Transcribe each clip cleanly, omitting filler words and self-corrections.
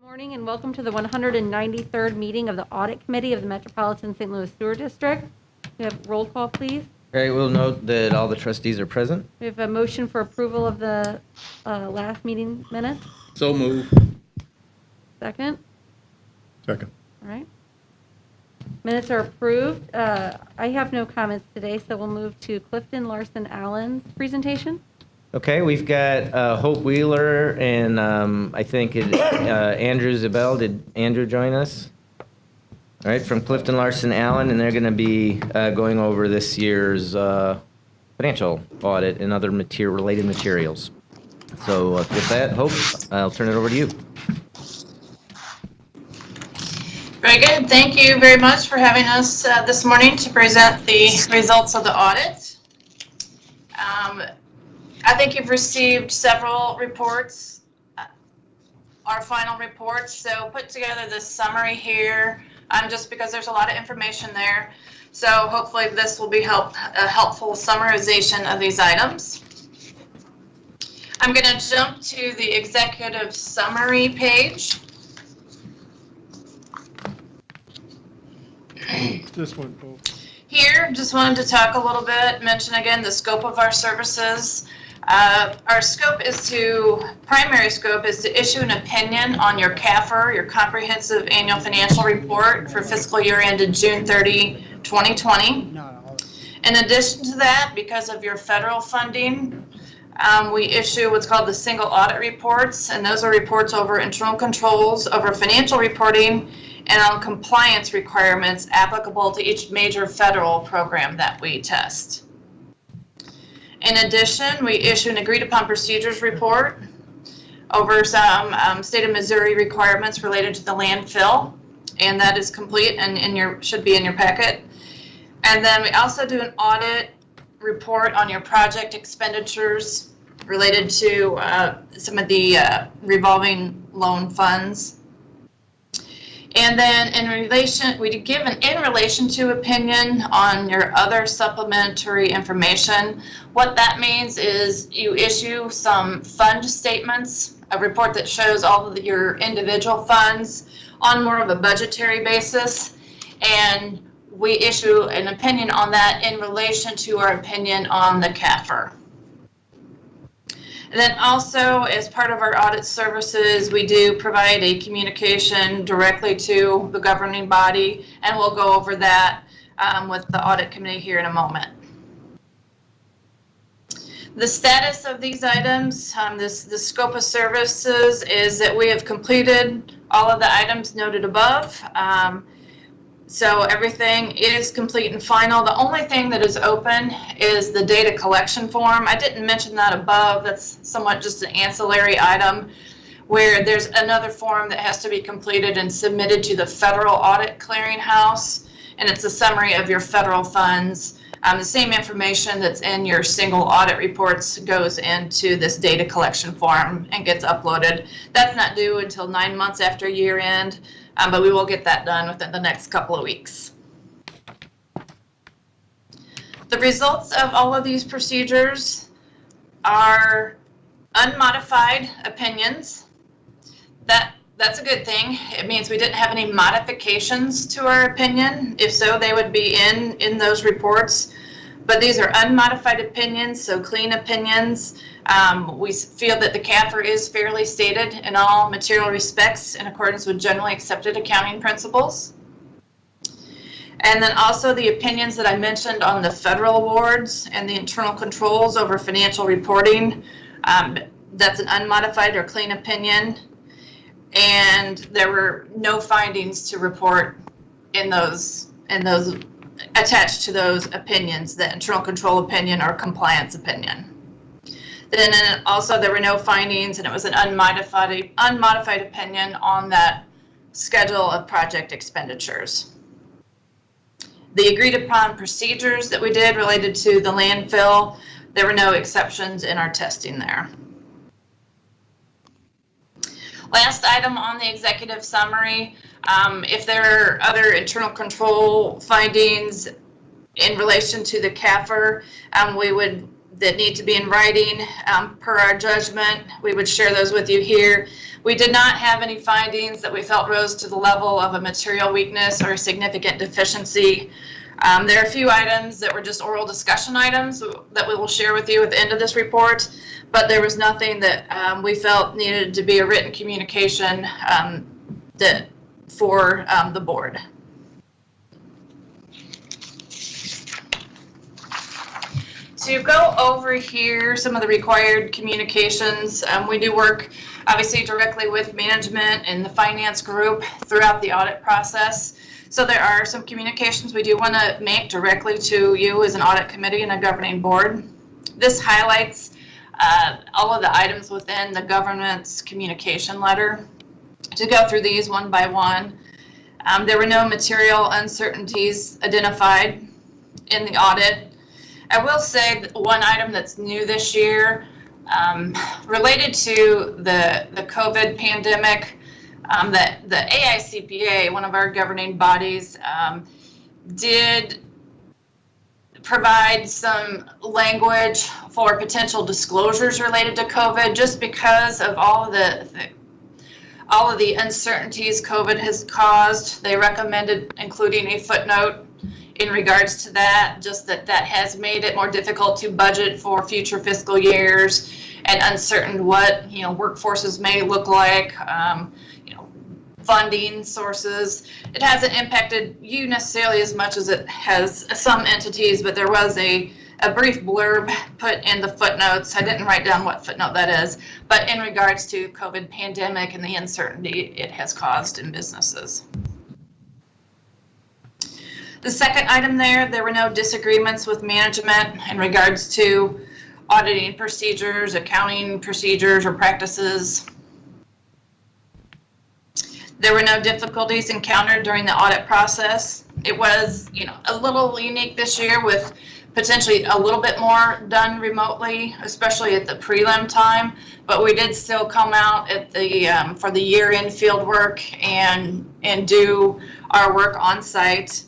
Morning and welcome to the 193rd meeting of the Audit Committee of the Metropolitan St. Louis Sewer District. We have roll call, please. Okay, we'll note that all the trustees are present. We have a motion for approval of the last meeting minutes. So move. Second. Second. All right. Minutes are approved. I have no comments today, so we'll move to Clifton Larson Allen's presentation. Okay, we've got Hope Wheeler and I think Andrew Zabel. Did Andrew join us? All right, from Clifton Larson Allen, and they're going to be going over this year's financial audit and other related materials. So with that, Hope, I'll turn it over to you. Very good. Thank you very much for having us this morning to present the results of the audit. I think you've received several reports, our final reports, so put together this summary here just because there's a lot of information there. So hopefully this will be a helpful summarization of these items. I'm going to jump to the executive summary page. This one. Oh. Here, just wanted to talk a little bit, mention again the scope of our services. Our scope is primary scope is to issue an opinion on your CAFR, your Comprehensive Annual Financial Report for fiscal year ended June 30, 2020. In addition to that, because of your federal funding, we issue what's called the single audit reports, and those are reports over internal controls, over financial reporting, and on compliance requirements applicable to each major federal program that we test. In addition, we issue an agreed upon procedures report over some state of Missouri requirements related to the landfill, and that is complete and should be in your packet. And then we also do an audit report on your project expenditures related to some of the revolving loan funds. And then we give an in relation to opinion on your other supplementary information. What that means is you issue some fund statements, a report that shows all of your individual funds on more of a budgetary basis. And we issue an opinion on that in relation to our opinion on the CAFR. And then also, as part of our audit services, we do provide a communication directly to the governing body, and we'll go over that with the audit committee here in a moment. The status of these items, the scope of services is that we have completed all of the items noted above. So everything is complete and final. The only thing that is open is the data collection form. I didn't mention that above. That's somewhat just an ancillary item where there's another form that has to be completed and submitted to the Federal Audit Clearinghouse, and it's a summary of your federal funds. The same information that's in your single audit reports goes into this data collection form and gets uploaded. That's not due until 9 months after year end. But we will get that done within the next couple of weeks. The results of all of these procedures are unmodified opinions. That's a good thing. It means we didn't have any modifications to our opinion. If so, they would be in those reports. But these are unmodified opinions, so clean opinions. We feel that the CAFR is fairly stated in all material respects in accordance with generally accepted accounting principles. And then also the opinions that I mentioned on the federal awards and the internal controls over financial reporting, that's an unmodified or clean opinion. And there were no findings to report in those attached to those opinions, the internal control opinion or compliance opinion. Then also there were no findings, and it was an unmodified opinion on that schedule of project expenditures. The agreed upon procedures that we did related to the landfill, there were no exceptions in our testing there. Last item on the executive summary, if there are other internal control findings in relation to the CAFR, we would that need to be in writing per our judgment. We would share those with you here. We did not have any findings that we felt rose to the level of a material weakness or a significant deficiency. There are a few items that were just oral discussion items that we will share with you at the end of this report, but there was nothing that we felt needed to be a written communication for the board. To go over here, some of the required communications, we do work obviously directly with management and the finance group throughout the audit process. So there are some communications we do want to make directly to you as an audit committee and a governing board. This highlights all of the items within the government's communication letter. To go through these one by one, there were no material uncertainties identified in the audit. I will say that one item that's new this year related to the COVID pandemic, that the AICPA, one of our governing bodies, did provide some language for potential disclosures related to COVID, just because of all of the uncertainties COVID has caused. They recommended including a footnote in regards to that, just that has made it more difficult to budget for future fiscal years and uncertain what workforces may look like, funding sources. It hasn't impacted you necessarily as much as it has some entities, but there was a brief blurb put in the footnotes. I didn't write down what footnote that is, but in regards to COVID pandemic and the uncertainty it has caused in businesses. The second item there were no disagreements with management in regards to auditing procedures, accounting procedures, or practices. There were no difficulties encountered during the audit process. It was, a little unique this year with potentially a little bit more done remotely, especially at the prelim time, but we did still come out at the for the year-end field work and do our work on site.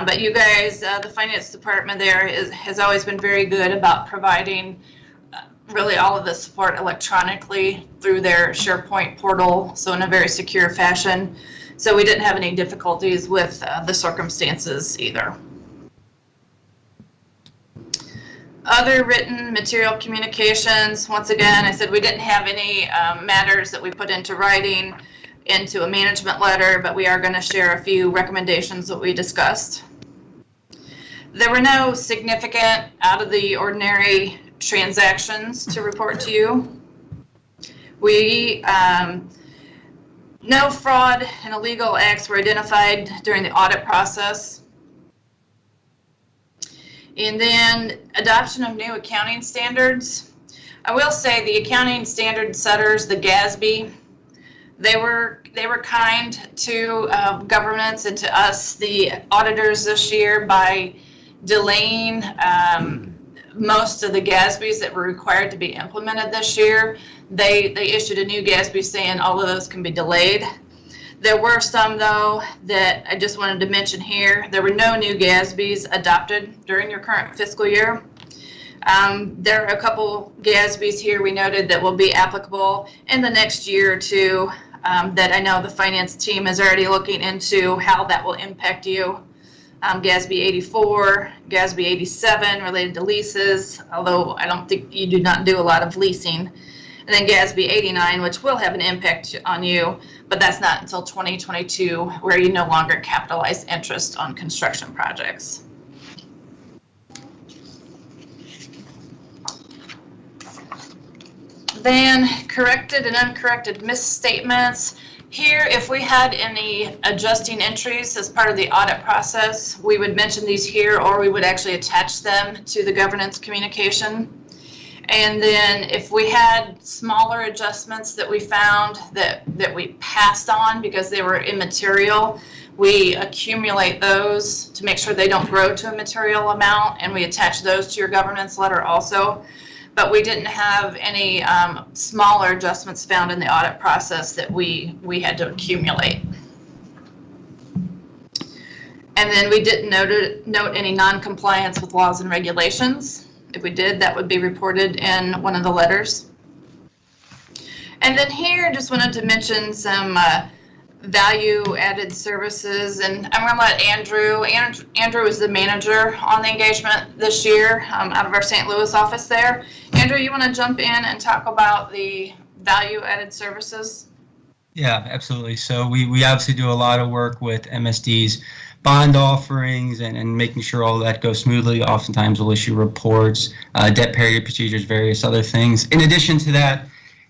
But you guys, the finance department there has always been very good about providing really all of the support electronically through their SharePoint portal, so in a very secure fashion. So we didn't have any difficulties with the circumstances either. Other written material communications, once again, I said we didn't have any matters that we put into writing into a management letter, but we are going to share a few recommendations that we discussed. There were no significant out of the ordinary transactions to report to you. No fraud and illegal acts were identified during the audit process. And then adoption of new accounting standards. I will say the accounting standard setters, the GASB, they were kind to governments and to us, the auditors this year, by delaying most of the GASBs that were required to be implemented this year. They issued a new GASB saying all of those can be delayed. There were some, though, that I just wanted to mention here. There were no new GASBs adopted during your current fiscal year. There are a couple GASBs here we noted that will be applicable in the next year or two that I know the finance team is already looking into how that will impact you. GASB 84, GASB 87 related to leases, although I don't think you do not do a lot of leasing. And then GASB 89, which will have an impact on you, but that's not until 2022, where you no longer capitalize interest on construction projects. Then corrected and uncorrected misstatements. Here, if we had any adjusting entries as part of the audit process, we would mention these here, or we would actually attach them to the governance communication. And then if we had smaller adjustments that we found that we passed on because they were immaterial, we accumulate those to make sure they don't grow to a material amount, and we attach those to your governance letter also. But we didn't have any smaller adjustments found in the audit process that we had to accumulate. And then we didn't note any non-compliance with laws and regulations. If we did, that would be reported in one of the letters. And then here, just wanted to mention some value-added services, and I'm going to let Andrew is the manager on the engagement this year out of our St. Louis office there. Andrew, you want to jump in and talk about the value-added services? Yeah, absolutely. So we obviously do a lot of work with MSD's bond offerings and making sure all that goes smoothly. Oftentimes we'll issue reports, debt parity procedures, various other things. In addition to that,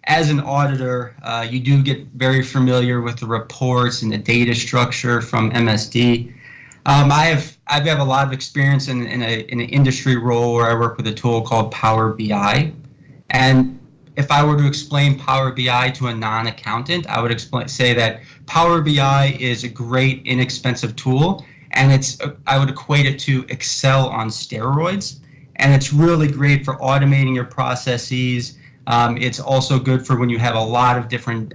as an auditor, you do get very familiar with the reports and the data structure from MSD. I have a lot of experience in an industry role where I work with a tool called Power BI. And if I were to explain Power BI to a non-accountant, I would say that Power BI is a great, inexpensive tool, and I would equate it to Excel on steroids. And it's really great for automating your processes. It's also good for when you have a lot of different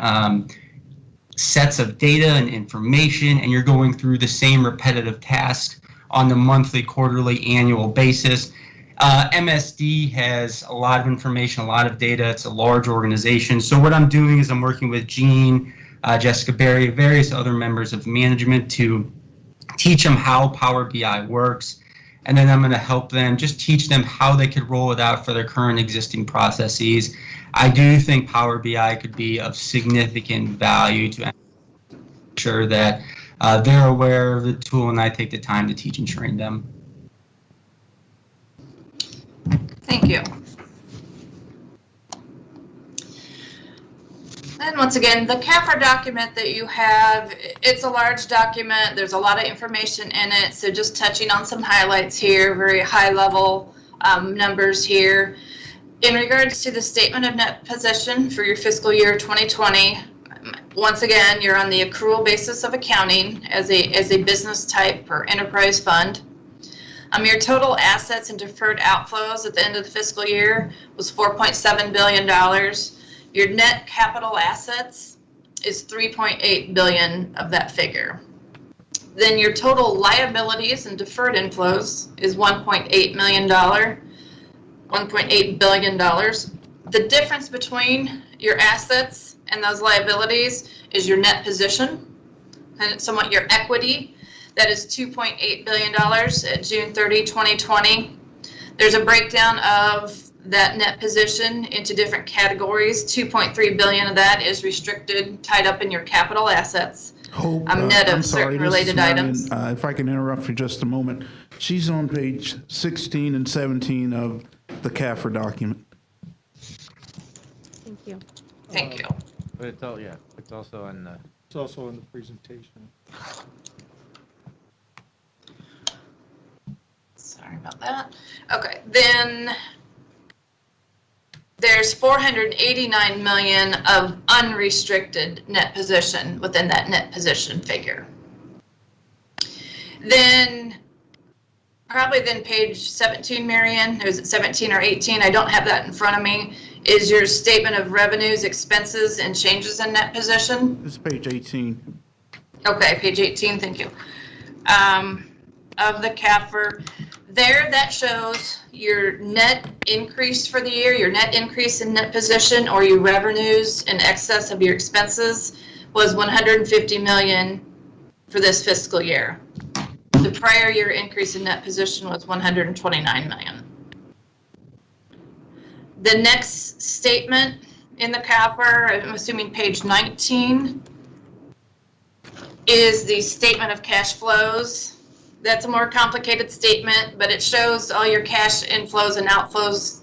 sets of data and information, and you're going through the same repetitive tasks on the monthly, quarterly, annual basis. MSD has a lot of information, a lot of data. It's a large organization. So what I'm doing is I'm working with Jean, Jessica Berry, various other members of management to teach them how Power BI works. And then I'm going to help them, just teach them how they could roll it out for their current existing processes. I do think Power BI could be of significant value to ensure that they're aware of the tool, and I take the time to teach and train them. Thank you. And once again, the CAFR document that you have, it's a large document. There's a lot of information in it. So just touching on some highlights here, very high level numbers here. In regards to the statement of net position for your fiscal year 2020, once again, you're on the accrual basis of accounting as a business type or enterprise fund. Your total assets and deferred outflows at the end of the fiscal year was $4.7 billion. Your net capital assets is $3.8 billion of that figure. Then your total liabilities and deferred inflows is $1.8 billion. The difference between your assets and those liabilities is your net position, and somewhat your equity. That is $2.8 billion at June 30, 2020. There's a breakdown of that net position into different categories. $2.3 billion of that is restricted, tied up in your capital assets. Hope, net of I'm sorry, certain this is related Marion. items. If I can interrupt for just a moment. She's on page 16 and 17 of the CAFR document. Thank you. Thank you. But it's also on the. It's also in the presentation. Sorry about that. Okay, then there's $489 million of unrestricted net position within that net position figure. Then probably page 17, Marion, or is it 17 or 18? I don't have that in front of me. Is your statement of revenues, expenses, and changes in net position? This is page 18. Okay, page 18, thank you. Of the CAFR. There, that shows your net increase for the year, your net increase in net position, or your revenues in excess of your expenses was $150 million for this fiscal year. The prior year increase in net position was $129 million. The next statement in the CAFR, I'm assuming page 19, is the statement of cash flows. That's a more complicated statement, but it shows all your cash inflows and outflows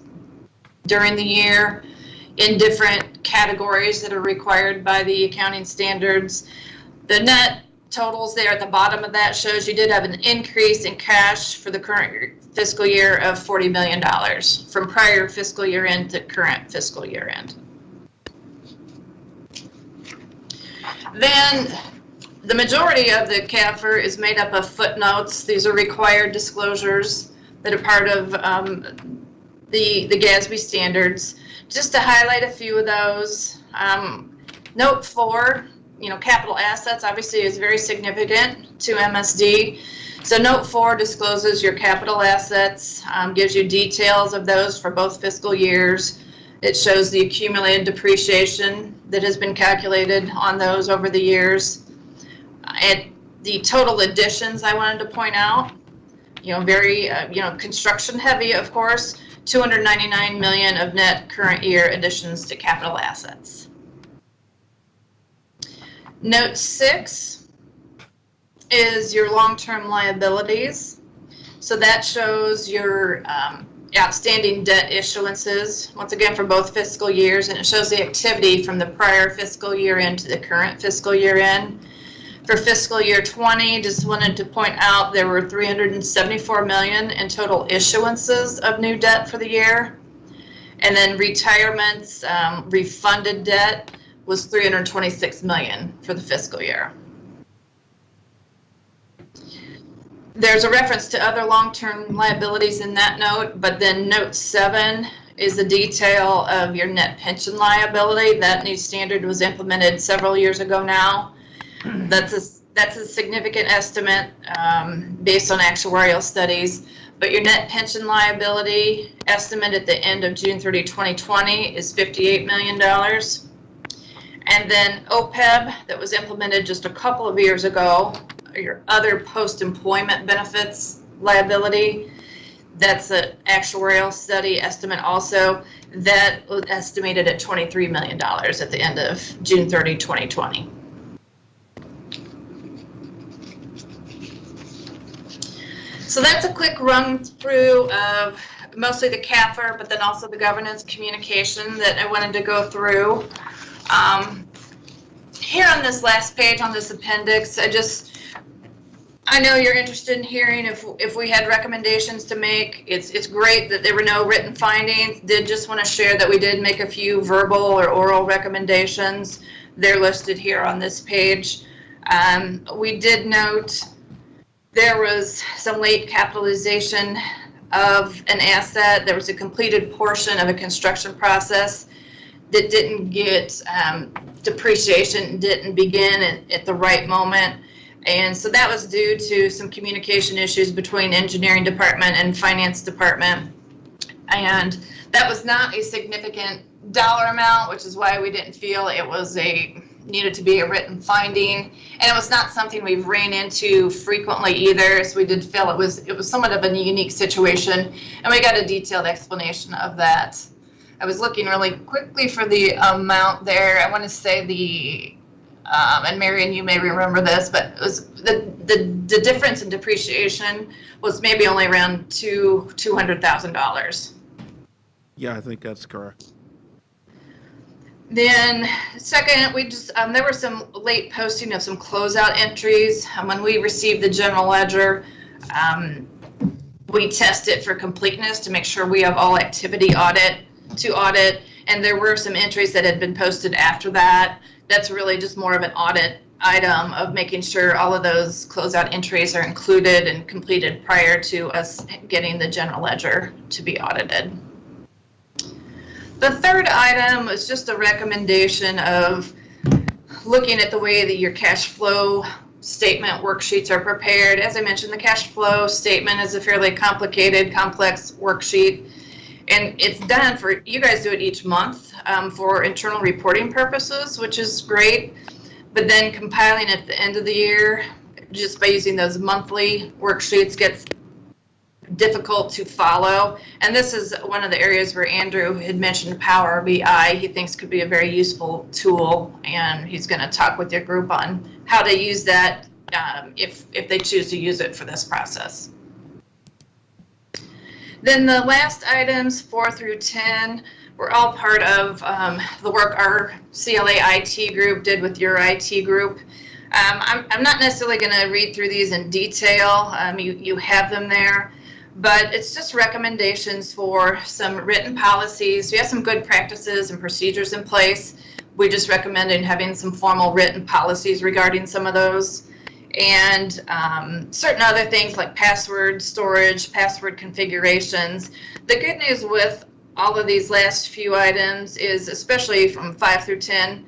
during the year in different categories that are required by the accounting standards. The net totals there at the bottom of that shows you did have an increase in cash for the current fiscal year of $40 million from prior fiscal year end to current fiscal year end. Then the majority of the CAFR is made up of footnotes. These are required disclosures that are part of the GASB standards. Just to highlight a few of those, note 4, capital assets obviously is very significant to MSD. So note 4 discloses your capital assets, gives you details of those for both fiscal years. It shows the accumulated depreciation that has been calculated on those over the years. And the total additions I wanted to point out, very, construction heavy, of course, $299 million of net current year additions to capital assets. Note 6 is your long-term liabilities. So that shows your outstanding debt issuances, once again for both fiscal years, and it shows the activity from the prior fiscal year end to the current fiscal year end. For fiscal year 20, just wanted to point out there were $374 million in total issuances of new debt for the year. And then retirements, refunded debt was $326 million for the fiscal year. There's a reference to other long-term liabilities in that note, but then note 7 is the detail of your net pension liability. That new standard was implemented several years ago now. That's a significant estimate based on actuarial studies, but your net pension liability estimate at the end of June 30, 2020 is $58 million. And then OPEB that was implemented just a couple of years ago, your other post-employment benefits liability, that's an actuarial study estimate also, that was estimated at $23 million at the end of June 30, 2020. So that's a quick run through of mostly the CAFR, but then also the governance communication that I wanted to go through. Here on this last page on this appendix, I know you're interested in hearing if we had recommendations to make. It's great that there were no written findings. Did just want to share that we did make a few verbal or oral recommendations. They're listed here on this page. We did note there was some late capitalization of an asset. There was a completed portion of a construction process that didn't get depreciation, didn't begin at the right moment. And so that was due to some communication issues between engineering department and finance department. And that was not a significant dollar amount, which is why we didn't feel it was needed to be a written finding. And it was not something we've ran into frequently either, so we did feel it was somewhat of a unique situation, and we got a detailed explanation of that. I was looking really quickly for the amount there. I want to say and Marion, you may remember this, but it was the difference in depreciation was maybe only around $200,000. Yeah, I think that's correct. Then second, we just there were some late posting of some closeout entries. When we received the general ledger, we test it for completeness to make sure we have all activity to audit, and there were some entries that had been posted after that. That's really just more of an audit item of making sure all of those closeout entries are included and completed prior to us getting the general ledger to be audited. The third item was just a recommendation of looking at the way that your cash flow statement worksheets are prepared. As I mentioned, the cash flow statement is a fairly complicated, complex worksheet, and it's done for, you guys do it each month for internal reporting purposes, which is great, but then compiling at the end of the year, just by using those monthly worksheets, gets difficult to follow. And this is one of the areas where Andrew had mentioned Power BI. He thinks could be a very useful tool, and he's going to talk with your group on how to use that if they choose to use it for this process. Then the last items, 4 through 10, were all part of the work our CLA IT group did with your IT group. I'm not necessarily going to read through these in detail. You have them there. But it's just recommendations for some written policies. We have some good practices and procedures in place. We just recommended having some formal written policies regarding some of those. And certain other things like password storage, password configurations. The good news with all of these last few items is, especially from 5 through 10,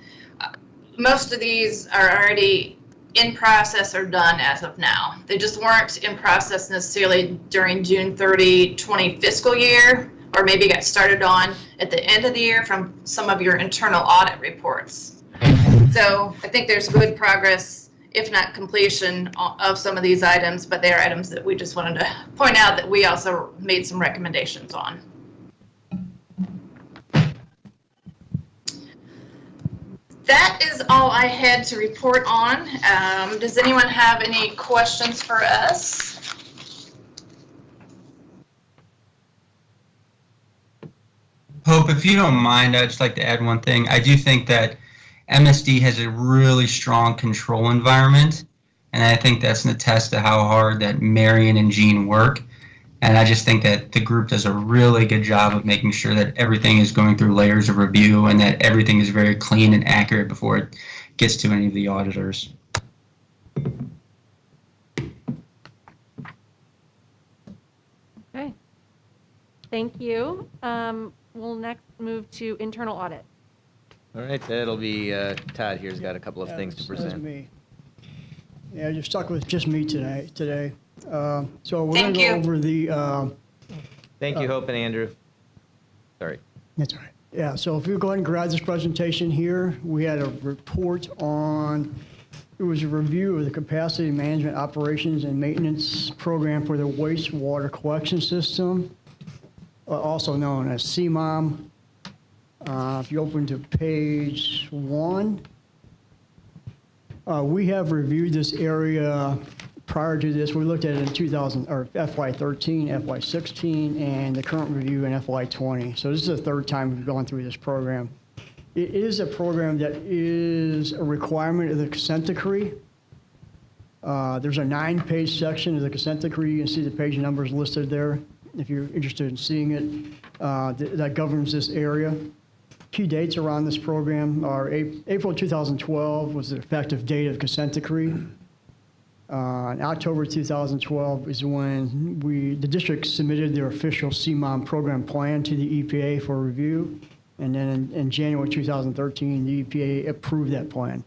most of these are already in process or done as of now. They just weren't in process necessarily during June 30, 20 fiscal year, or maybe got started on at the end of the year from some of your internal audit reports. So I think there's good progress, if not completion, of some of these items, but they are items that we just wanted to point out that we also made some recommendations on. That is all I had to report on. Does anyone have any questions for us? Hope, if you don't mind, I'd just like to add one thing. I do think that MSD has a really strong control environment, and I think that's an attest to how hard that Marion and Jean work. And I just think that the group does a really good job of making sure that everything is going through layers of review and that everything is very clean and accurate before it gets to any of the auditors. Okay. Thank you. We'll next move to internal audit. All right, that'll be Todd here's got a couple of things to That's present. me. Yeah, you're stuck with just me today. So we're going Thank to go you. over the, Thank you, Hope and Andrew. Sorry. that's all right. Yeah, so if you go ahead and grab this presentation here, we had a report on, it was a review of the capacity management operations and maintenance program for the wastewater collection system, also known as CMOM. If you open to page 1, we have reviewed this area prior to this. We looked at it in FY13, FY16, and the current review in FY20. So this is the third time we've gone through this program. It is a program that is a requirement of the consent decree. There's a 9-page section of the consent decree. You can see the page numbers listed there if you're interested in seeing it, that governs this area. Key dates around this program are April 2012 was the effective date of consent decree. In October 2012 is when the district submitted their official CMOM program plan to the EPA for review. And then in January 2013, the EPA approved that plan.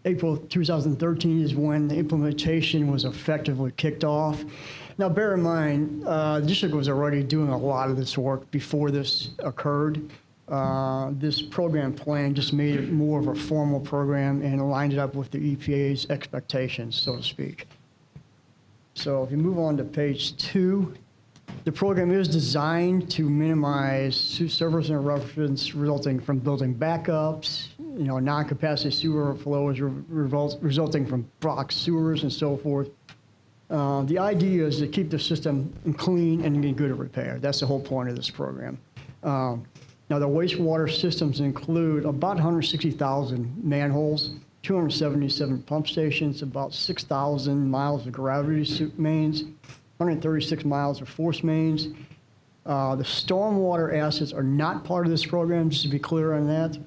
April 2013 is when the implementation was effectively kicked off. Now, bear in mind, the district was already doing a lot of this work before this occurred. This program plan just made it more of a formal program and aligned it up with the EPA's expectations, so to speak. So if you move on to page 2, the program is designed to minimize service interruptions resulting from building backups, non-capacity sewer flows resulting from blocked sewers and so forth. The idea is to keep the system clean and in good repair. That's the whole point of this program. Now, the wastewater systems include about 160,000 manholes, 277 pump stations, about 6,000 miles of gravity mains, 136 miles of force mains. The stormwater assets are not part of this program, just to be clear on that.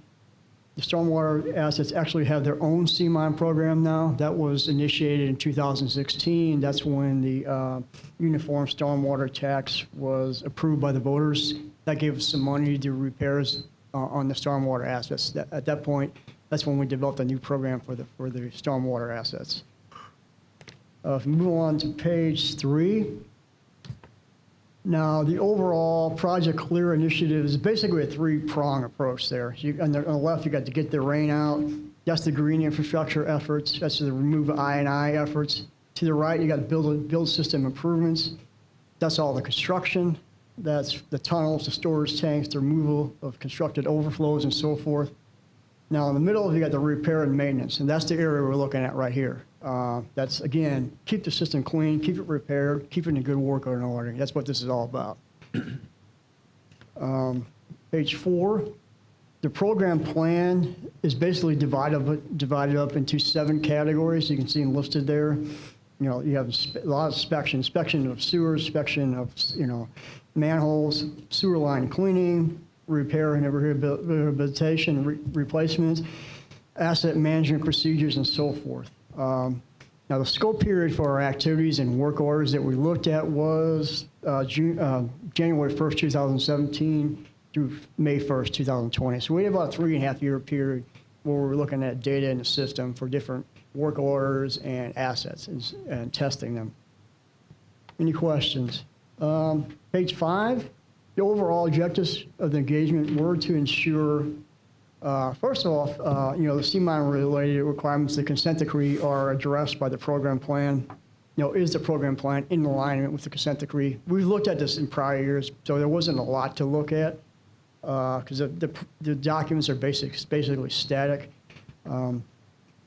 The stormwater assets actually have their own CMOM program now. That was initiated in 2016. That's when the uniform stormwater tax was approved by the voters. That gave us some money to do repairs on the stormwater assets. At that point, that's when we developed a new program for the stormwater assets. If we move on to page 3. Now, the overall Project Clear initiative is basically a 3-prong approach there. On the left, you got to get the rain out. That's the green infrastructure efforts. That's the remove I&I efforts. To the right, you got build system improvements. That's all the construction. That's the tunnels, the storage tanks, the removal of constructed overflows, and so forth. Now, in the middle, you got the repair and maintenance, and that's the area we're looking at right here. That's, again, keep the system clean, keep it repaired, keep it in good work order. That's what this is all about. Page 4, the program plan is basically divided up into 7 categories. You can see them listed there. You have a lot of inspection of sewers, inspection of, manholes, sewer line cleaning, repair and rehabilitation, replacements, asset management procedures, and so forth. Now, the scope period for our activities and work orders that we looked at was January 1st, 2017 through May 1st, 2020. So we had about a 3.5-year period where we're looking at data in the system for different work orders and assets and testing them. Any questions? Page 5, the overall objectives of the engagement were to ensure, first off, the CMON related requirements, the consent decree are addressed by the program plan. Is the program plan in alignment with the consent decree? We've looked at this in prior years, so there wasn't a lot to look at because the documents are basically static.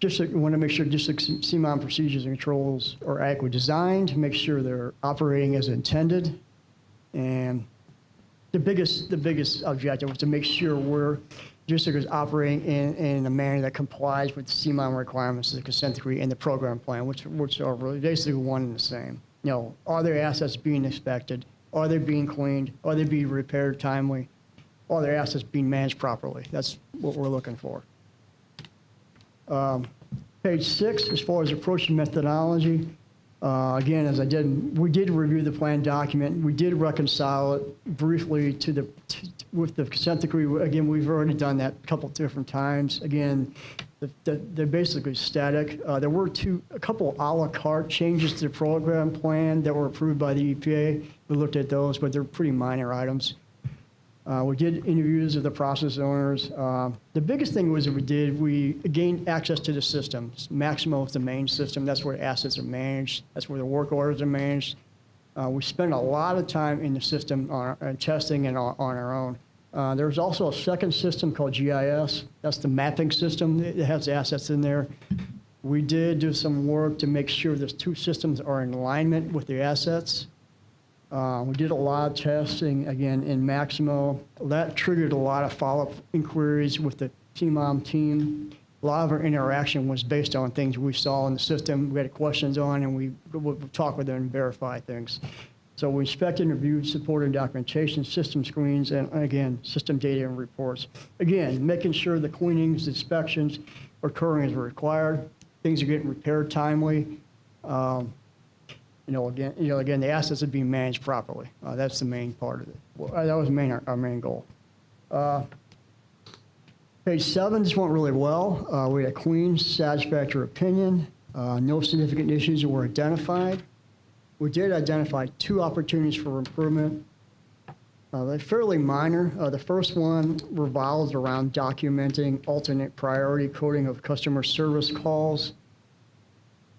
Just want to make sure just the CMON procedures and controls are adequately designed to make sure they're operating as intended. And the biggest objective was to make sure district is operating in a manner that complies with the CMON requirements of the consent decree and the program plan, which are really basically one and the same. Are their assets being inspected? Are they being cleaned? Are they being repaired timely? Are their assets being managed properly? That's what we're looking for. Page 6, as far as approach and methodology, again, we did review the plan document. We did reconcile it briefly with the consent decree. Again, we've already done that a couple different times. Again, they're basically static. There were a couple a la carte changes to the program plan that were approved by the EPA. We looked at those, but they're pretty minor items. We did interviews of the process owners. The biggest thing was that we gained access to the systems. Maximo is the main system. That's where assets are managed. That's where the work orders are managed. We spent a lot of time in the system on testing and on our own. There's also a second system called GIS. That's the mapping system. It has assets in there. We did do some work to make sure those two systems are in alignment with the assets. We did a lot of testing, again, in Maximo. That triggered a lot of follow-up inquiries with the CMOM team. A lot of our interaction was based on things we saw in the system, we had questions on, and we would talk with them and verify things. So we inspected and reviewed supporting documentation, system screens, and again, system data and reports. Again, making sure the cleanings, inspections are occurring as required, things are getting repaired timely. Again, the assets are being managed properly. That's the main part of it. That was our main goal. Page 7 just went really well. We had a clean, satisfactory opinion. No significant issues were identified. We did identify 2 opportunities for improvement. They're fairly minor. The first one revolves around documenting alternate priority coding of customer service calls.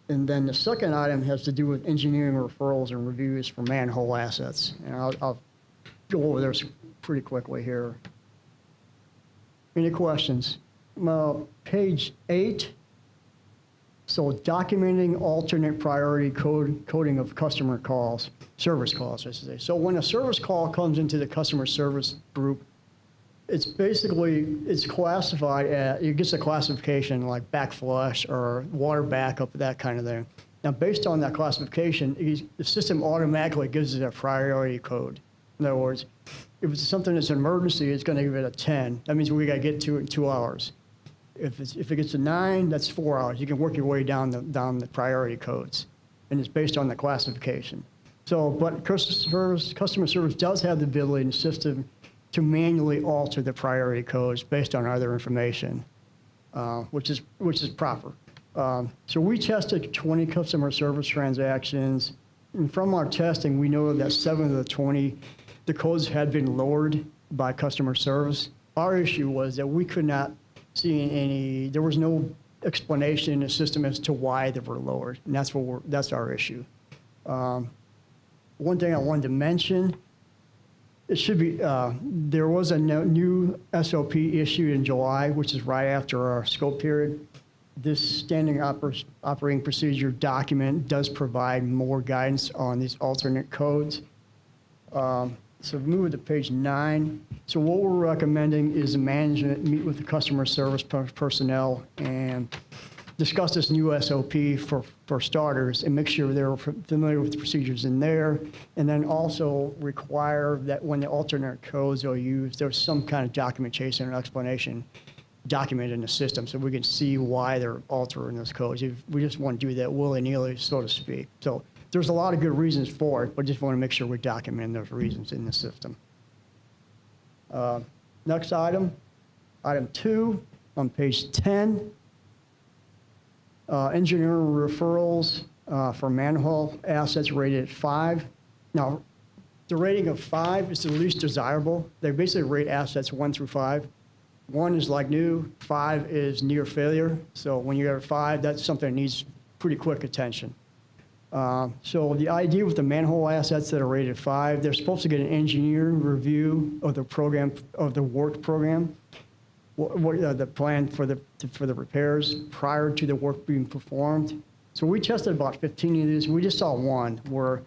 And then the second item has to do with engineering referrals and reviews for manhole assets. And I'll go over this pretty quickly here. Any questions? Page 8. So documenting alternate priority coding of customer calls, service calls, I should say. So when a service call comes into the customer service group, it's classified it gets a classification like backflush or water backup, that kind of thing. Now, based on that classification, the system automatically gives it a priority code. In other words, if it's something that's an emergency, it's going to give it a 10. That means we got to get to it in 2 hours. If it gets a 9, that's 4 hours. You can work your way down the priority codes, and it's based on the classification. So, but customer service does have the ability in the system to manually alter the priority codes based on other information, which is proper. So we tested 20 customer service transactions, and from our testing, we know that 7 of the 20, the codes had been lowered by customer service. Our issue was that we could not see there was no explanation in the system as to why they were lowered, and that's our issue. One thing I wanted to mention, it should be, there was a new SOP issued in July, which is right after our scope period. This standing operating procedure document does provide more guidance on these alternate codes. So move to page 9. So what we're recommending is the management meet with the customer service personnel and discuss this new SOP for starters and make sure they're familiar with the procedures in there, and then also require that when the alternate codes are used, there's some kind of documentation or explanation documented in the system so we can see why they're altering those codes. We just want to do that willy-nilly, so to speak. So there's a lot of good reasons for it, but just want to make sure we're documenting those reasons in the system. Next item, item 2. On page 10, engineering referrals for manhole assets rated 5. Now, the rating of 5 is the least desirable. They basically rate assets 1 through 5. 1 is like new, 5 is near failure. So when you're at 5, that's something that needs pretty quick attention. So the idea with the manhole assets that are rated 5, they're supposed to get an engineering review of the program, of the work program, the plan for the repairs prior to the work being performed. So we tested about 15 of these. We just saw one where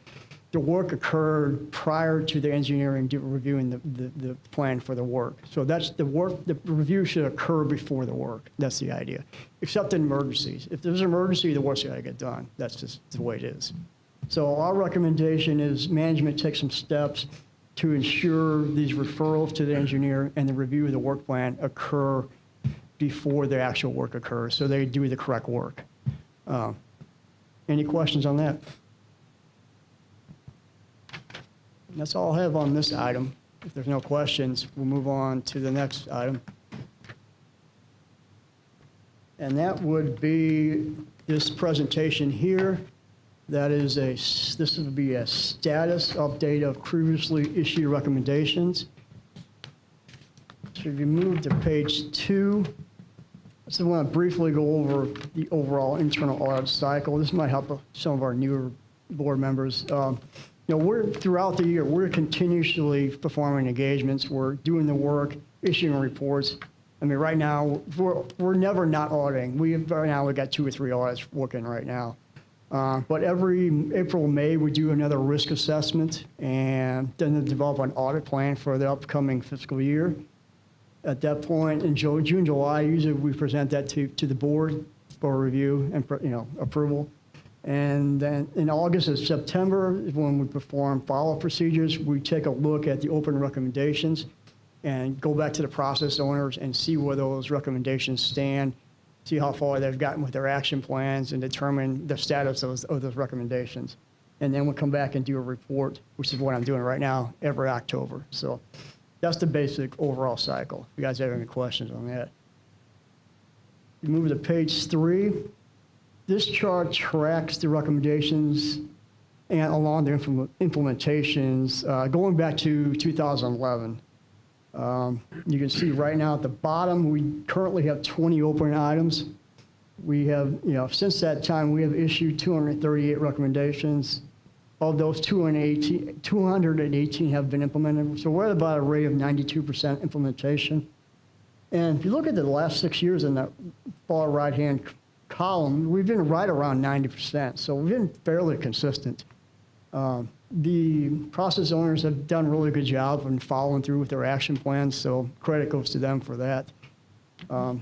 the work occurred prior to the engineering reviewing the plan for the work. So that's the work, the review should occur before the work. That's the idea. Except in emergencies. If there's an emergency, the work's got to get done. That's just the way it is. So our recommendation is management take some steps to ensure these referrals to the engineer and the review of the work plan occur before the actual work occurs, so they do the correct work. Any questions on that? That's all I have on this item. If there's no questions, we'll move on to the next item. And that would be this presentation here. That is this would be a status update of previously issued recommendations. So if you move to page 2, I just want to briefly go over the overall internal audit cycle. This might help some of our newer board members. We're throughout the year, we're continuously performing engagements. We're doing the work, issuing reports. I mean, right now, we're never not auditing. Right now, we've got 2 or 3 audits working right now. But every April, May, we do another risk assessment and then develop an audit plan for the upcoming fiscal year. At that point, in June, July, usually we present that to the board for review and approval. And then in August and September is when we perform follow-up procedures. We take a look at the open recommendations and go back to the process owners and see where those recommendations stand, see how far they've gotten with their action plans, and determine the status of those recommendations. And then we'll come back and do a report, which is what I'm doing right now, every October. So that's the basic overall cycle. If you guys have any questions on that. You move to page 3. This chart tracks the recommendations and along the implementations going back to 2011. You can see right now at the bottom, we currently have 20 open items. We have, since that time, we have issued 238 recommendations. Of those, 218 have been implemented. So we're at about a rate of 92% implementation. And if you look at the last 6 years in that far right-hand column, we've been right around 90%. So we've been fairly consistent. The process owners have done a really good job in following through with their action plans, so credit goes to them for that. I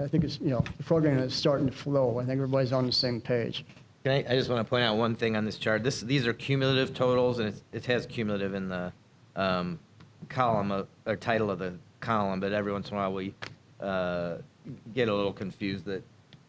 think it's, the program is starting to flow. I think everybody's on the same page. I just want to point out one thing on this chart. These are cumulative totals, and it has cumulative in the column or title of the column. But every once in a while, we get a little confused that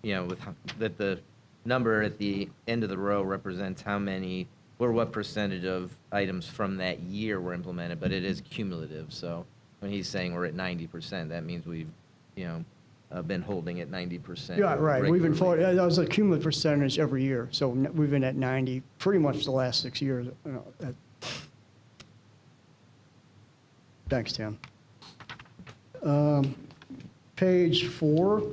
that the number at the end of the row represents how many or what percentage of items from that year were implemented. But it is cumulative. So when he's saying we're at 90%, that means we've been holding at 90%. Yeah, right. Regularly. We've been that was a cumulative percentage every year. So we've been at 90 pretty much the last 6 years. Thanks, Tim. Page 4.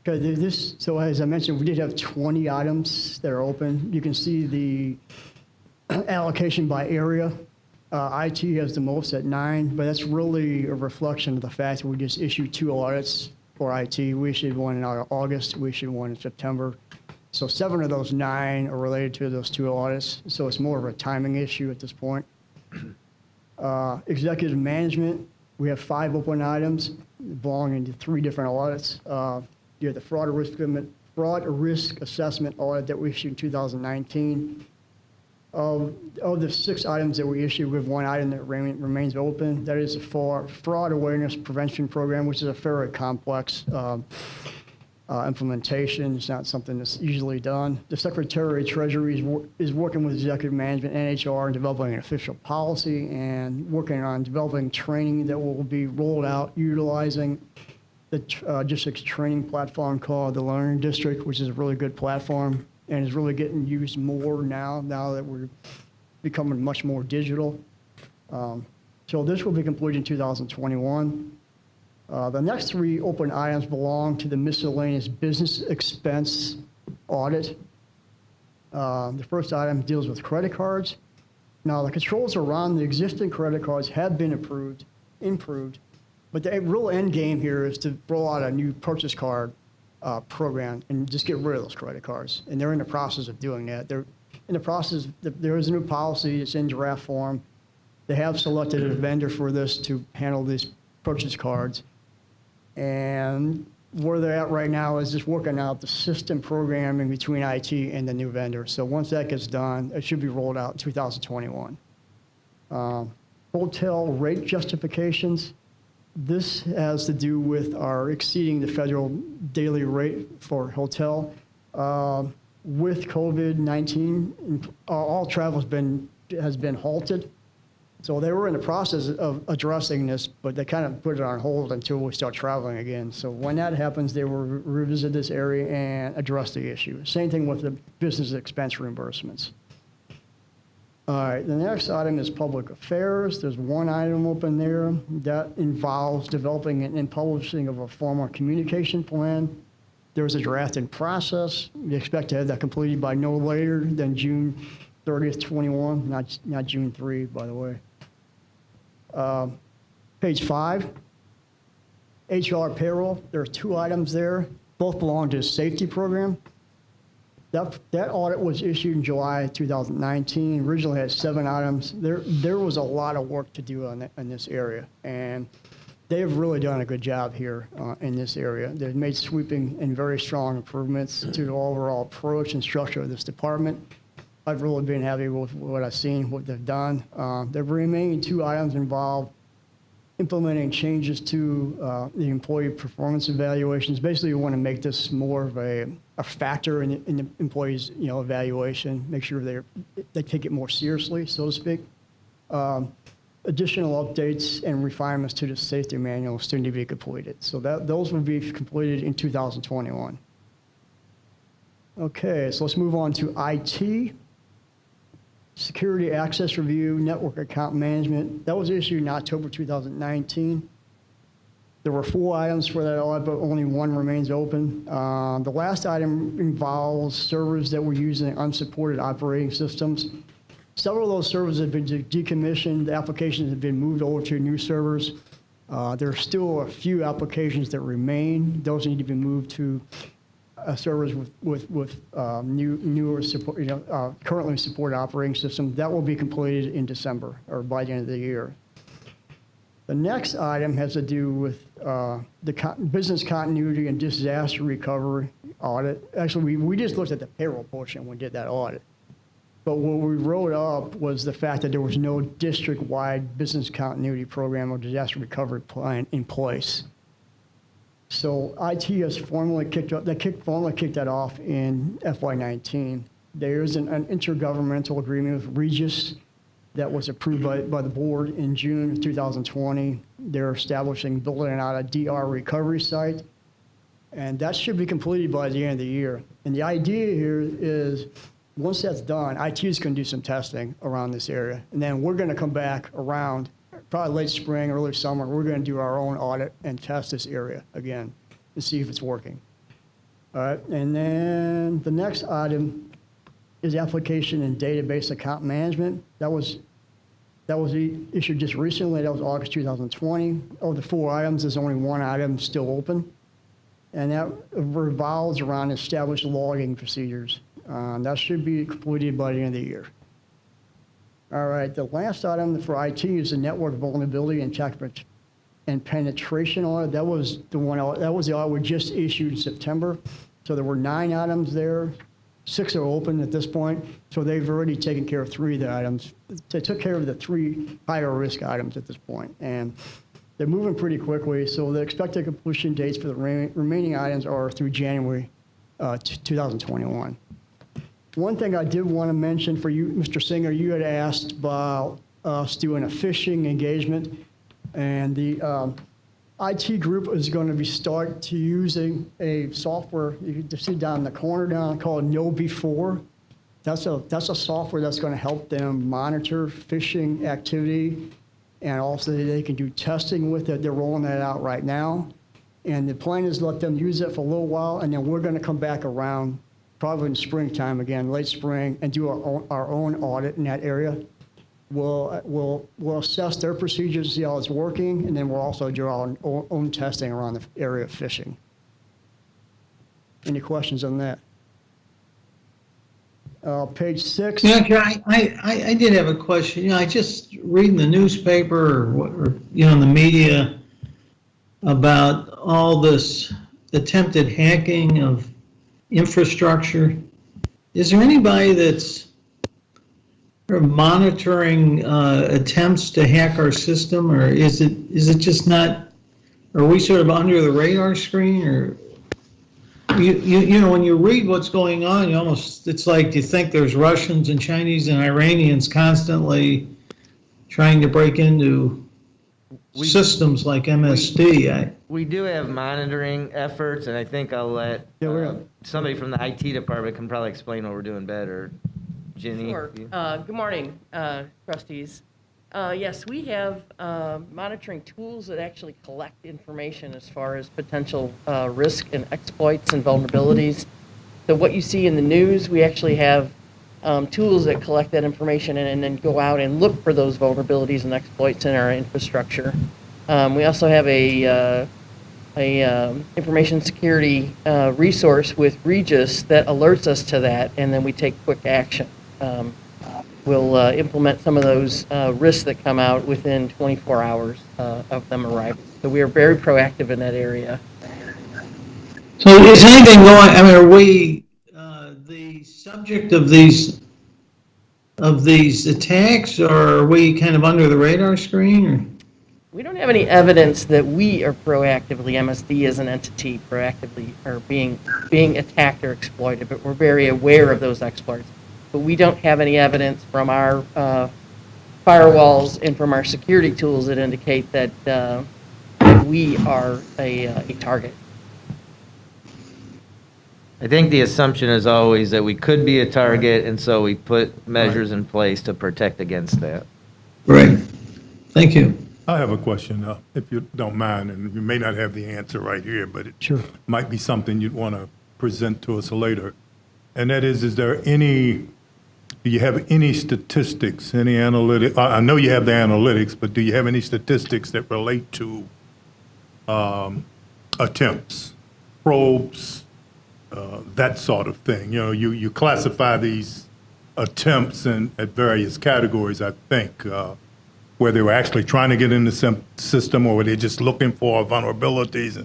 Okay, so as I mentioned, we did have 20 items that are open. You can see the allocation by area. IT has the most at 9, but that's really a reflection of the fact that we just issued 2 audits for IT. We issued one in August, we issued one in September. So 7 of those 9 are related to those 2 audits. So it's more of a timing issue at this point. Executive management, we have 5 open items belonging to 3 different audits. You have the fraud risk assessment audit that we issued in 2019. Of the 6 items that we issued, we have 1 item that remains open. That is the fraud awareness prevention program, which is a fairly complex implementation. It's not something that's usually done. The Secretary of Treasury is working with executive management and HR in developing an official policy and working on developing training that will be rolled out utilizing the district's training platform called the Learning District, which is a really good platform and is really getting used more now that we're becoming much more digital. So this will be completed in 2021. The next three open items belong to the miscellaneous business expense audit. The first item deals with credit cards. Now, the controls around the existing credit cards have been improved, but the real end game here is to roll out a new purchase card program and just get rid of those credit cards. And they're in the process of doing that. They're in the process, there is a new policy, it's in draft form. They have selected a vendor for this to handle these purchase cards. And where they're at right now is just working out the system programming between IT and the new vendor. So once that gets done, it should be rolled out in 2021. Hotel rate justifications. This has to do with our exceeding the federal daily rate for hotel. With COVID-19, all travel has been halted. So they were in the process of addressing this, but they kind of put it on hold until we start traveling again. So when that happens, they will revisit this area and address the issue. Same thing with the business expense reimbursements. All right, the next item is public affairs. There's one item open there that involves developing and publishing of a formal communication plan. There's a draft in process. We expect to have that completed by no later than June 30th, 21, not June 3, by the way. Page 5, HR payroll. There are two items there. Both belong to the safety program. That audit was issued in July 2019. Originally had 7 items. There was a lot of work to do in this area, and they have really done a good job here in this area. They've made sweeping and very strong improvements to the overall approach and structure of this department. I've really been happy with what I've seen, what they've done. The remaining 2 items involve implementing changes to the employee performance evaluations. Basically, we want to make this more of a factor in the employees' evaluation. Make sure they take it more seriously, so to speak. Additional updates and refinements to the safety manual still need to be completed. So those will be completed in 2021. Okay, so let's move on to IT. Security access review, network account management. That was issued in October 2019. There were 4 items for that audit, but only 1 remains open. The last item involves servers that were using unsupported operating systems. Several of those servers have been decommissioned. The applications have been moved over to new servers. There are still a few applications that remain. Those need to be moved to servers with newer support, currently supported operating systems. That will be completed in December or by the end of the year. The next item has to do with the business continuity and disaster recovery audit. Actually, we just looked at the payroll portion when we did that audit. But what we wrote up was the fact that there was no district-wide business continuity program or disaster recovery plan in place. So IT has formally kicked that off in FY19. There is an intergovernmental agreement with Regis that was approved by the board in June of 2020. They're building out a DR recovery site, and that should be completed by the end of the year. And the idea here is, once that's done, IT is going to do some testing around this area, and then we're going to come back around probably late spring, early summer. We're going to do our own audit and test this area again and see if it's working. All right, and then the next item is application and database account management. That was issued just recently. That was August 2020. Of the 4 items, there's only 1 item still open, and that revolves around established logging procedures. That should be completed by the end of the year. All right, the last item for IT is the network vulnerability and penetration audit. That was the audit we just issued in September. So there were 9 items there. 6 are open at this point. So they've already taken care of 3 of the items. They took care of the 3 higher risk items at this point. And they're moving pretty quickly. So the expected completion dates for the remaining items are through January 2021. One thing I did want to mention for you, Mr. Singer, you had asked about us doing a phishing engagement, and IT group is going to be start to using a software you can see down in the corner down called Know Before. That's a software that's going to help them monitor phishing activity, and also they can do testing with it. They're rolling that out right now, and the plan is to let them use it for a little while, and then we're going to come back around probably in springtime again, late spring, and do our own audit in that area. We'll assess their procedures, see how it's working, and then we'll also do our own testing around the area of phishing. Any questions on that? Page 6. Yeah, I did have a question. You know, I just reading the newspaper or in the media about all this attempted hacking of infrastructure. Is there anybody that's monitoring attempts to hack our system, or is it just not? Are we sort of under the radar screen, or you know when you read what's going on, it's like you think there's Russians and Chinese and Iranians constantly trying to break into systems like MSD. We do have monitoring efforts, and I think I'll let somebody from the IT department can probably explain what we're doing better. Jenny? Sure. Good morning, trustees. Yes, we have monitoring tools that actually collect information as far as potential risk and exploits and vulnerabilities. So what you see in the news, we actually have tools that collect that information and then go out and look for those vulnerabilities and exploits in our infrastructure. We also have a information security resource with Regis that alerts us to that, and then we take quick action. We'll implement some of those risks that come out within 24 hours of them arriving. So we are very proactive in that area. So is anything going? I mean, are we the subject of these attacks, or are we kind of under the radar screen? Or? We don't have any evidence that we are proactively, MSD as an entity, proactively are being attacked or exploited, but we're very aware of those exploits. But we don't have any evidence from our firewalls and from our security tools that indicate that we are a target. I think the assumption is always that we could be a target, and so we put measures in place to protect against that. Right. Thank you. I have a question, if you don't mind, and you may not have the answer right here, but it Sure. might be something you'd want to present to us later. And that is there any, do you have any statistics, any analytic? I know you have the analytics, but do you have any statistics that relate to attempts, probes, that sort of thing? You know, you classify these attempts at various categories, I think, where they were actually trying to get in the system, or were they just looking for vulnerabilities?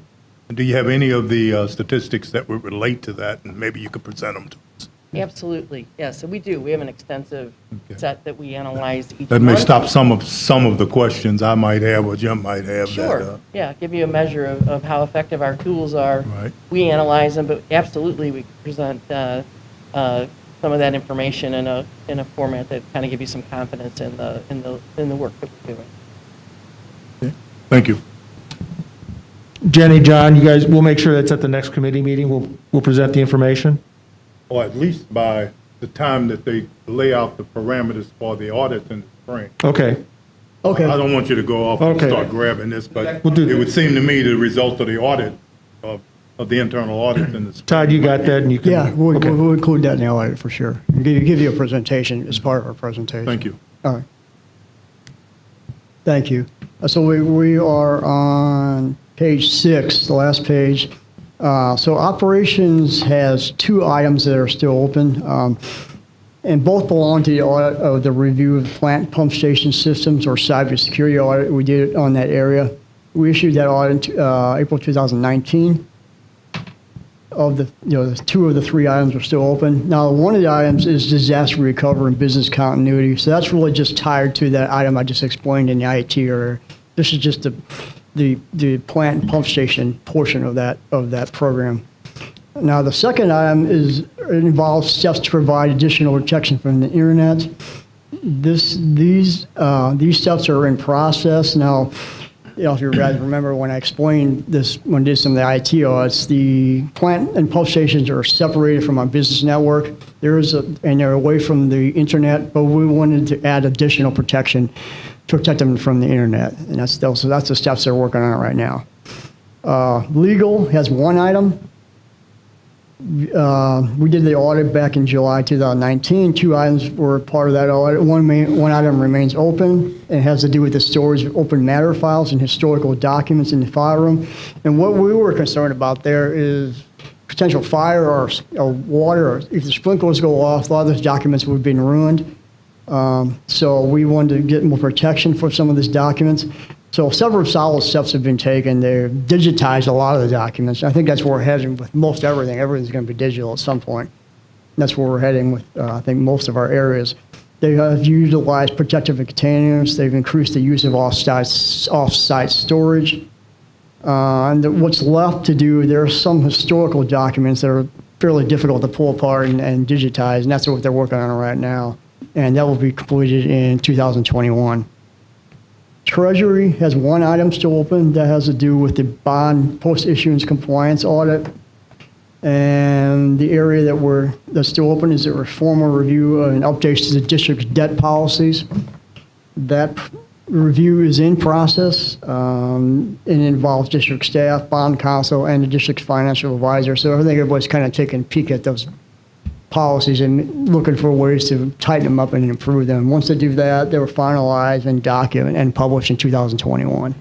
And do you have any of the statistics that would relate to that, and maybe you could present them to us? Absolutely, yes. So we do. We have an extensive set that we analyze each That may month. stop some of the questions I might have or Jim might have. Sure. That, Yeah, give you a measure of how effective our tools are. Right. We analyze them, but absolutely we present some of that information in a format that kind of give you some confidence in the work that we're doing. Okay. Thank you. Jenny, John, you guys, we'll make sure that's at the next committee meeting. We'll present the information. Or at least by the time that they lay out the parameters for the audit in the spring. Okay. Okay. I don't want you to go off and Okay. start grabbing this, but We'll do that. it would seem to me the result of the audit, of the internal audit in the spring. Todd, you got that, and you can. Yeah, we'll Okay. include that in the audit for sure. Give you a presentation as part of our presentation. Thank you. All right. Thank you. So we are on page 6, the last page. So operations has 2 items that are still open, and both belong to the audit of the review of plant pump station systems or cybersecurity audit. We did it on that area. We issued that audit in April 2019. Of the 2 of the 3 items are still open. Now, one of the items is disaster recovery and business continuity. So that's really just tied to that item I just explained in the IT area. This is just the plant and pump station portion of that program. Now, the second item involves steps to provide additional protection from the internet. These steps are in process now. if you guys remember when I explained this, when I did some of the IT audits, the plant and pump stations are separated from our business network. And they're away from the internet, but we wanted to add additional protection to protect them from the internet. And that's the steps they're working on right now. Legal has one item. We did the audit back in July 2019. 2 items were part of that audit. One item remains open. It has to do with the storage of open matter files and historical documents in the file room. And what we were concerned about there is potential fire or water, or if the sprinklers go off, a lot of those documents would have been ruined. So we wanted to get more protection for some of these documents. So several solid steps have been taken. They've digitized a lot of the documents. I think that's where we're heading with most everything. Everything's going to be digital at some point. And that's where we're heading with, I think, most of our areas. They have utilized protective containers. They've increased the use of off-site storage. And what's left to do, there are some historical documents that are fairly difficult to pull apart and digitize, and that's what they're working on right now. And that will be completed in 2021. Treasury has one item still open that has to do with the bond post-issuance compliance audit. And the area that's still open is a formal review and updates to the district's debt policies. That review is in process. It involves district staff, bond counsel, and the district's financial advisor. So I think everybody's kind of taking a peek at those policies and looking for ways to tighten them up and improve them. Once they do that, they were finalized and documented and published in 2021.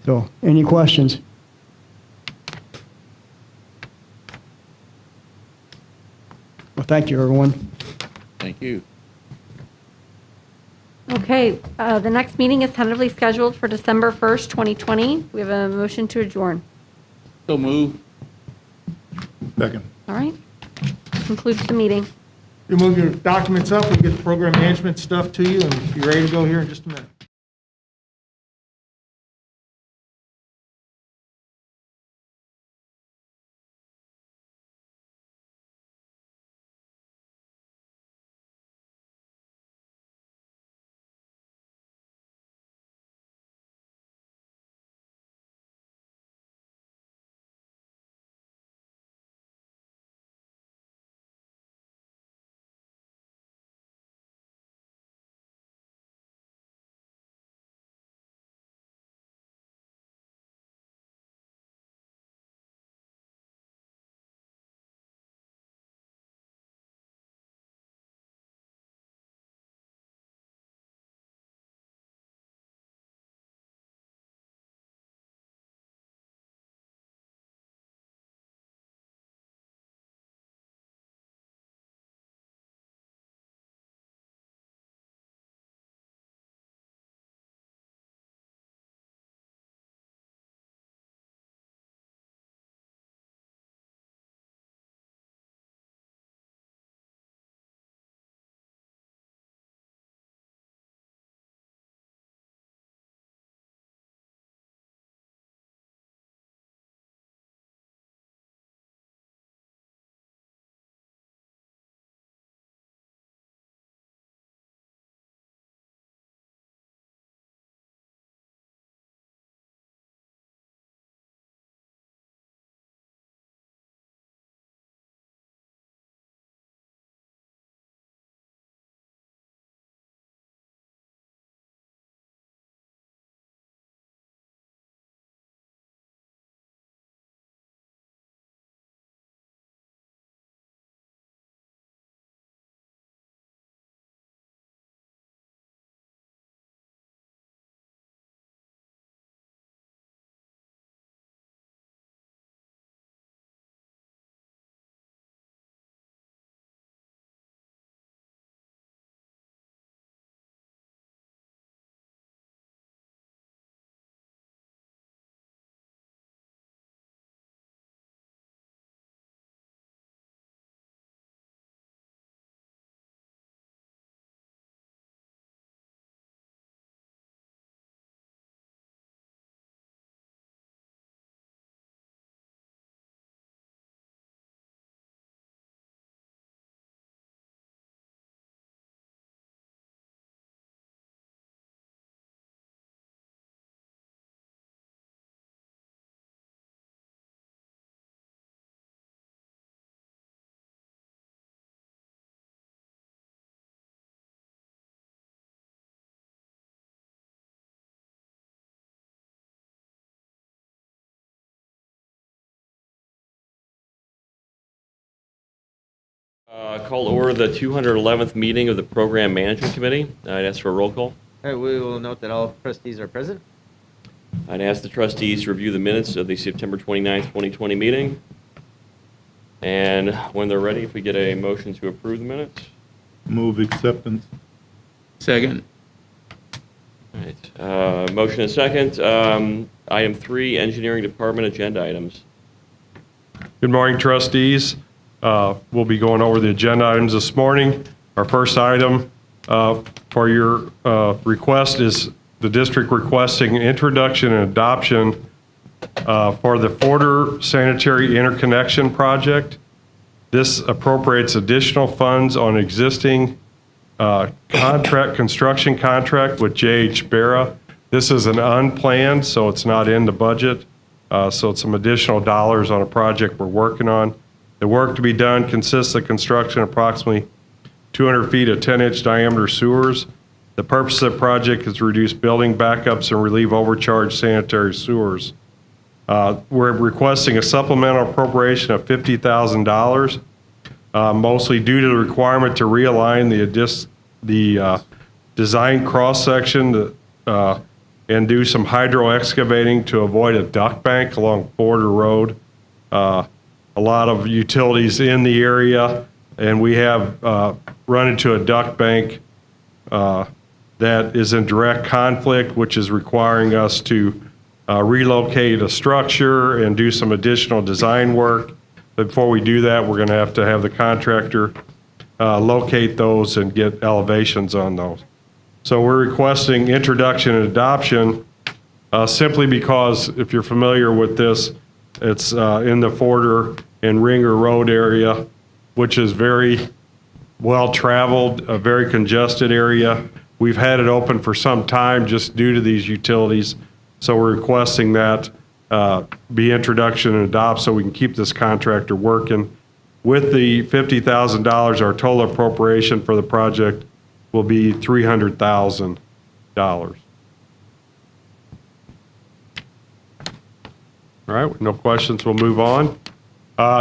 So, any questions? Well, thank you, everyone. Thank you. Okay, the next meeting is tentatively scheduled for December 1st, 2020. We have a motion to adjourn. So move. Second. All right, concludes the meeting. You move your documents up, we get the program management stuff to you, and be ready to go here in just a minute. Call to order the 211th meeting of the Program Management Committee. I'd ask for a roll call. All right, we will note that all trustees are present. I'd ask the trustees to review the minutes of the September 29th, 2020 meeting. And when they're ready, if we get a motion to approve the minutes. Move acceptance. Second. All right. Motion and second. Item 3, Engineering Department agenda items. Good morning, trustees. We'll be going over the agenda items this morning. Our first item for your request is the district requesting introduction and adoption for the Forder Sanitary Interconnection Project. This appropriates additional funds on existing construction contract with J.H. Barra. This is an unplanned, so it's not in the budget. So it's some additional dollars on a project we're working on. The work to be done consists of construction of approximately 200 feet of 10-inch diameter sewers. The purpose of the project is to reduce building backups and relieve overcharged sanitary sewers. We're requesting a supplemental appropriation of $50,000, mostly due to the requirement to realign the design cross-section and do some hydro excavating to avoid a duct bank along Forder Road. A lot of utilities in the area, and we have run into a duct bank that is in direct conflict, which is requiring us to relocate a structure and do some additional design work. But before we do that, we're going to have the contractor locate those and get elevations on those. So we're requesting introduction and adoption simply because, if you're familiar with this, it's in the Forder and Ringer Road area, which is very well traveled, a very congested area. We've had it open for some time just due to these utilities. So we're requesting that be introduction and adopt so we can keep this contractor working. With the $50,000, our total appropriation for the project will be $300,000. All right, with no questions, we'll move on.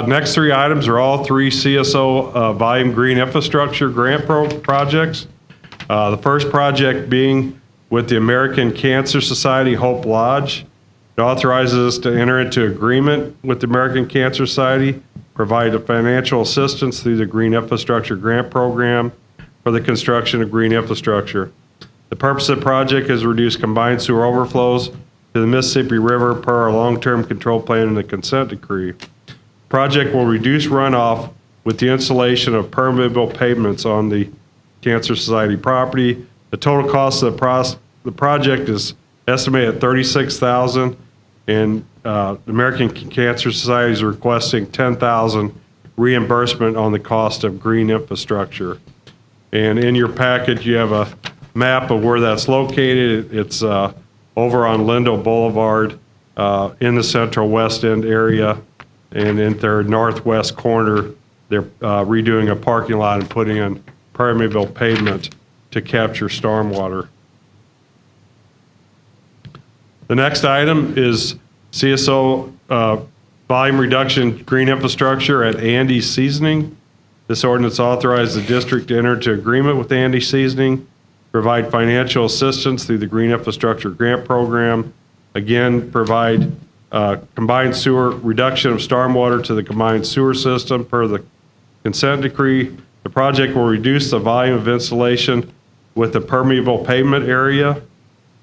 Next 3 items are all 3 CSO Volume Green Infrastructure Grant projects. The first project being with the American Cancer Society Hope Lodge. It authorizes us to enter into agreement with the American Cancer Society, provide financial assistance through the Green Infrastructure Grant Program for the construction of green infrastructure. The purpose of the project is to reduce combined sewer overflows to the Mississippi River per our long-term control plan and the consent decree. The project will reduce runoff with the installation of permeable pavements on the Cancer Society property. The total cost of the project is estimated at $36,000, and the American Cancer Society is requesting $10,000 reimbursement on the cost of green infrastructure. And in your packet, you have a map of where that's located. It's over on Lindell Boulevard in the Central West End area, and in their northwest corner, they're redoing a parking lot and putting in permeable pavement to capture stormwater. The next item is CSO volume reduction green infrastructure at Andy Seasoning. This ordinance authorizes the district to enter into agreement with Andy Seasoning, provide financial assistance through the Green Infrastructure Grant Program, again, provide combined sewer reduction of stormwater to the combined sewer system per the consent decree. The project will reduce the volume of installation with the permeable pavement area.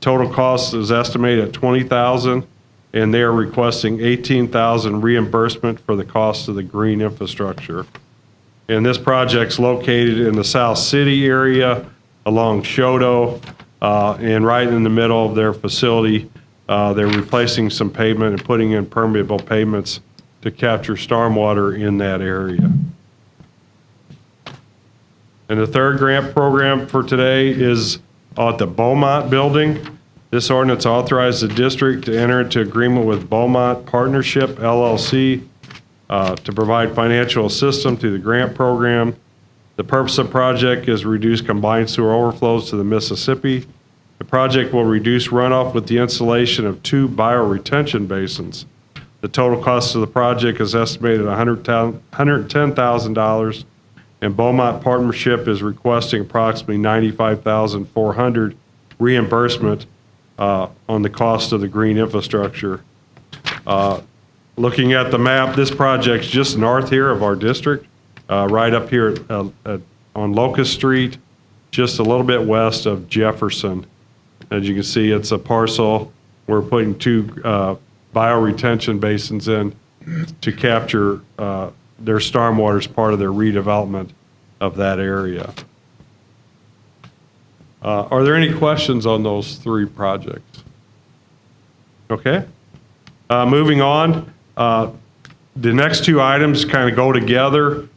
Total cost is estimated at $20,000, and they are requesting $18,000 reimbursement for the cost of the green infrastructure. And this project's located in the South City area along Shodo, and right in the middle of their facility. They're replacing some pavement and putting in permeable pavements to capture stormwater in that area. And the third grant program for today is at the Beaumont Building. This ordinance authorizes the district to enter into agreement with Beaumont Partnership, LLC, to provide financial assistance through the grant program. The purpose of the project is reduce combined sewer overflows to the Mississippi. The project will reduce runoff with the installation of 2 bioretention basins. The total cost of the project is estimated at $110,000, and Beaumont Partnership is requesting approximately $95,400 reimbursement on the cost of the green infrastructure. Looking at the map, this project's just north here of our district, right up here on Locust Street, just a little bit west of Jefferson. As you can see, it's a parcel. We're putting 2 bioretention basins in to capture their stormwater as part of their redevelopment of that area. Are there any questions on those 3 projects? Okay. Moving on, the next 2 items kind of go together.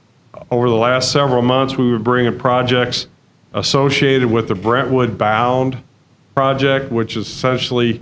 Over the last several months, we were bringing projects associated with the Brentwood Bound project, which is essentially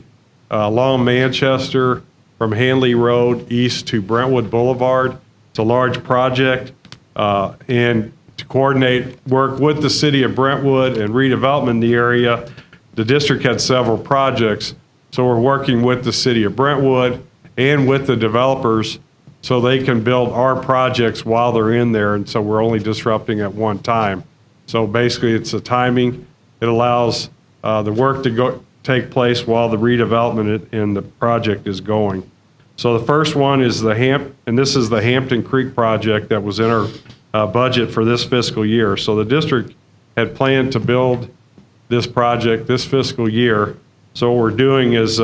along Manchester from Hanley Road east to Brentwood Boulevard. It's a large project, and to coordinate work with the city of Brentwood and redevelopment in the area, the district had several projects. So we're working with the city of Brentwood and with the developers so they can build our projects while they're in there, and so we're only disrupting at one time. So basically, it's the timing. It allows the work to take place while the redevelopment in the project is going. So the first one is this is the Hampton Creek project that was in our budget for this fiscal year. So the district had planned to build this project this fiscal year. So what we're doing is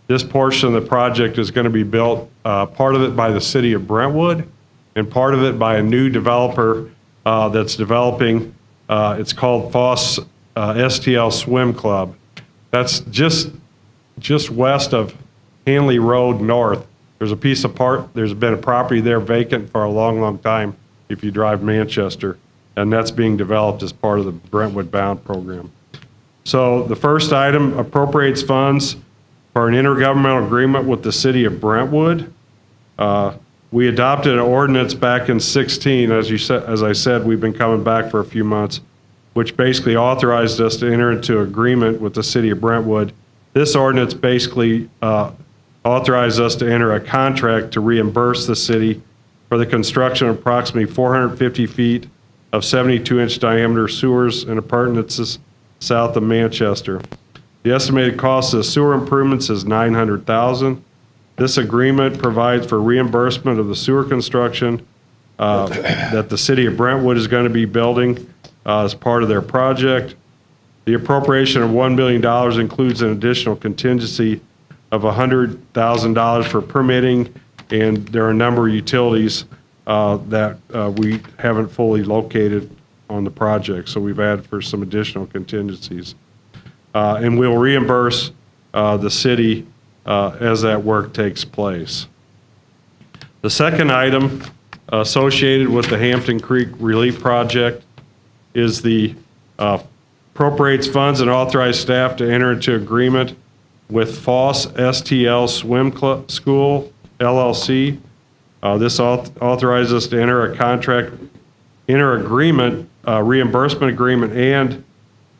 this portion of the project is going to be built, part of it by the city of Brentwood and part of it by a new developer that's developing. It's called Foss STL Swim Club. That's just west of Hanley Road North. There's been a property there vacant for a long time if you drive Manchester, and that's being developed as part of the Brentwood Bound program. So the first item appropriates funds for an intergovernmental agreement with the city of Brentwood. We adopted an ordinance back in 2016, as I said, we've been coming back for a few months, which basically authorized us to enter into agreement with the city of Brentwood. This ordinance basically authorized us to enter a contract to reimburse the city for the construction of approximately 450 feet of 72-inch diameter sewers and appurtenances south of Manchester. The estimated cost of the sewer improvements is $900,000. This agreement provides for reimbursement of the sewer construction that the city of Brentwood is going to be building as part of their project. The appropriation of $1 million includes an additional contingency of $100,000 for permitting, and there are a number of utilities that we haven't fully located on the project, so we've added for some additional contingencies. And we'll reimburse the city as that work takes place. The second item associated with the Hampton Creek Relief Project is the appropriates funds and authorize staff to enter into agreement with Foss STL Swim School, LLC. This authorizes us to enter reimbursement agreement and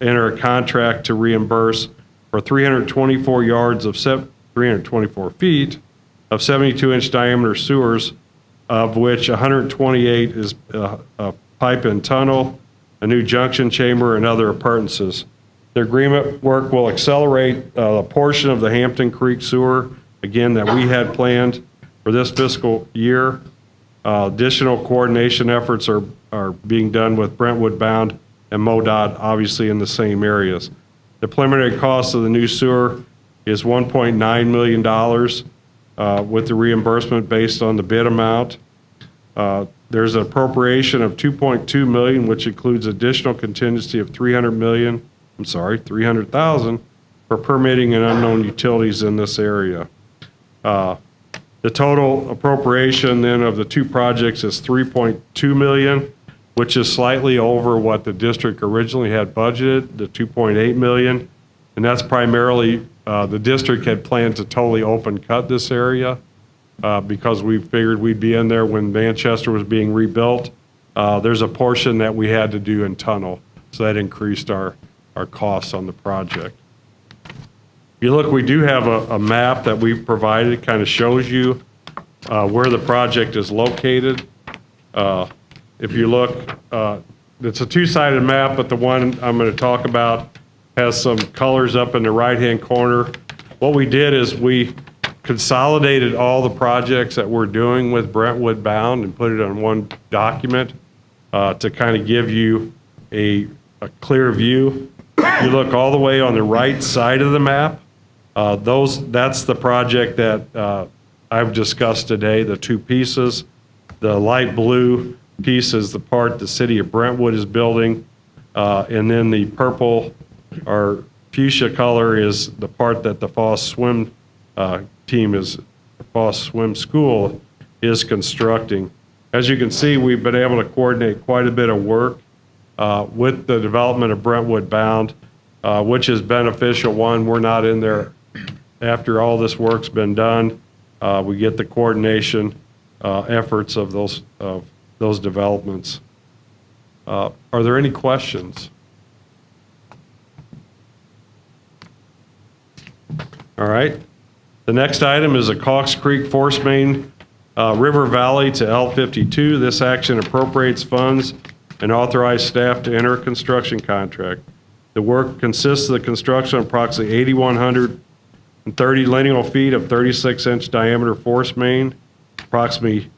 enter a contract to reimburse for 324 feet of 72-inch diameter sewers, of which 128 is a pipe and tunnel, a new junction chamber, and other appurtenances. The agreement work will accelerate a portion of the Hampton Creek sewer, again, that we had planned for this fiscal year. Additional coordination efforts are being done with Brentwood Bound and MoDOT, obviously in the same areas. The preliminary cost of the new sewer is $1.9 million with the reimbursement based on the bid amount. There's an appropriation of $2.2 million, which includes additional contingency of $300,000 for permitting and unknown utilities in this area. The total appropriation then of the 2 projects is $3.2 million, which is slightly over what the district originally had budgeted, the $2.8 million. And that's primarily, the district had planned to totally open cut this area because we figured we'd be in there when Manchester was being rebuilt. There's a portion that we had to do in tunnel, so that increased our costs on the project. If you look, we do have a map that we've provided. It kind of shows you where the project is located. And if you look, it's a two-sided map, but the one I'm going to talk about has some colors up in the right-hand corner. What we did is we consolidated all the projects that we're doing with Brentwood Bound and put it on one document to kind of give you a clear view. If you look all the way on the right side of the map, that's the project that I've discussed today, the two pieces. The light blue piece is the part the city of Brentwood is building, and then the purple or fuchsia color is the part that the Foss Swim Foss Swim School is constructing. As you can see, we've been able to coordinate quite a bit of work with the development of Brentwood Bound, which is beneficial. One, we're not in there after all this work's been done. We get the coordination efforts of those developments. Are there any questions? All right. The next item is a Cox Creek Force Main River Valley to L52. This action appropriates funds and authorizes staff to enter a construction contract. The work consists of the construction of approximately 8,130 lineal feet of 36-inch diameter force main, approximately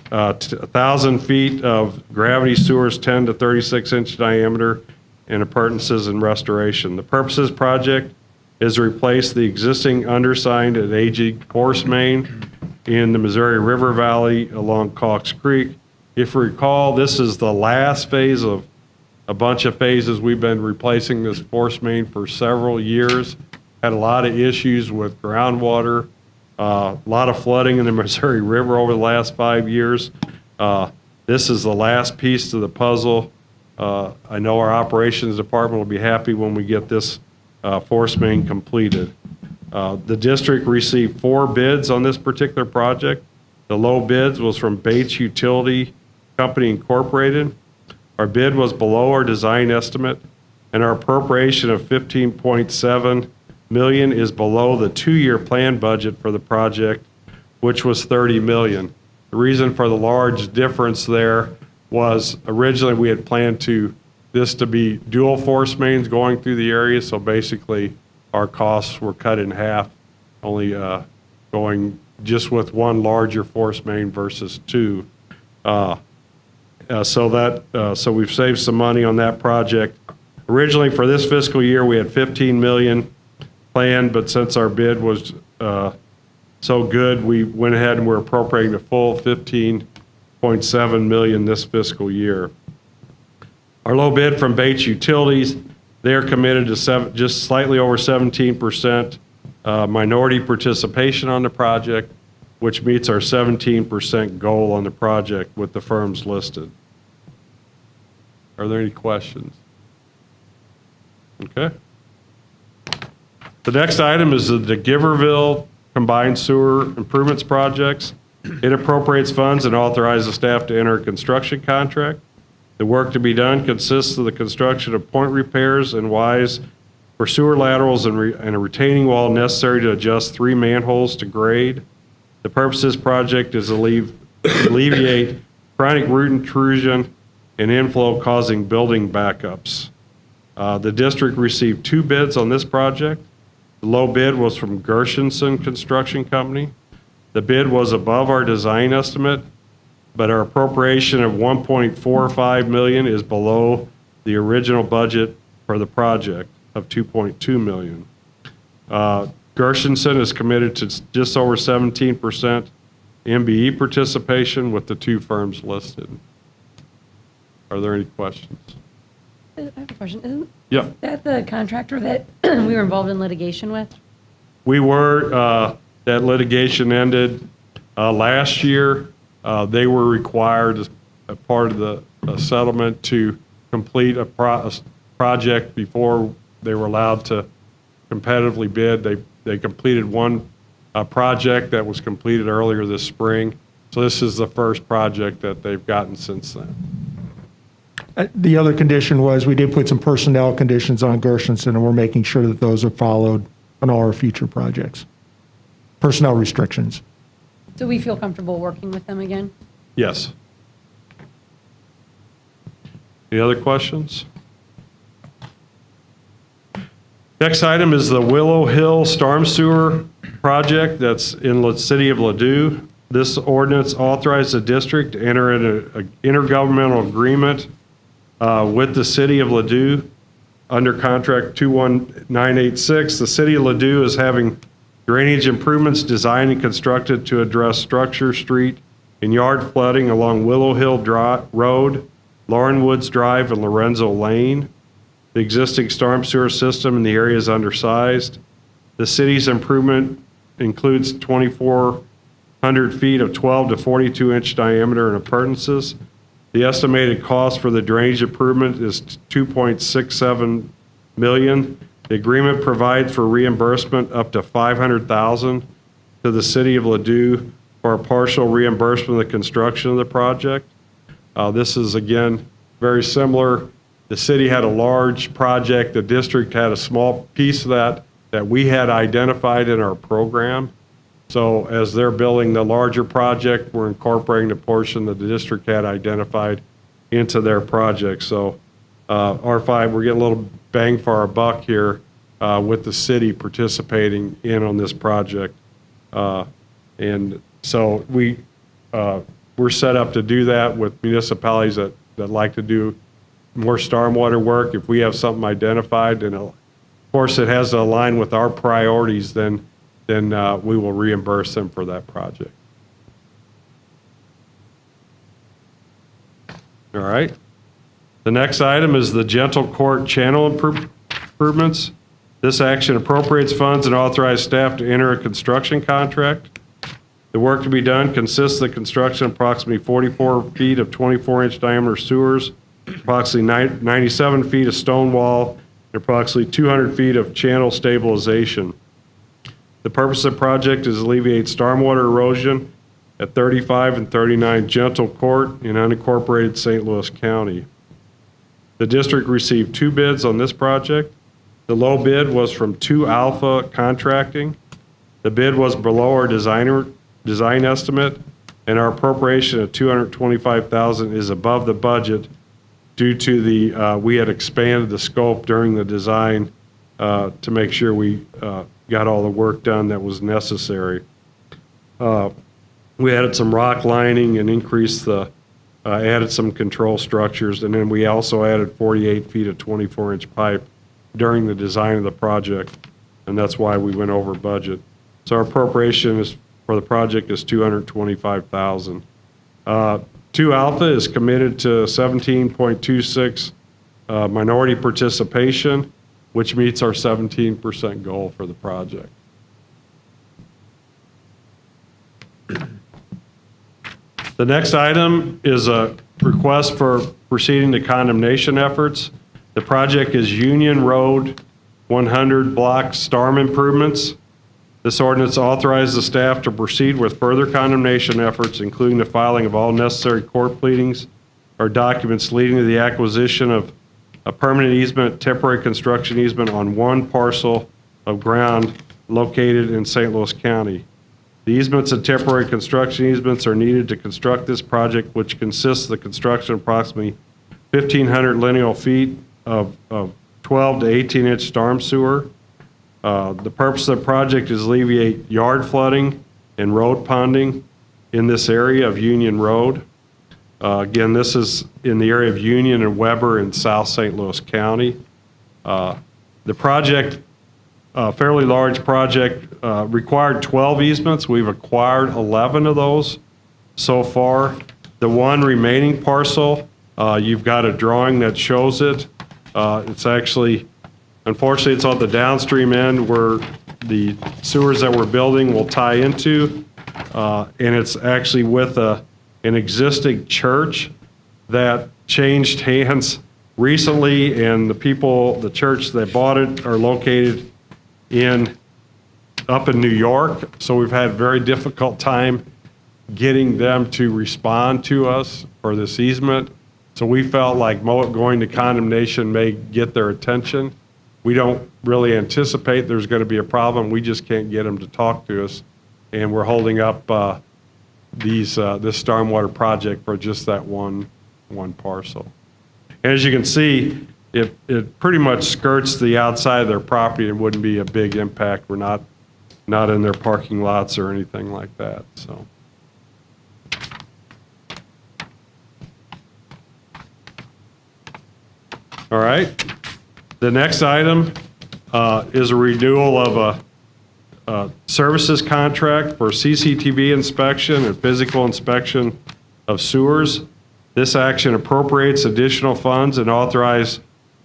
1,000 feet of gravity sewers 10 to 36-inch diameter, and appurtenances and restoration. The purpose of this project is to replace the existing undersigned and aging force main in the Missouri River Valley along Cox Creek. If you recall, this is the last phase of a bunch of phases. We've been replacing this force main for several years. Had a lot of issues with groundwater, a lot of flooding in the Missouri River over the last 5 years. This is the last piece to the puzzle. I know our operations department will be happy when we get this force main completed. The district received 4 bids on this particular project. The low bids was from Bates Utility Company Incorporated. Our bid was below our design estimate, and our appropriation of $15.7 million is below the 2-year plan budget for the project, which was $30 million. The reason for the large difference there was originally we had planned this to be dual force mains going through the area, so basically our costs were cut in half, only going just with one larger force main versus 2. So we've saved some money on that project. Originally for this fiscal year, we had $15 million planned, but since our bid was so good, we went ahead and we're appropriating the full $15.7 million this fiscal year. Our low bid from Bates Utilities, they're committed to just slightly over 17% minority participation on the project, which meets our 17% goal on the project with the firms listed. Are there any questions? Okay. The next item is the Giverville Combined Sewer Improvements Projects. It appropriates funds and authorizes staff to enter a construction contract. The work to be done consists of the construction of point repairs and Ys for sewer laterals and a retaining wall necessary to adjust 3 manholes to grade. The purpose of this project is to alleviate chronic root intrusion and inflow causing building backups. The district received 2 bids on this project. The low bid was from Gershenson Construction Company. The bid was above our design estimate, but our appropriation of $1.45 million is below the original budget for the project of $2.2 million. Gershenson is committed to just over 17% MBE participation with the 2 firms listed. Are there any questions? I have a question. Isn't Yep. that the contractor that we were involved in litigation with? We were, that litigation ended last year. They were required as a part of the settlement to complete a project before they were allowed to competitively bid. They completed one project that was completed earlier this spring. So this is the first project that they've gotten since then. The other condition was we did put some personnel conditions on Gershenson, and we're making sure that those are followed on all our future projects. Personnel restrictions. So we feel comfortable working with them again? Yes. Any other questions? Next item is the Willow Hill Storm Sewer Project that's in the city of Ladue. This ordinance authorized the district to enter into an intergovernmental agreement with the city of Ladue under contract 21986. The city of Ladue is having drainage improvements designed and constructed to address structure, street, and yard flooding along Willow Hill Road, Lauren Woods Drive, and Lorenzo Lane. The existing storm sewer system in the area is undersized. The city's improvement includes 2,400 feet of 12 to 42-inch diameter and appurtenances. The estimated cost for the drainage improvement is $2.67 million. The agreement provides for reimbursement up to $500,000 to the city of Ladue for a partial reimbursement of the construction of the project. This is, again, very similar. The city had a large project. The district had a small piece of that we had identified in our program. So as they're building the larger project, we're incorporating the portion that the district had identified into their project. So R5, we're getting a little bang for our buck here with the city participating in on this project. And so we're set up to do that with municipalities that like to do more stormwater work. If we have something identified, and of course it has to align with our priorities, then we will reimburse them for that project. All right. The next item is the Gentle Court channel improvements. This action appropriates funds and authorizes staff to enter a construction contract. The work to be done consists of the construction of approximately 44 feet of 24-inch diameter sewers, approximately 97 feet of stone wall, and approximately 200 feet of channel stabilization. The purpose of the project is to alleviate stormwater erosion at 35 and 39 Gentle Court in unincorporated St. Louis County. The district received 2 bids on this project. The low bid was from 2 Alpha Contracting. The bid was below our design estimate, and our appropriation of $225,000 is above the budget due to we had expanded the scope during the design to make sure we got all the work done that was necessary. We added some rock lining and increased added some control structures, and then we also added 48 feet of 24-inch pipe during the design of the project, and that's why we went over budget. So our appropriation for the project is $225,000. 2 Alpha is committed to 17.26 minority participation, which meets our 17% goal for the project. The next item is a request for proceeding to condemnation efforts. The project is Union Road 100 block storm improvements. This ordinance authorizes the staff to proceed with further condemnation efforts, including the filing of all necessary court pleadings or documents leading to the acquisition of a permanent easement, temporary construction easement on one parcel of ground located in St. Louis County. The easements and temporary construction easements are needed to construct this project, which consists of the construction of approximately 1,500 lineal feet of 12 to 18-inch storm sewer. The purpose of the project is alleviate yard flooding and road ponding in this area of Union Road. Again, this is in the area of Union and Weber in South St. Louis County. The project, fairly large project, required 12 easements. We've acquired 11 of those so far. The one remaining parcel, you've got a drawing that shows it. It's actually, unfortunately, it's on the downstream end where the sewers that we're building will tie into, and it's actually with an existing church that changed hands recently, and the church that bought it are located up in New York, so we've had a very difficult time getting them to respond to us for this easement. So we felt like going to condemnation may get their attention. We don't really anticipate there's going to be a problem. We just can't get them to talk to us, and we're holding up this stormwater project for just that one parcel. As you can see, it pretty much skirts the outside of their property. It wouldn't be a big impact. We're not in their parking lots or anything like that, so. All right. The next item is a renewal of a services contract for CCTV inspection and physical inspection of sewers. This action appropriates additional funds and authorize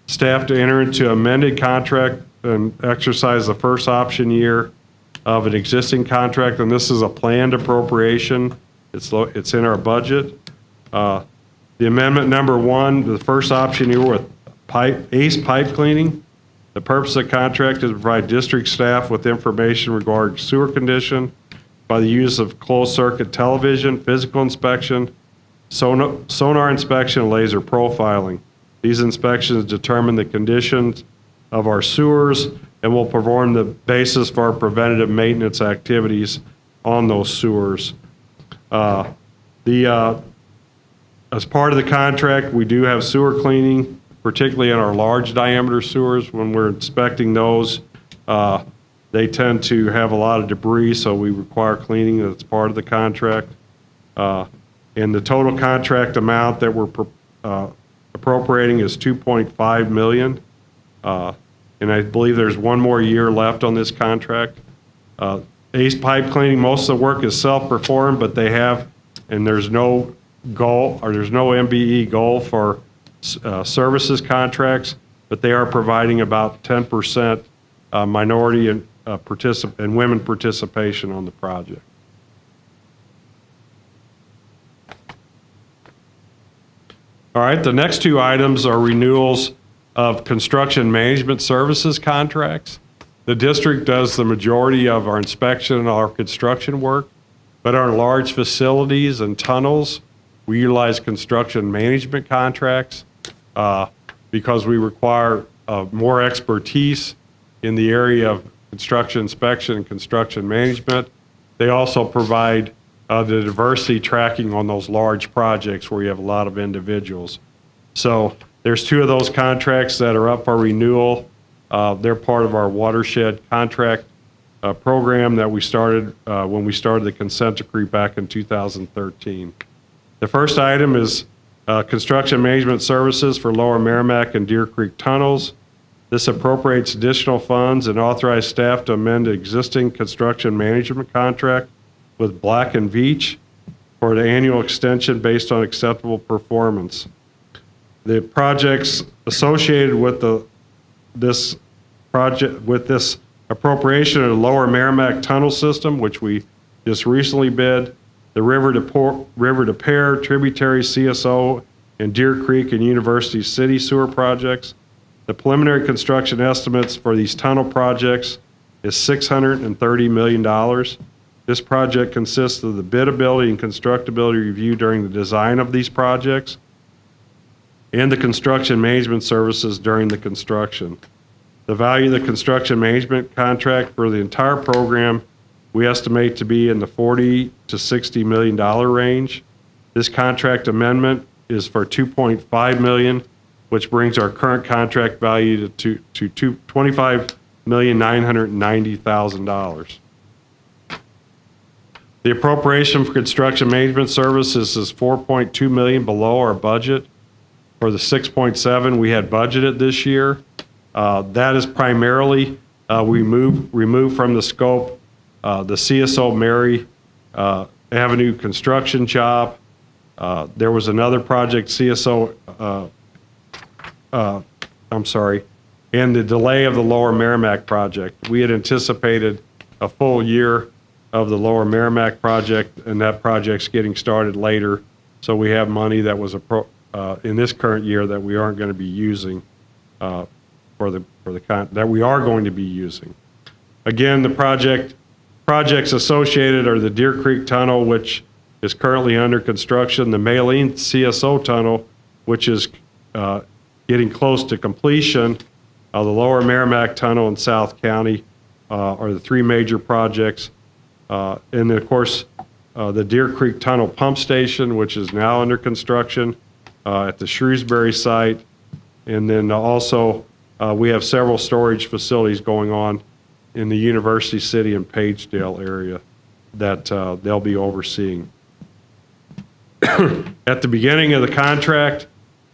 staff to enter into amended contract and exercise the first option year of an existing contract, and this is a planned appropriation. It's in our budget. The amendment number 1, the first option year with ACE pipe cleaning. The purpose of the contract is to provide district staff with information regarding sewer condition by the use of closed circuit television, physical inspection, sonar inspection, and laser profiling. These inspections determine the conditions of our sewers and will perform the basis for our preventative maintenance activities on those sewers. As part of the contract, we do have sewer cleaning, particularly in our large diameter sewers. When we're inspecting those, they tend to have a lot of debris, so we require cleaning. That's part of the contract. And the total contract amount that we're appropriating is $2.5 million. And I believe there's one more year left on this contract. ACE pipe cleaning, most of the work is self-performed, but they have, and there's no goal, or there's no MBE goal for services contracts, but they are providing about 10% minority and women participation on the project. All right, the next two items are renewals of construction management services contracts. The district does the majority of our inspection and our construction work, but our large facilities and tunnels, we utilize construction management contracts because we require more expertise in the area of construction inspection and construction management. They also provide the diversity tracking on those large projects where you have a lot of individuals. So there's two of those contracts that are up for renewal. They're part of our watershed contract program that we started when we started the consent decree back in 2013. The first item is construction management services for Lower Merrimack and Deer Creek tunnels. This appropriates additional funds and authorizes staff to amend the existing construction management contract with Black & Veatch for the annual extension based on acceptable performance. The projects associated with this appropriation of the Lower Merrimack tunnel system, which we just recently bid, the River to Pear, Tributary, CSO, and Deer Creek and University City sewer projects. The preliminary construction estimates for these tunnel projects is $630 million. This project consists of the bidability and constructability review during the design of these projects and the construction management services during the construction. The value of the construction management contract for the entire program we estimate to be in the $40 to $60 million range. This contract amendment is for $2.5 million, which brings our current contract value to $25,990,000. The appropriation for construction management services is $4.2 million below our budget for the $6.7 we had budgeted this year. That is primarily removed from the scope the CSO Mary Avenue construction job. There was another project, and the delay of the Lower Merrimack project. We had anticipated a full year of the Lower Merrimack project, and that project's getting started later. So we have money that was in this current year that we aren't going to be using that we are going to be using. Again, the projects associated are the Deer Creek Tunnel, which is currently under construction, the Maline CSO Tunnel, which is getting close to completion, the Lower Merrimack Tunnel in South County are the three major projects. And of course, the Deer Creek Tunnel Pump Station, which is now under construction at the Shrewsbury site, And then also, we have several storage facilities going on in the University City and Pagedale area that they'll be overseeing. At the beginning of the contract,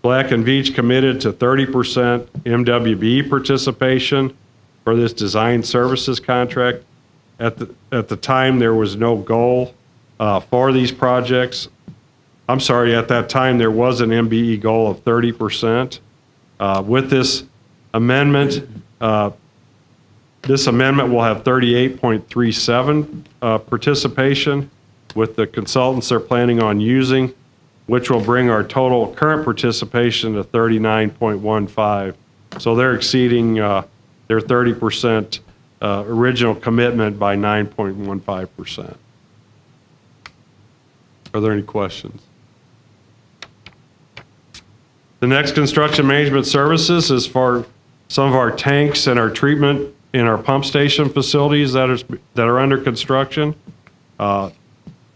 Black & Veatch committed to 30% MWB participation for this design services contract. At the time, there was no goal for these projects. I'm sorry, at that time, there was an MBE goal of 30%. With this amendment will have 38.37 participation with the consultants they're planning on using, which will bring our total current participation to 39.15. So they're exceeding their 30% original commitment by 9.15%. Are there any questions? The next construction management services is for some of our tanks and our treatment in our pump station facilities that are under construction.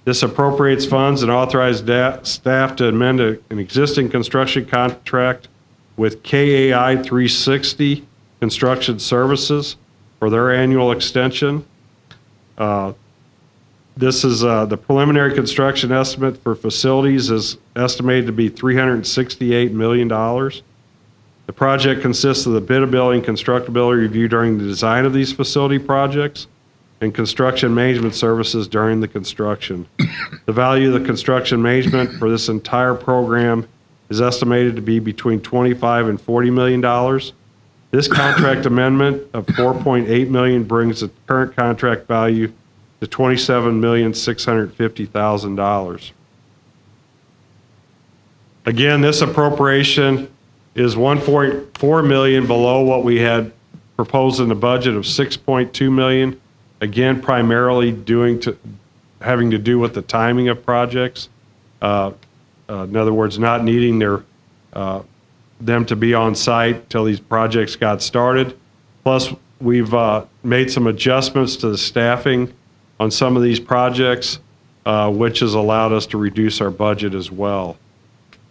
This appropriates funds and authorizes staff to amend an existing construction contract with KAI 360 Construction Services for their annual extension. This is the preliminary construction estimate for facilities is estimated to be $368 million. The project consists of the bidability and constructability review during the design of these facility projects and construction management services during the construction. The value of the construction management for this entire program is estimated to be between $25 and $40 million. This contract amendment of $4.8 million brings the current contract value to $27,650,000. Again, this appropriation is $1.4 million below what we had proposed in the budget of $6.2 million. Again, primarily having to do with the timing of projects. In other words, not needing them to be on site till these projects got started. Plus, we've made some adjustments to the staffing on some of these projects, which has allowed us to reduce our budget as well.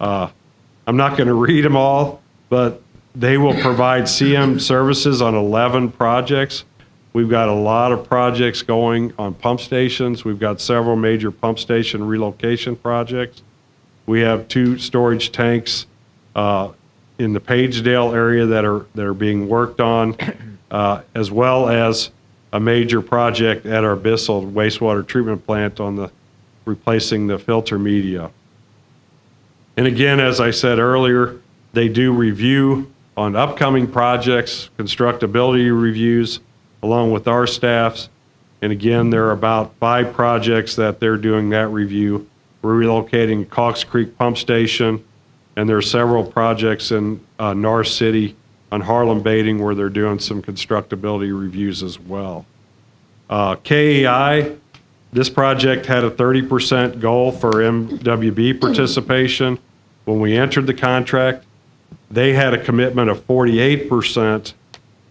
I'm not going to read them all, but they will provide CM services on 11 projects. We've got a lot of projects going on pump stations. We've got several major pump station relocation projects. We have 2 storage tanks in the Pagedale area that are being worked on, as well as a major project at our Bissell wastewater treatment plant on replacing the filter media. And again, as I said earlier, they do review on upcoming projects, constructability reviews, along with our staffs. And again, there are about 5 projects that they're doing that review. We're relocating Cox Creek Pump Station, and there are several projects in North City on Harlem Baiting where they're doing some constructability reviews as well. KAI, this project had a 30% goal for MWB participation. When we entered the contract, they had a commitment of 48%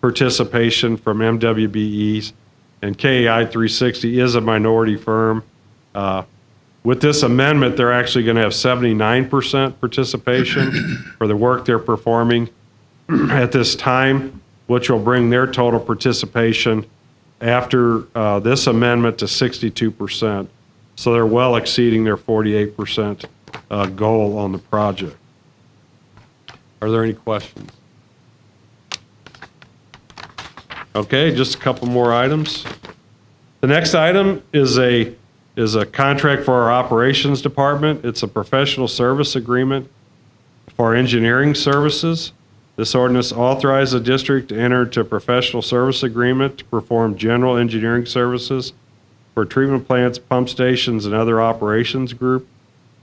participation from MWBEs, and KAI 360 is a minority firm. With this amendment, they're actually going to have 79% participation for the work they're performing at this time, which will bring their total participation after this amendment to 62%. So they're well exceeding their 48% goal on the project. Are there any questions? Okay, just a couple more items. The next item is a contract for our operations department. It's a professional service agreement for engineering services. This ordinance authorizes the district to enter into a professional service agreement to perform general engineering services for treatment plants, pump stations, and other operations group.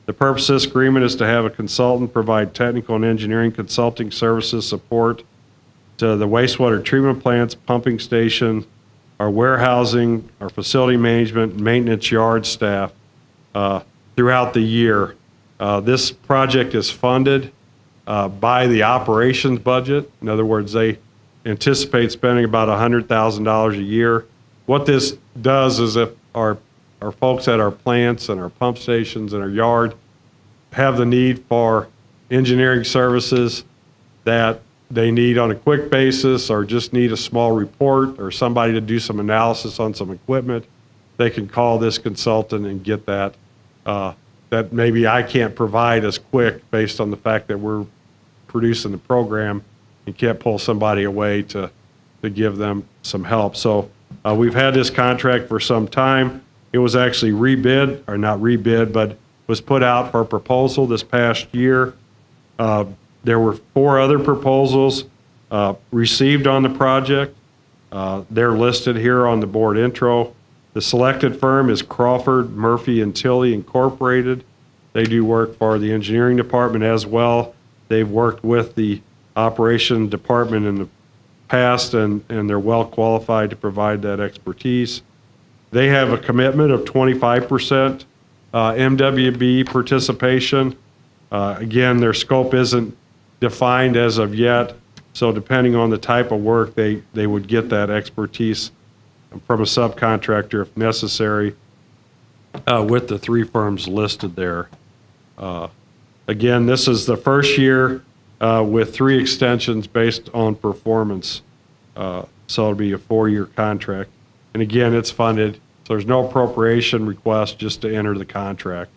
The purpose of this agreement is to have a consultant provide technical and engineering consulting services support to the wastewater treatment plants, pumping station, our warehousing, our facility management, maintenance yard staff throughout the year. This project is funded by the operations budget. In other words, they anticipate spending about $100,000 a year. What this does is if our folks at our plants and our pump stations and our yard have the need for engineering services, that they need on a quick basis or just need a small report or somebody to do some analysis on some equipment, they can call this consultant and get that, that maybe I can't provide as quick based on the fact that we're producing the program and can't pull somebody away to give them some help. So we've had this contract for some time. It was actually rebid, or not rebid, but was put out for proposal this past year. There were 4 other proposals received on the project. They're listed here on the board intro. The selected firm is Crawford, Murphy, and Tilley Incorporated. They do work for the engineering department as well. They've worked with the operation department in the past, and they're well qualified to provide that expertise. They have a commitment of 25% MWB participation. Again, their scope isn't defined as of yet, so depending on the type of work, they would get that expertise from a subcontractor if necessary, with the 3 firms listed there. Again, this is the first year with 3 extensions based on performance, so it'll be a 4-year contract. And again, it's funded, so there's no appropriation request, just to enter the contract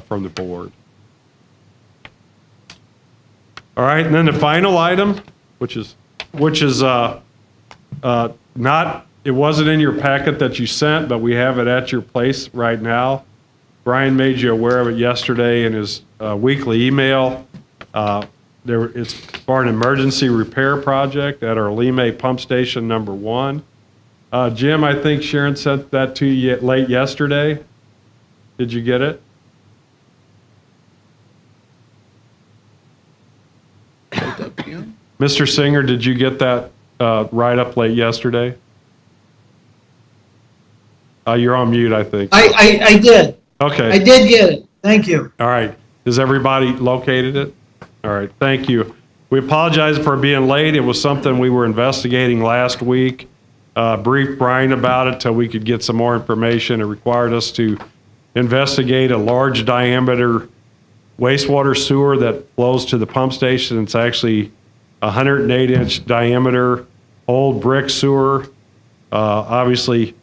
from the board. All right, and then the final item, which is not, it wasn't in your packet that you sent, but we have it at your place right now. Brian made you aware of it yesterday in his weekly email. It's for an emergency repair project at our Lime Pump Station number 1. Jim, I think Sharon sent that to you late yesterday. Did you get it? Mr. Singer, did you get that write-up late yesterday? You're on mute, I think. I did. Okay. I did get it. Thank you. All right. Has everybody located it? All right. Thank you. We apologize for being late. It was something we were investigating last week. Briefed Brian about it till we could get some more information. It required us to investigate a large diameter wastewater sewer that flows to the pump station. It's actually 108-inch diameter old brick sewer. Obviously,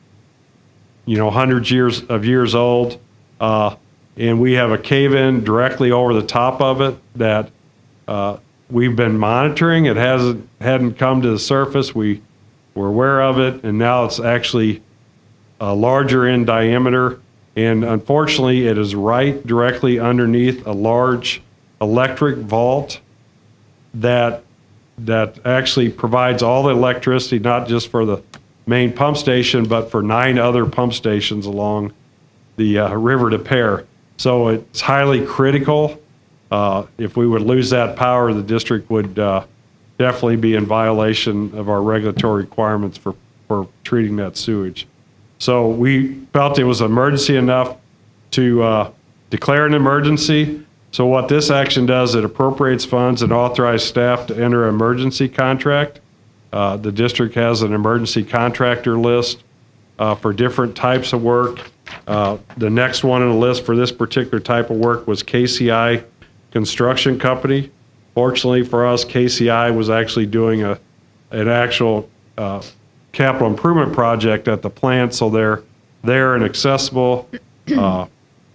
you know, hundreds of years old. And we have a cave-in directly over the top of it that we've been monitoring. It hadn't come to the surface. We were aware of it, and now it's actually larger in diameter. And unfortunately, it is right directly underneath a large electric vault that actually provides all the electricity, not just for the main pump station, but for 9 other pump stations along the River de Pere. So it's highly critical. If we would lose that power, the district would definitely be in violation of our regulatory requirements for treating that sewage. So we felt it was emergency enough to declare an emergency. So what this action does, it appropriates funds and authorizes staff to enter an emergency contract. The district has an emergency contractor list for different types of work. The next one on the list for this particular type of work was Kci Construction Company. Fortunately for us, Kci was actually doing an actual capital improvement project at the plant, so they're there and accessible. The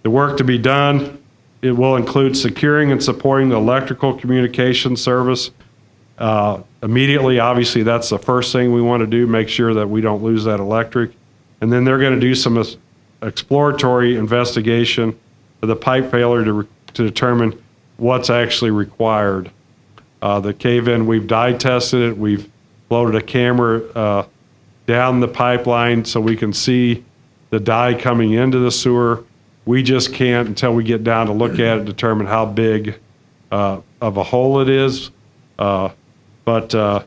work to be done, it will include securing and supporting the electrical communication service. Immediately, obviously, that's the first thing we want to do, make sure that we don't lose that electric. And then they're going to do some exploratory investigation of the pipe failure to determine what's actually required. The cave-in, we've dye tested it. We've loaded a camera down the pipeline so we can see the dye coming into the sewer. We just can't, until we get down to look at it, determine how big of a hole it is. But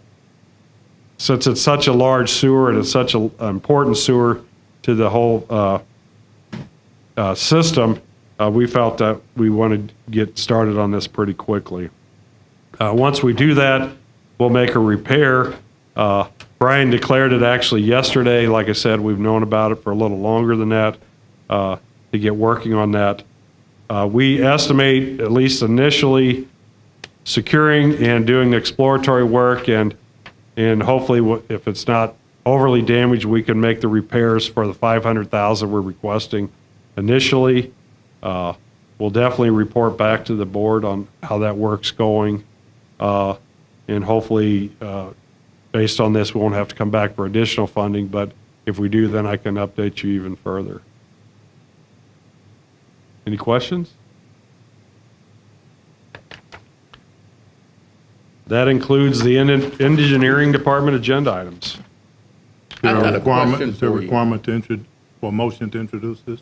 since it's such a large sewer and it's such an important sewer to the whole system, we felt that we wanted to get started on this pretty quickly. Once we do that, we'll make a repair. Brian declared it actually yesterday. Like I said, we've known about it for a little longer than that to get working on that. We estimate, at least initially, securing and doing the exploratory work, and hopefully, if it's not overly damaged, we can make the repairs for the $500,000 we're requesting initially. We'll definitely report back to the board on how that work's going. And hopefully, based on this, we won't have to come back for additional funding, but if we do, then I can update you even further. Any questions? That includes the engineering department agenda items. I got a Requirement- question Is there a for you. requirement for a motion to introduce this?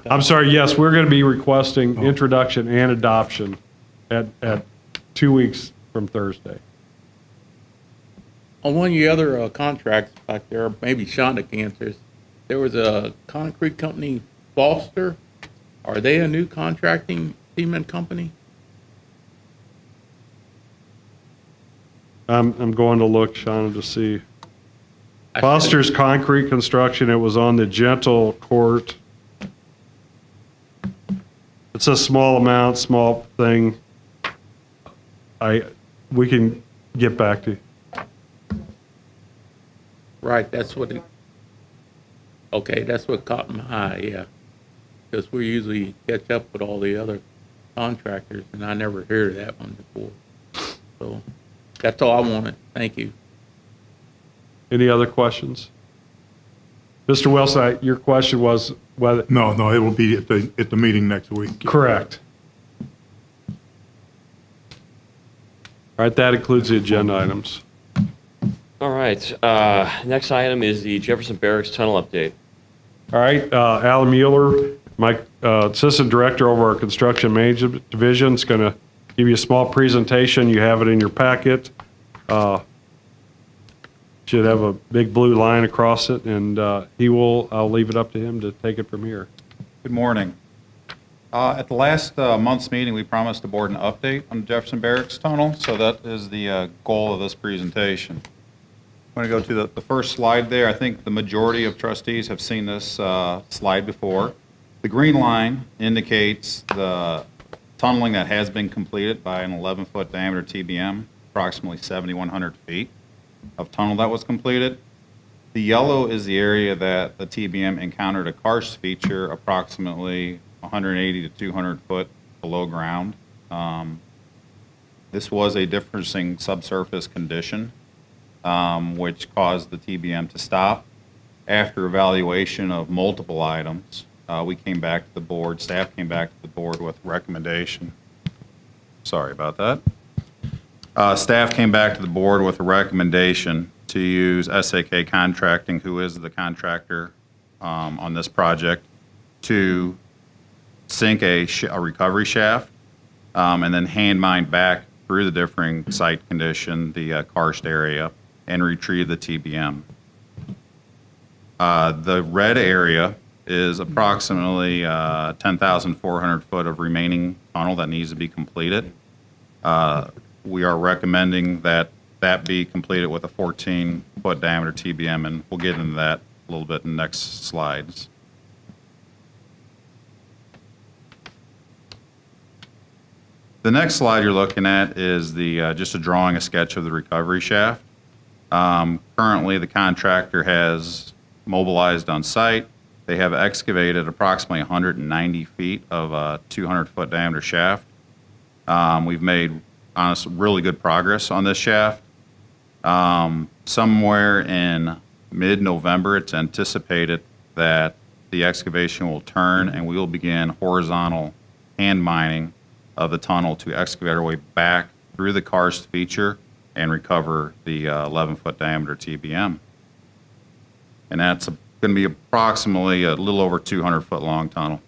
I'm sorry, yes, we're going to be requesting introduction and adoption at 2 weeks from Thursday. On one of your other contracts back there, maybe Shonda can answer this, there was a concrete company, Foster. Are they a new contracting cement company? I'm going to look, Shauna, to see. Foster's Concrete Construction, it was on the Gentle Court. It's a small amount, small thing. We can get back to you. Right, that's what that's what caught my eye, yeah. Because we usually catch up with all the other contractors, and I never heard of that one before. So, that's all I wanted. Thank you. Any other questions? Mr. Wilson, your question was whether. No, it will be at the meeting next week. Correct. All right, that includes the agenda items. All right, next item is the Jefferson Barracks tunnel update. All right, Alan Mueller, my assistant director over our construction management division, is going to give you a small presentation. You have it in your packet. Should have a big blue line across it, and I'll leave it up to him to take it from here. Good morning. At the last month's meeting, we promised the board an update on the Jefferson Barracks tunnel, so that is the goal of this presentation. I'm going to go to the first slide there. I think the majority of trustees have seen this slide before. The green line indicates the tunneling that has been completed by an 11-foot diameter TBM, approximately 7,100 feet of tunnel that was completed. The yellow is the area that the TBM encountered a karst feature approximately 180 to 200 foot below ground. This was a differencing subsurface condition, which caused the TBM to stop. After evaluation of multiple items, we came back to the board, staff came back to the board with recommendation. Sorry about that. Staff came back to the board with a recommendation to use SAK Contracting, who is the contractor on this project, to sink a recovery shaft and then hand mine back through the differing site condition, the karst area, and retrieve the TBM. The red area is approximately 10,400 foot of remaining tunnel that needs to be completed. We are recommending that be completed with a 14-foot diameter TBM, and we'll get into that a little bit in the next slides. The next slide you're looking at is just a drawing, a sketch of the recovery shaft. Currently, the contractor has mobilized on site. They have excavated approximately 190 feet of a 200-foot diameter shaft. We've made, honestly, really good progress on this shaft. Somewhere in mid-November, it's anticipated that the excavation will turn and we will begin horizontal hand mining of the tunnel to excavate our way back through the karst feature and recover the 11-foot diameter TBM. And that's going to be approximately a little over 200-foot long tunnel.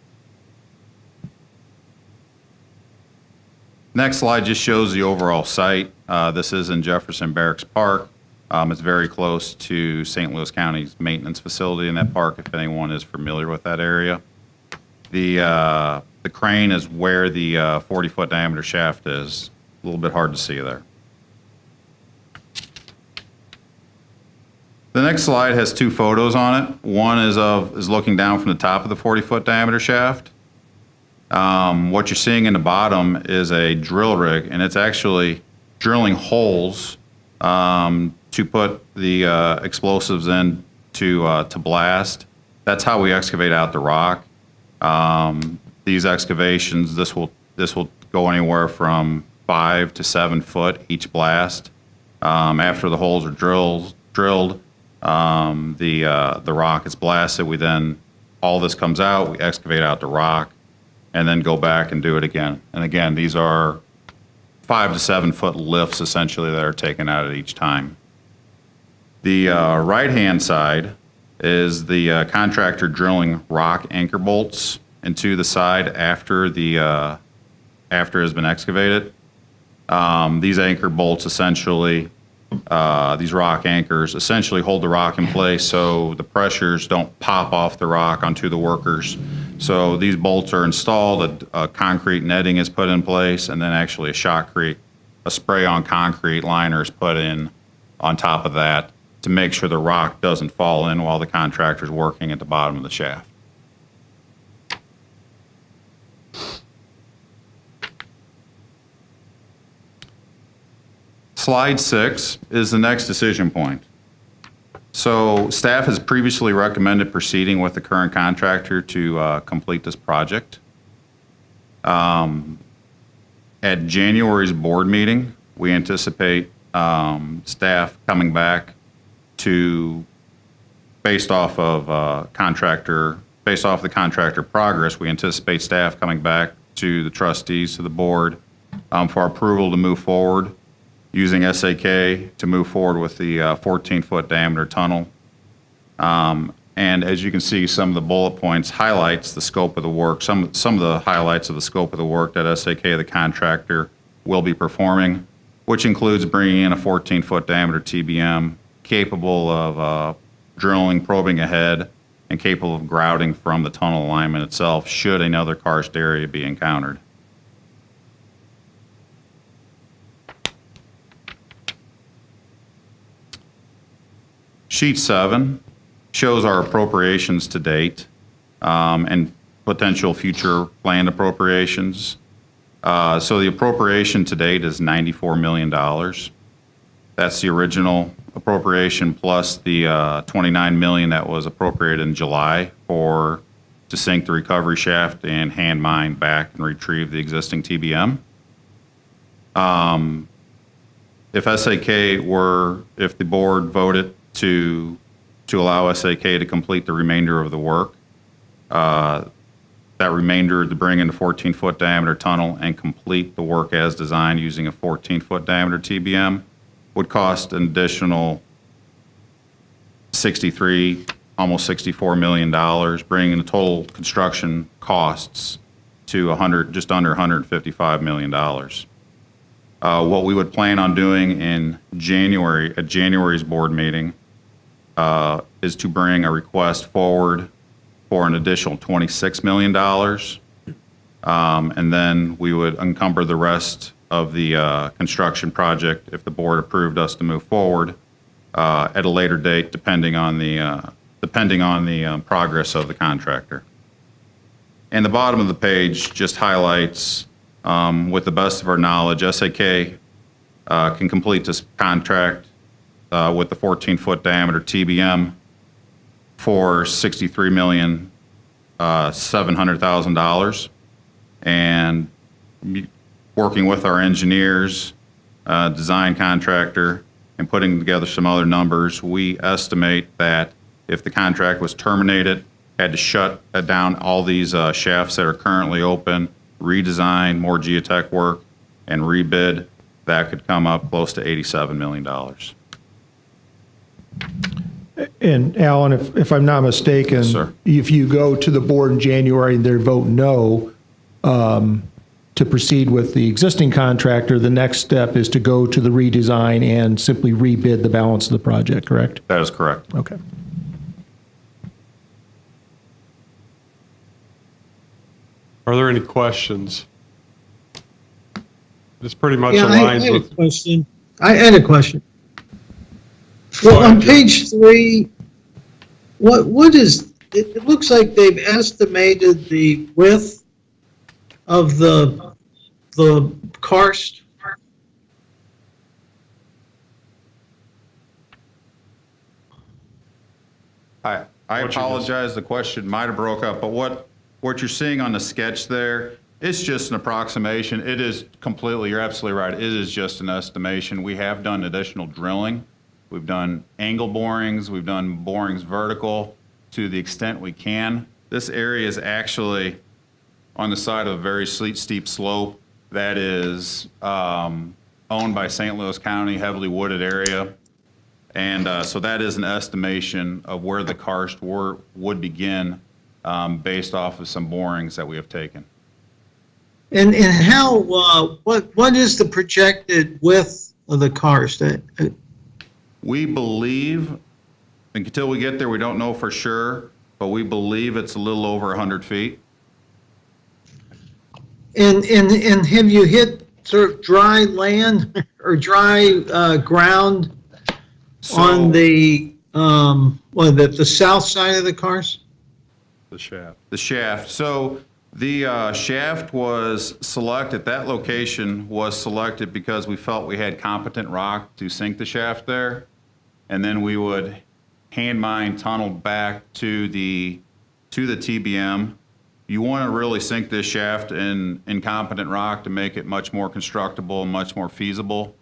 Next slide just shows the overall site. This is in Jefferson Barracks Park. It's very close to St. Louis County's maintenance facility in that park, if anyone is familiar with that area. The crane is where the 40-foot diameter shaft is. A little bit hard to see there. The next slide has two photos on it. One is looking down from the top of the 40-foot diameter shaft. What you're seeing in the bottom is a drill rig, and it's actually drilling holes to put the explosives in to blast. That's how we excavate out the rock. These excavations, this will go anywhere from 5 to 7 foot each blast. After the holes are drilled, the rock is blasted. We then, all this comes out, we excavate out the rock, and then go back and do it again. And again, these are 5 to 7 foot lifts essentially that are taken out at each time. The right-hand side is the contractor drilling rock anchor bolts into the side after it has been excavated. These anchor bolts essentially, these rock anchors essentially hold the rock in place so the pressures don't pop off the rock onto the workers. So these bolts are installed, a concrete netting is put in place, and then actually a spray-on concrete liner is put in on top of that to make sure the rock doesn't fall in while the contractor's working at the bottom of the shaft. Slide 6 is the next decision point. So staff has previously recommended proceeding with the current contractor to complete this project. At January's board meeting, we anticipate staff coming back based off the contractor progress, we anticipate staff coming back to the trustees, to the board, for approval to move forward using SAK to move forward with the 14-foot diameter tunnel. And as you can see, some of the bullet points highlights the scope of the work, some of the highlights of the scope of the work that SAK, the contractor, will be performing, which includes bringing in a 14-foot diameter TBM capable of drilling, probing ahead, and capable of grouting from the tunnel alignment itself should another karst area be encountered. Sheet 7 shows our appropriations to date and potential future planned appropriations. So the appropriation to date is $94 million. That's the original appropriation plus the $29 million that was appropriated in July to sink the recovery shaft and hand mine back and retrieve the existing TBM. If the board voted to allow SAK to complete the remainder of the work, that remainder to bring in the 14-foot diameter tunnel and complete the work as designed using a 14-foot diameter TBM would cost an additional almost $64 million, bringing the total construction costs to just under $155 million. What we would plan on doing at January's board meeting, is to bring a request forward for an additional $26 million. And then we would encumber the rest of the construction project if the board approved us to move forward at a later date, depending on the progress of the contractor. And the bottom of the page just highlights, with the best of our knowledge, SAK can complete this contract with the 14-foot diameter TBM for $63,700,000. And working with our engineers, design contractor, and putting together some other numbers, we estimate that if the contract was terminated, had to shut down all these shafts that are currently open, redesign, more geotech work, and rebid, that could come up close to $87 million. And Alan, if I'm not mistaken, Yes, sir. if you go to the board in January and they vote no to proceed with the existing contractor, the next step is to go to the redesign and simply rebid the balance of the project, correct? That is correct. Okay. Are there any questions? This pretty much Yeah, I aligns had a with. question. I had a question. Well, on page 3, what is, it looks like they've estimated the width of the karst? I apologize, the question might have broke up, but what you're seeing on the sketch there, it's just an approximation. It is completely, you're absolutely right, it is just an estimation. We have done additional drilling. We've done angle borings, we've done borings vertical to the extent we can. This area is actually on the side of a very steep slope that is owned by St. Louis County, heavily wooded area. And so that is an estimation of where the karst would begin based off of some borings that we have taken. And how, what is the projected width of the karst? We believe, until we get there, we don't know for sure, but we believe it's a little over 100 feet. And have you hit sort of dry land or dry ground on the south side of the karst? The shaft. The shaft. So the shaft was selected, that location was selected because we felt we had competent rock to sink the shaft there. And then we would hand mine tunnel back to the TBM. You want to really sink this shaft in competent rock to make it much more constructible and much more feasible.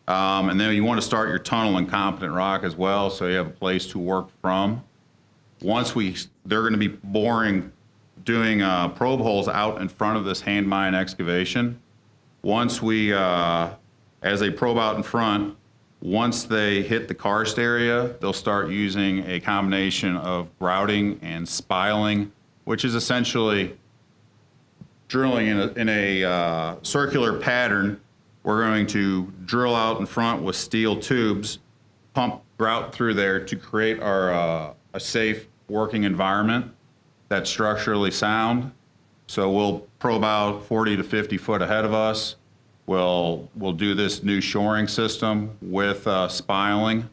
And then you want to start your tunnel in competent rock as well, so you have a place to work from. Once they're going to be doing probe holes out in front of this hand mine excavation. Once as they probe out in front, once they hit the karst area, they'll start using a combination of grouting and spiling, which is essentially drilling in a circular pattern. We're going to drill out in front with steel tubes, pump grout through there to create a safe working environment that's structurally sound. So we'll probe out 40 to 50 foot ahead of us. We'll do this new shoring system with spiling,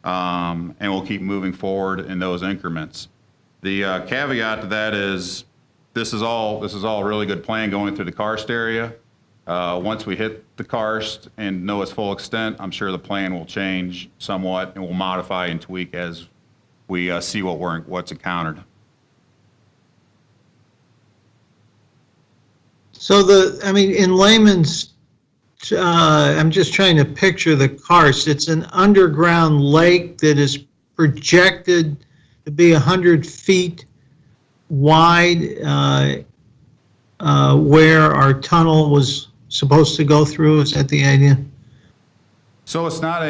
and we'll keep moving forward in those increments. The caveat to that is this is all a really good plan going through the karst area. Once we hit the karst and know its full extent, I'm sure the plan will change somewhat and we'll modify and tweak as we see what's encountered. So in layman's, I'm just trying to picture the karst. It's an underground lake that is projected to be 100 feet wide, where our tunnel was supposed to go through. Is that the idea? So it's not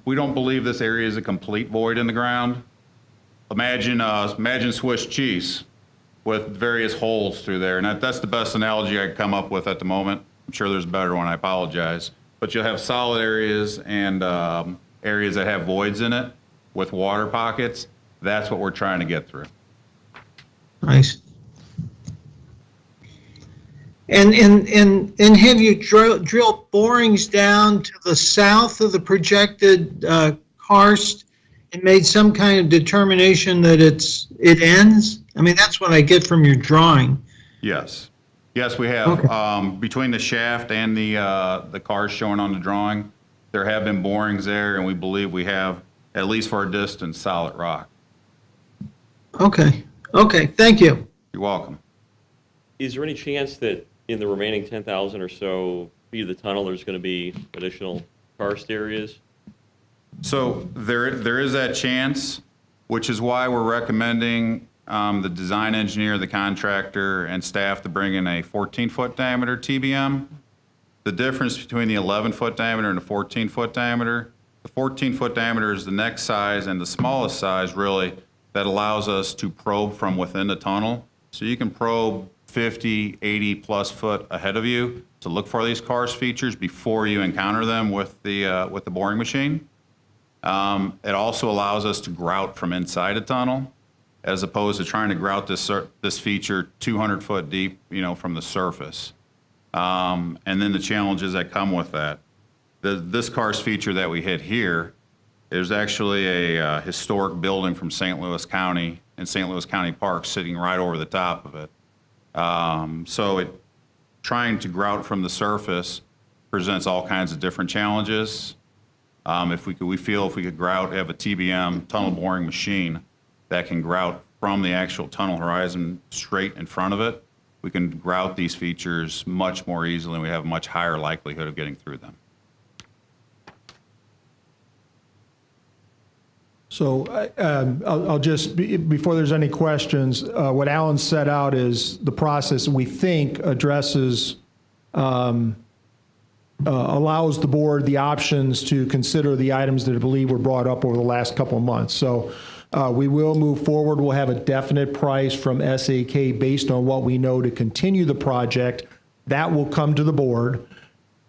we don't believe this area is a complete void in the ground. Imagine Swiss cheese with various holes through there. And that's the best analogy I can come up with at the moment. I'm sure there's a better one, I apologize. But you'll have solid areas and areas that have voids in it with water pockets. That's what we're trying to get through. Nice. And have you drilled borings down to the south of the projected karst and made some kind of determination that it ends? I mean, that's what I get from your drawing. Yes. Yes, we have. Okay. Between the shaft and the karst shown on the drawing, there have been borings there, and we believe we have, at least for a distance, solid rock. Okay. Okay, thank you. You're welcome. Is there any chance that in the remaining 10,000 or so feet of the tunnel, there's going to be additional karst areas? So there is that chance, which is why we're recommending the design engineer, the contractor, and staff to bring in a 14-foot diameter TBM. The difference between the 11-foot diameter and the 14-foot diameter, the 14-foot diameter is the next size and the smallest size, really, that allows us to probe from within the tunnel. So you can probe 50, 80 plus foot ahead of you to look for these karst features before you encounter them with the boring machine. It also allows us to grout from inside a tunnel, as opposed to trying to grout this feature 200 foot deep, from the surface. And then the challenges that come with that. This karst feature that we hit here is actually a historic building from St. Louis County and St. Louis County Park sitting right over the top of it. So trying to grout from the surface presents all kinds of different challenges. We feel if we could grout, have a TBM, tunnel boring machine, that can grout from the actual tunnel horizon straight in front of it, we can grout these features much more easily, and we have a much higher likelihood of getting through them. So I'll just, before there's any questions, what Alan set out is the process we think addresses, allows the board the options to consider the items that I believe were brought up over the last couple of months. So we will move forward. We'll have a definite price from SAK based on what we know to continue the project. That will come to the board.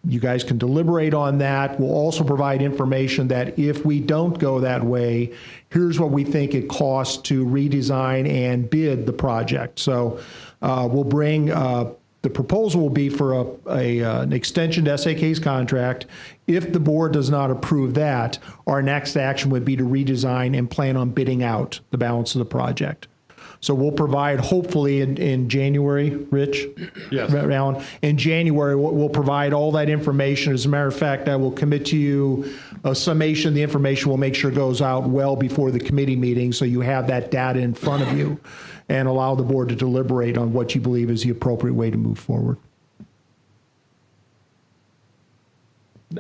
You guys can deliberate on that. We'll also provide information that if we don't go that way, here's what we think it costs to redesign and bid the project. So we'll bring, the proposal will be for an extension to SAK's contract. If the board does not approve that, our next action would be to redesign and plan on bidding out the balance of the project. So we'll provide, hopefully in January, Rich? Yes. Alan, in January, we'll provide all that information. As a matter of fact, I will commit to you a summation of the information. We'll make sure it goes out well before the committee meeting so you have that data in front of you and allow the board to deliberate on what you believe is the appropriate way to move forward.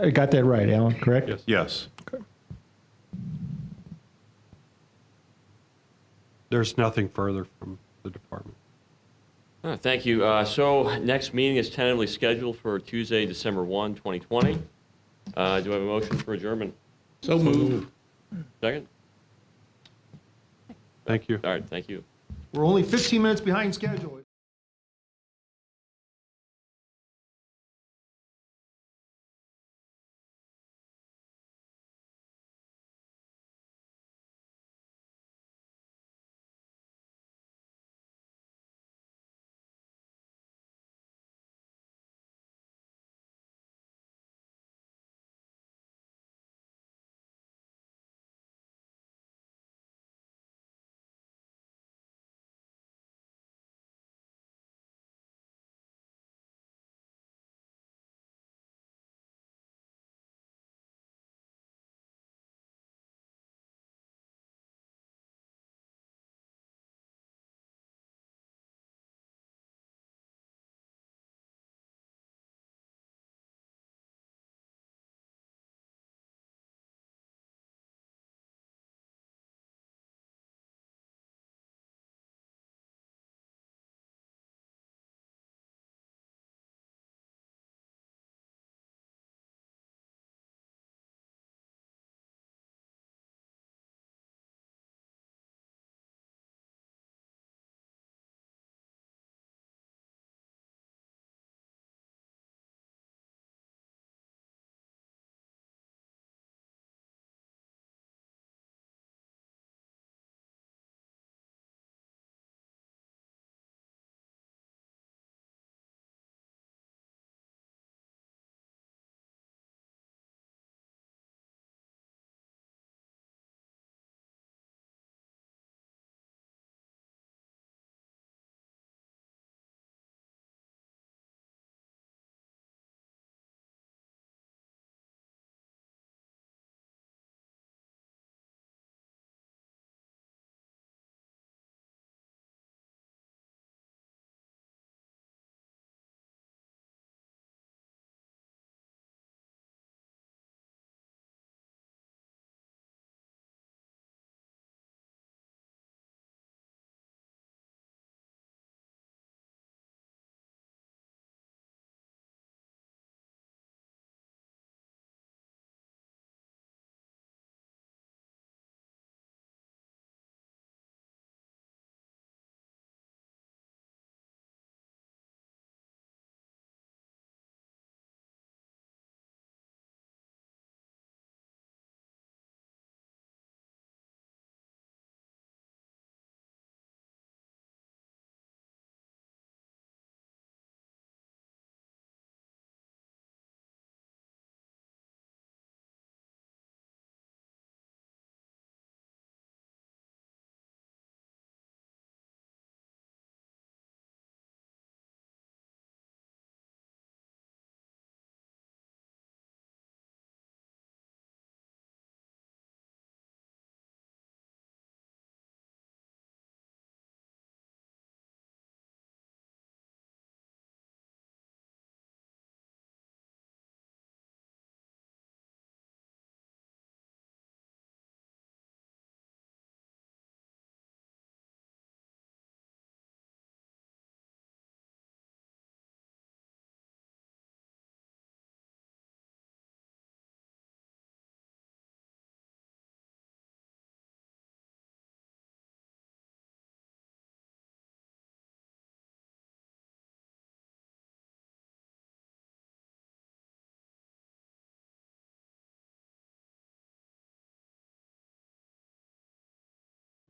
I got that right, Alan, correct? Yes. Yes. Okay. There's nothing further from the department. Thank you. So next meeting is tentatively scheduled for Tuesday, December 1, 2020. Do I have a motion for adjournment? So moved. Second? Thank you. All right, thank you. We're only 15 minutes behind schedule.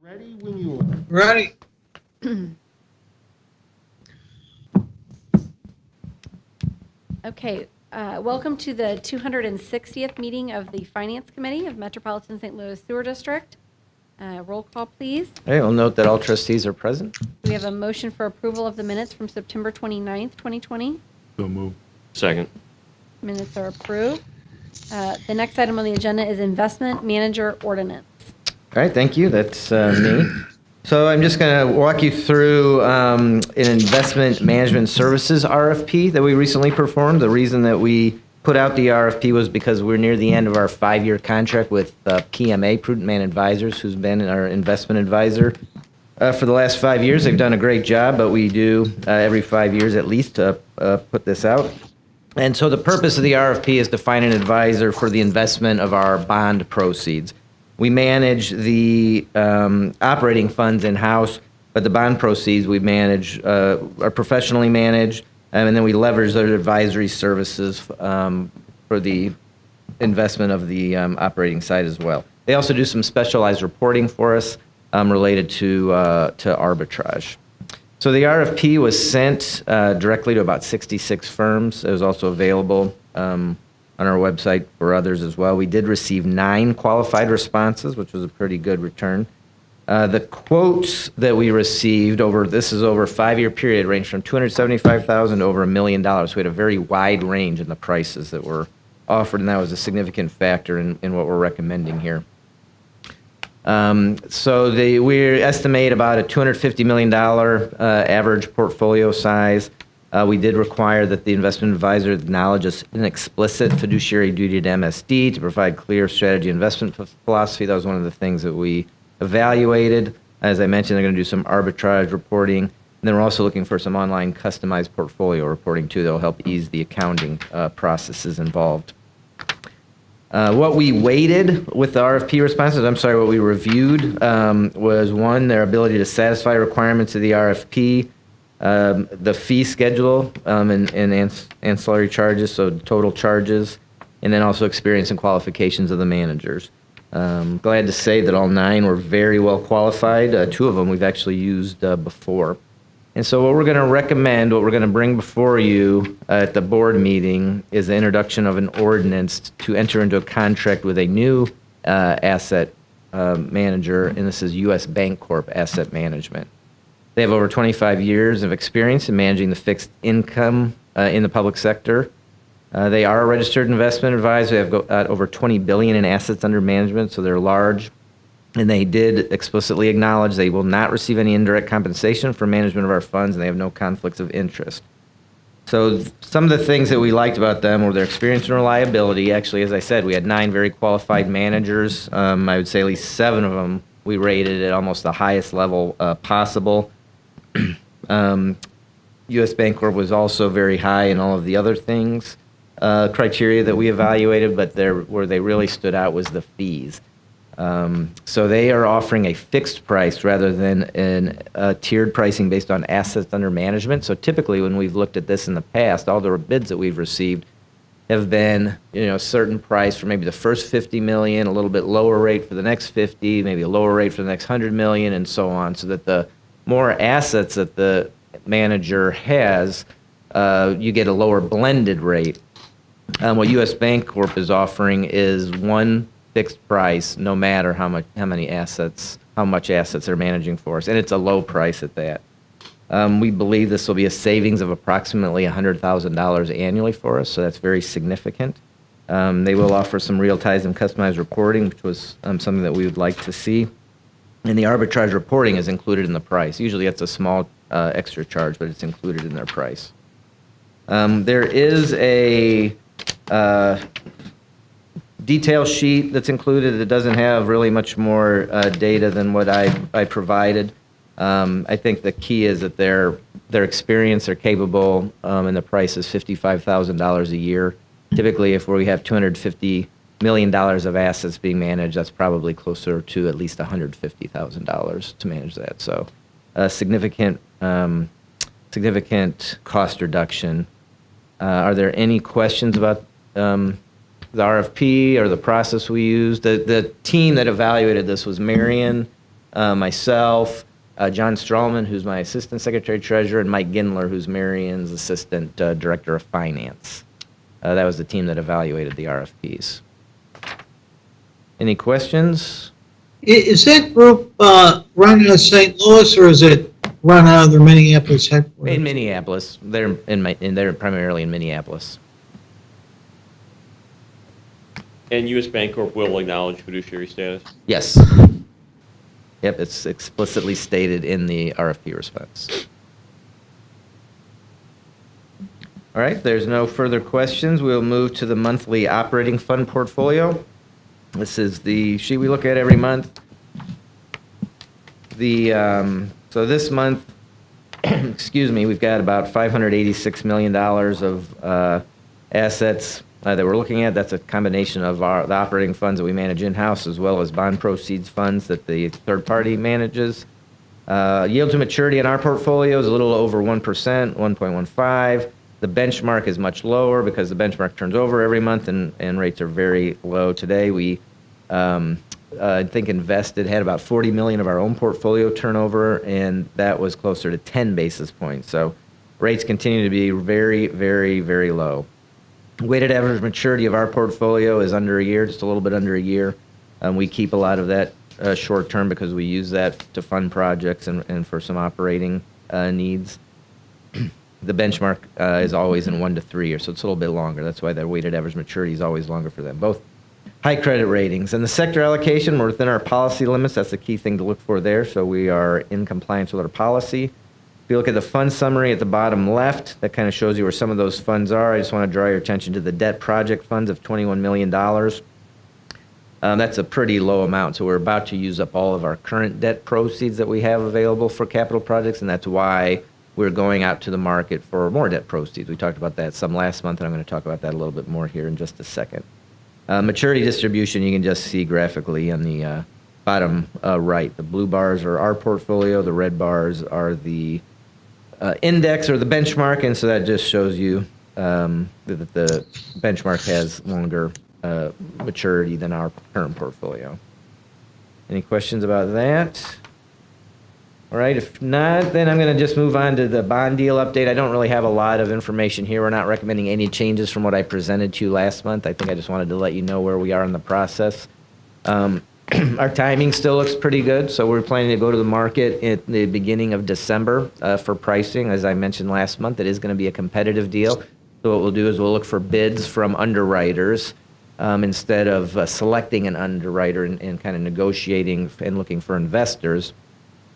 Ready when you are. Ready? Okay, welcome to the 260th meeting of the Finance Committee of Metropolitan St. Louis Sewer District. Roll call, please. Okay, we'll note that all trustees are present. Do we have a motion for approval of the minutes from September 29th, 2020? So move. Second. Minutes are approved. The next item on the agenda is Investment Manager Ordinance. All right, thank you. That's me. So I'm just going to walk you through an investment management services RFP that we recently performed. The reason that we put out the RFP was because we're near the end of our 5-year contract with PMA, Prudent Man Advisors, who's been our investment advisor for the last 5 years. They've done a great job, but we do every 5 years at least put this out. And so the purpose of the RFP is to find an advisor for the investment of our bond proceeds. We manage the operating funds in-house, but the bond proceeds we manage are professionally managed, and then we leverage their advisory services for the investment of the operating side as well. They also do some specialized reporting for us related to arbitrage. So the RFP was sent directly to about 66 firms. It was also available on our website for others as well. We did receive 9 qualified responses, which was a pretty good return. The quotes that we received over a 5-year period ranged from $275,000 to over $1 million. So we had a very wide range in the prices that were offered, and that was a significant factor in what we're recommending here. So we estimate about a $250 million average portfolio size. We did require that the investment advisor acknowledge an explicit fiduciary duty to MSD to provide clear strategy investment philosophy. That was one of the things that we evaluated. As I mentioned, they're going to do some arbitrage reporting. And then we're also looking for some online customized portfolio reporting, too, that will help ease the accounting processes involved. What we weighted with the RFP responses, what we reviewed was, one, their ability to satisfy requirements of the RFP, the fee schedule and ancillary charges, so total charges, and then also experience and qualifications of the managers. Glad to say that all 9 were very well qualified. 2 of them we've actually used before. And so what we're going to recommend, what we're going to bring before you at the board meeting is the introduction of an ordinance to enter into a contract with a new asset manager, and this is U.S. Bancorp Asset Management. They have over 25 years of experience in managing the fixed income in the public sector. They are a registered investment advisor. They have over $20 billion in assets under management, so they're large. And they did explicitly acknowledge they will not receive any indirect compensation for management of our funds, and they have no conflicts of interest. So some of the things that we liked about them were their experience and reliability. Actually, as I said, we had 9 very qualified managers. I would say at least 7 of them we rated at almost the highest level possible. U.S. Bancorp was also very high in all of the other things, criteria that we evaluated, but where they really stood out was the fees. So they are offering a fixed price rather than a tiered pricing based on assets under management. So typically when we've looked at this in the past, all the bids that we've received have been, a certain price for maybe the first 50 million, a little bit lower rate for the next 50, maybe a lower rate for the next 100 million, and so on, so that the more assets that the manager has, you get a lower blended rate. What U.S. Bancorp is offering is one fixed price, no matter how much assets they're managing for us, and it's a low price at that. We believe this will be a savings of approximately $100,000 annually for us, so that's very significant. They will offer some real-time and customized reporting, which was something that we would like to see. And the arbitrage reporting is included in the price. Usually it's a small extra charge, but it's included in their price. There is a detail sheet that's included. It doesn't have really much more data than what I provided. I think the key is that their experience, they're capable, and the price is $55,000 a year. Typically, if we have $250 million of assets being managed, that's probably closer to at least $150,000 to manage that. So, significant cost reduction. Are there any questions about the RFP or the process we used? The team that evaluated this was Marion, myself, John Strawman, who's my Assistant Secretary Treasurer, and Mike Gindler, who's Marion's Assistant Director of Finance. That was the team that evaluated the RFPs. Any questions? Is that group run out of St. Louis, or is it run out of their Minneapolis headquarters? In Minneapolis. They're primarily in Minneapolis. And U.S. Bancorp will acknowledge fiduciary status? Yes. Yep, it's explicitly stated in the RFP response. All right, there's no further questions. We'll move to the monthly operating fund portfolio. This is the sheet we look at every month. So this month, excuse me, we've got about $586 million of assets that we're looking at. That's a combination of the operating funds that we manage in-house as well as bond proceeds funds that the third party manages. Yield to maturity in our portfolio is a little over 1%, 1.15. The benchmark is much lower because the benchmark turns over every month and rates are very low. Today we, I think, had about 40 million of our own portfolio turnover, and that was closer to 10 basis points. So rates continue to be very, very, very low. Weighted average maturity of our portfolio is under a year, just a little bit under a year. We keep a lot of that short term because we use that to fund projects and for some operating needs. The benchmark is always in 1 to 3 years, so it's a little bit longer. That's why their weighted average maturity is always longer for them. Both high credit ratings. And the sector allocation, we're within our policy limits. That's the key thing to look for there. So we are in compliance with our policy. If you look at the fund summary at the bottom left, that kind of shows you where some of those funds are. I just want to draw your attention to the debt project funds of $21 million. That's a pretty low amount. So we're about to use up all of our current debt proceeds that we have available for capital projects, and that's why we're going out to the market for more debt proceeds. We talked about that some last month, and I'm going to talk about that a little bit more here in just a second. Maturity distribution, you can just see graphically on the bottom right. The blue bars are our portfolio. The red bars are the index or the benchmark, and so that just shows you that the benchmark has longer maturity than our current portfolio. Any questions about that? All right, if not, then I'm going to just move on to the bond deal update. I don't really have a lot of information here. We're not recommending any changes from what I presented to you last month. I think I just wanted to let you know where we are in the process. Our timing still looks pretty good, so we're planning to go to the market at the beginning of December for pricing. As I mentioned last month, it is going to be a competitive deal. So what we'll do is we'll look for bids from underwriters instead of selecting an underwriter and kind of negotiating and looking for investors.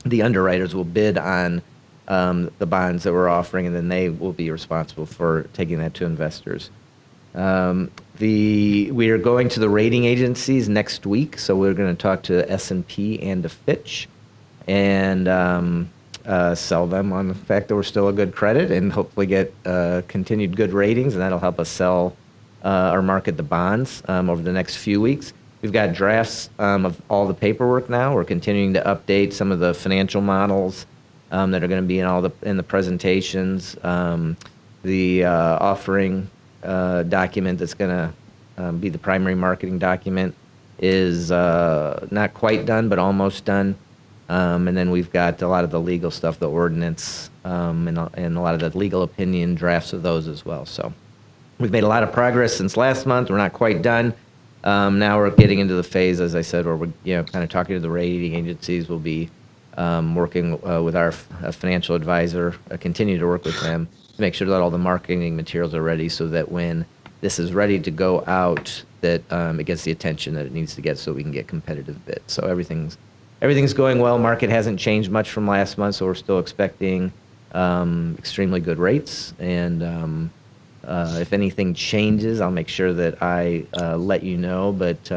The underwriters will bid on the bonds that we're offering, and then they will be responsible for taking that to investors. We are going to the rating agencies next week, so we're going to talk to S&P and to Fitch and sell them on the fact that we're still a good credit and hopefully get continued good ratings, and that'll help us sell or market the bonds over the next few weeks. We've got drafts of all the paperwork now. We're continuing to update some of the financial models that are going to be in the presentations. The offering document that's going to be the primary marketing document is not quite done, but almost done. And then we've got a lot of the legal stuff, the ordinance, and a lot of the legal opinion drafts of those as well. So we've made a lot of progress since last month. We're not quite done. Now we're getting into the phase, as I said, where we're kind of talking to the rating agencies. We'll be working with our financial advisor, continue to work with them to make sure that all the marketing materials are ready so that when this is ready to go out, that it gets the attention that it needs to get so we can get competitive bids. So everything's going well. Market hasn't changed much from last month, so we're still expecting extremely good rates. And if anything changes, I'll make sure that I let you know. But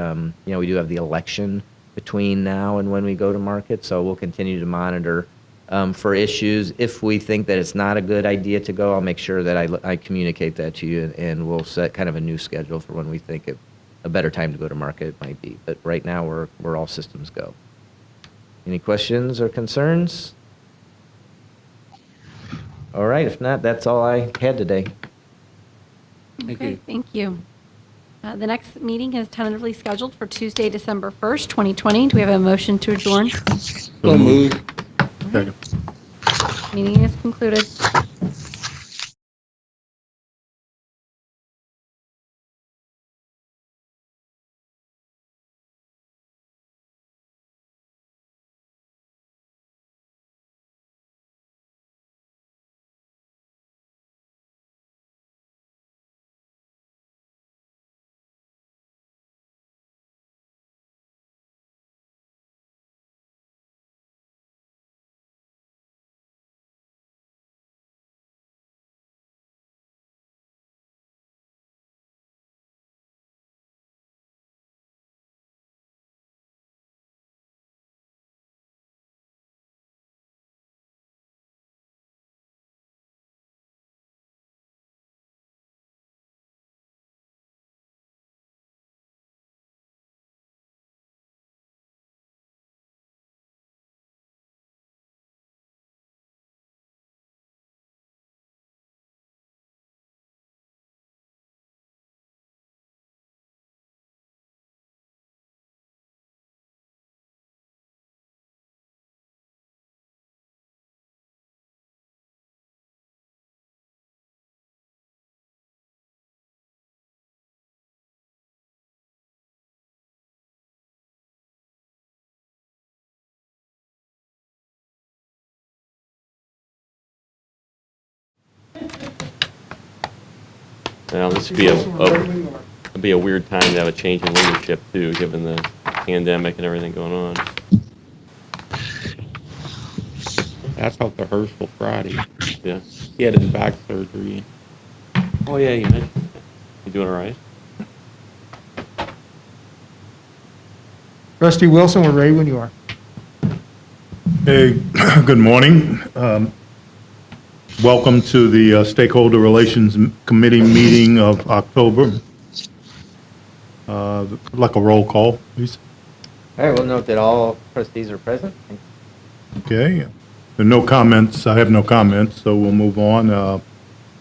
we do have the election between now and when we go to market, so we'll continue to monitor for issues. If we think that it's not a good idea to go, I'll make sure that I communicate that to you, and we'll set kind of a new schedule for when we think a better time to go to market might be. But right now, we're all systems go. Any questions or concerns? All right, if not, that's all I had today. Thank Okay, you. thank you. The next meeting is tentatively scheduled for Tuesday, December 1st, 2020. Do we have a motion to adjourn? So moved. Second. Meeting is concluded. Now, this would be it'd be a weird time to have a change in leadership too, given the pandemic and everything going on. I talked to Herschel Friday. Yeah. He had his back surgery. Oh yeah, you mentioned. You doing all right? Trustee Wilson, we're ready when you are. Hey, good morning. Welcome to the Stakeholder Relations Committee meeting of October. Like a roll call, please. All right, we'll note that all trustees are present. Okay. There are no comments. I have no comments, so we'll move on.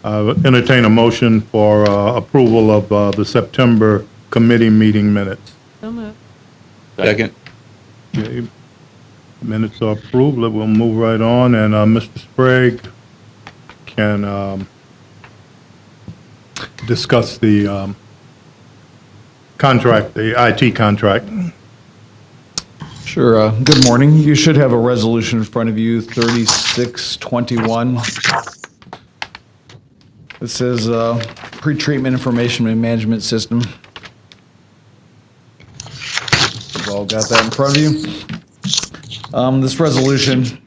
Entertain a motion for approval of the September committee meeting minutes. So moved. Second. Okay. Minutes are approved. We'll move right on, and Mr. Sprague can discuss the contract, the IT contract. Sure. Good morning. You should have a resolution in front of you, 3621. It says Pre-Treatment Information and Management System. You've all got that in front of you. This resolution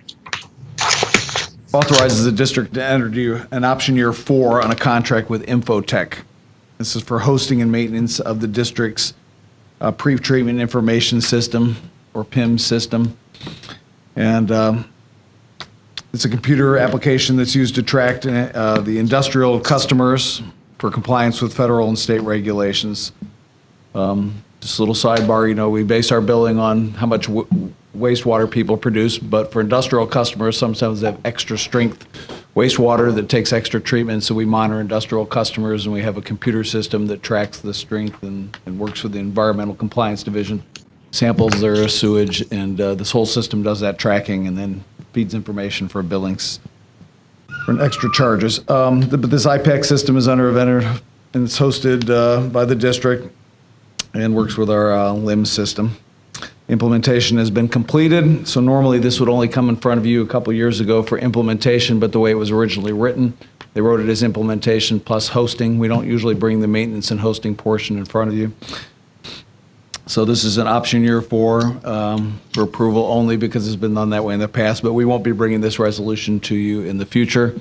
authorizes the district to enter into an option year 4 on a contract with Infotech. This is for hosting and maintenance of the district's pre-treatment information system, or PIM system. And it's a computer application that's used to track the industrial customers for compliance with federal and state regulations. Just a little sidebar, you know, we base our billing on how much wastewater people produce, but for industrial customers, sometimes they have extra strength wastewater that takes extra treatment, so we monitor industrial customers, and we have a computer system that tracks the strength and works with the Environmental Compliance Division, samples their sewage, and this whole system does that tracking and then feeds information for billings for extra charges. But this IPAC system is under a vendor, and it's hosted by the district and works with our LIMS system. Implementation has been completed, so normally this would only come in front of you a couple years ago for implementation, but the way it was originally written, they wrote it as implementation plus hosting. We don't usually bring the maintenance and hosting portion in front of you. So this is an option year 4 for approval only because it's been done that way in the past, but we won't be bringing this resolution to you in the future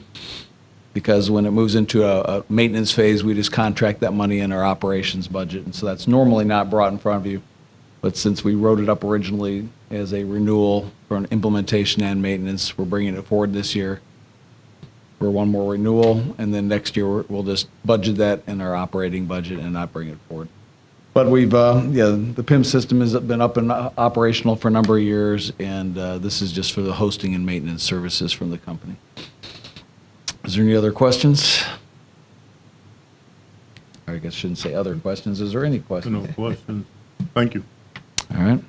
because when it moves into a maintenance phase, we just contract that money in our operations budget, and so that's normally not brought in front of you. But since we wrote it up originally as a renewal for an implementation and maintenance, we're bringing it forward this year for one more renewal, and then next year we'll just budget that in our operating budget and not bring it forward. But we've, the PIM system has been up and operational for a number of years, and this is just for the hosting and maintenance services from the company. Is there any other questions? All right, I guess I shouldn't say other questions. Is there any questions? No questions. Thank you. All right.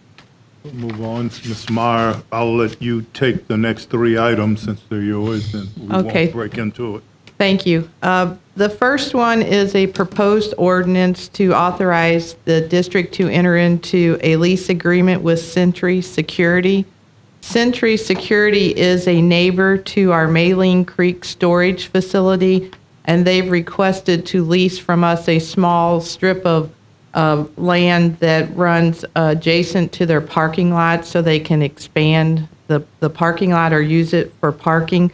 We'll move on. Ms. Meyer, I'll let you take the next 3 items since they're yours, and we Okay. won't break into it. Thank you. The first one is a proposed ordinance to authorize the district to enter into a lease agreement with Century Security. Century Security is a neighbor to our Maline Creek storage facility, and they've requested to lease from us a small strip of land that runs adjacent to their parking lot so they can expand the parking lot or use it for parking.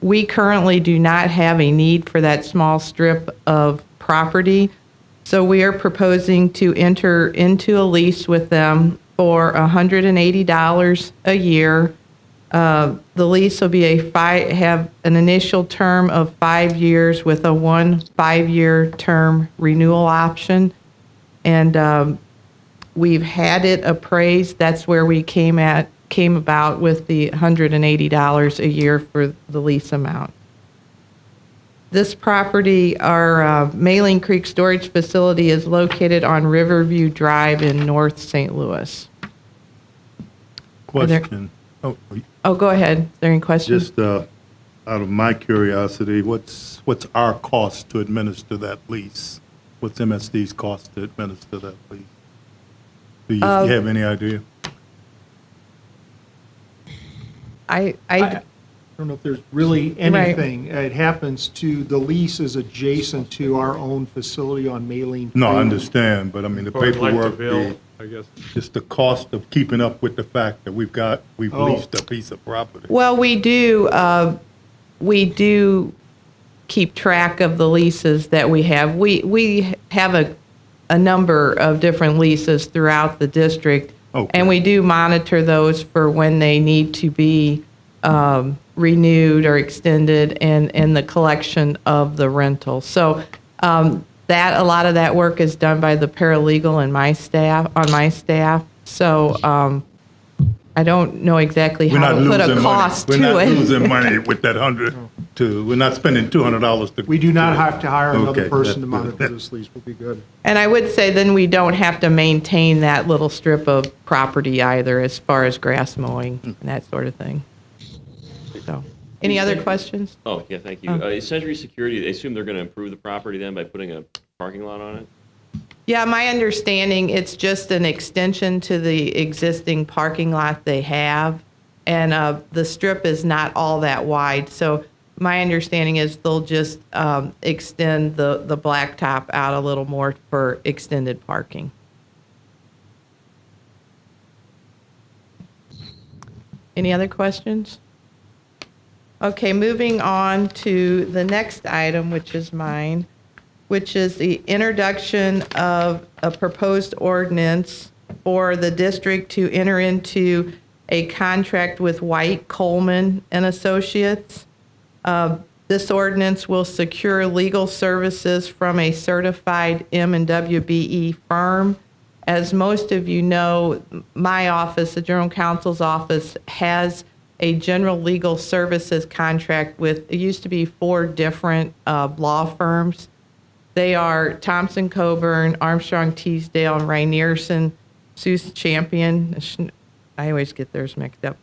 We currently do not have a need for that small strip of property, so we are proposing to enter into a lease with them for $180 a year. The lease will be have an initial term of 5 years with a 1 5-year term renewal option, and we've had it appraised. That's where we came about with the $180 a year for the lease amount. This property, our Maline Creek storage facility, is located on Riverview Drive in North St. Louis. Question. Oh, go ahead. Is there any questions? Just out of my curiosity, what's our cost to administer that lease? What's MSD's cost to administer that lease? Do you have any idea? I don't know if there's really anything. It happens to, the lease is adjacent to our own facility on Maline. No, I Creek. understand, but I mean, the paperwork, I guess. just the cost of keeping up with the fact that we've leased a piece of property. Well, we do keep track of the leases that we have. We have a number of different leases throughout the district, and we do monitor those for when they need to be renewed or extended, and the collection of the rental. So that a lot of that work is done by the paralegal and my staff. So I don't know exactly how to put a cost to it. We're not losing money with that we're not spending $200 to. We do not have to hire another Okay, person to that's monitor good. this lease. Will be good. And I would say then we don't have to maintain that little strip of property either, as far as grass mowing and that sort of thing. So, any other questions? Oh, yeah, thank you. Century Security, I assume they're going to improve the property then by putting a parking lot on it? Yeah, my understanding, it's just an extension to the existing parking lot they have, and the strip is not all that wide. So my understanding is they'll just extend the blacktop out a little more for extended parking. Any other questions? Okay, moving on to the next item, which is mine, which is the introduction of a proposed ordinance for the district to enter into a contract with White, Coleman and Associates. This ordinance will secure legal services from a certified M&WBE firm. As most of you know, my office, the General Counsel's office, has a general legal services contract with, it used to be 4 different law firms. They are Thompson Coburn, Armstrong Teasdale, and Rynierson, Seuss Champion. I always get theirs mixed up.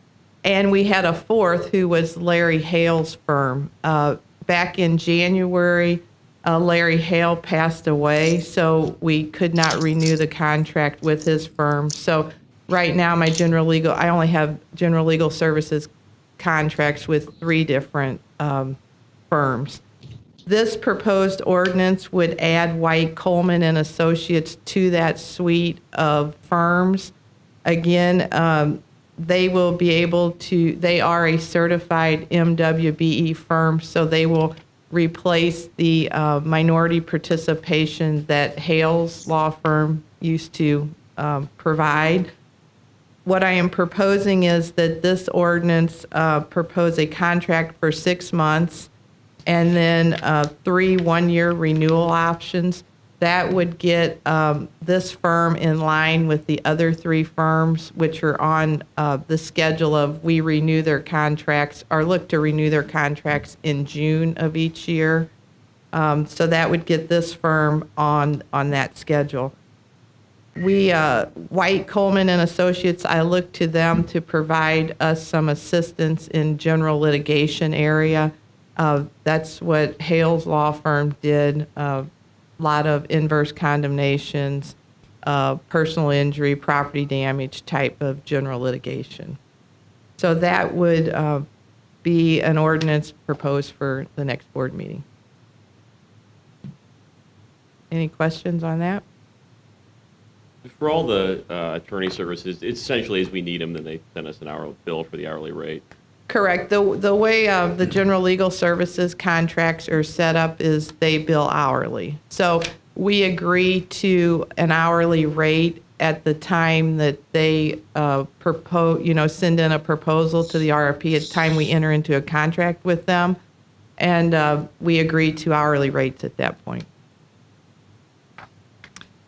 And we had a 4th who was Larry Hale's firm. Back in January, Larry Hale passed away, so we could not renew the contract with his firm. So right now, I only have general legal services contracts with 3 different firms. This proposed ordinance would add White, Coleman and Associates to that suite of firms. Again, they will be able to, they are a certified MWBE firm, so they will replace the minority participation that Hale's law firm used to provide. What I am proposing is that this ordinance propose a contract for 6 months and then 3 one-year renewal options. That would get this firm in line with the other 3 firms, which are on the schedule of we renew their contracts or look to renew their contracts in June of each year. So that would get this firm on that schedule. We, White, Coleman and Associates, I look to them to provide us some assistance in general litigation area. That's what Hale's law firm did. A lot of inverse condemnations, personal injury, property damage type of general litigation. So that would be an ordinance proposed for the next board meeting. Any questions on that? For all the attorney services, it's essentially as we need them, then they send us an hourly bill for the hourly rate. Correct. The way the general legal services contracts are set up is they bill hourly. So we agree to an hourly rate at the time that they send in a proposal to the RFP at the time we enter into a contract with them. And we agree to hourly rates at that point.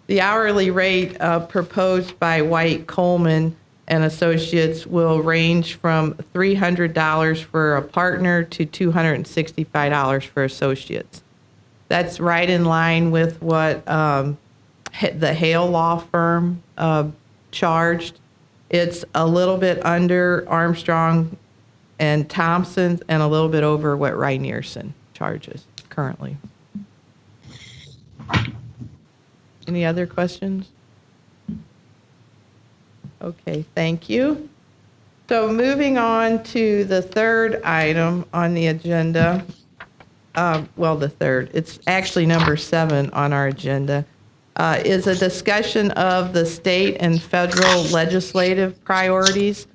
The hourly rate proposed by White, Coleman and Associates will range from $300 for a partner to $265 for associates. That's right in line with what the Hale law firm charged. It's a little bit under Armstrong and Thompson and a little bit over what Rynearson charges currently. Any other questions? Okay, thank you. So moving on to the third item on the agenda. The third, it's actually number 7 on our agenda, is a discussion of the state and federal legislative priorities.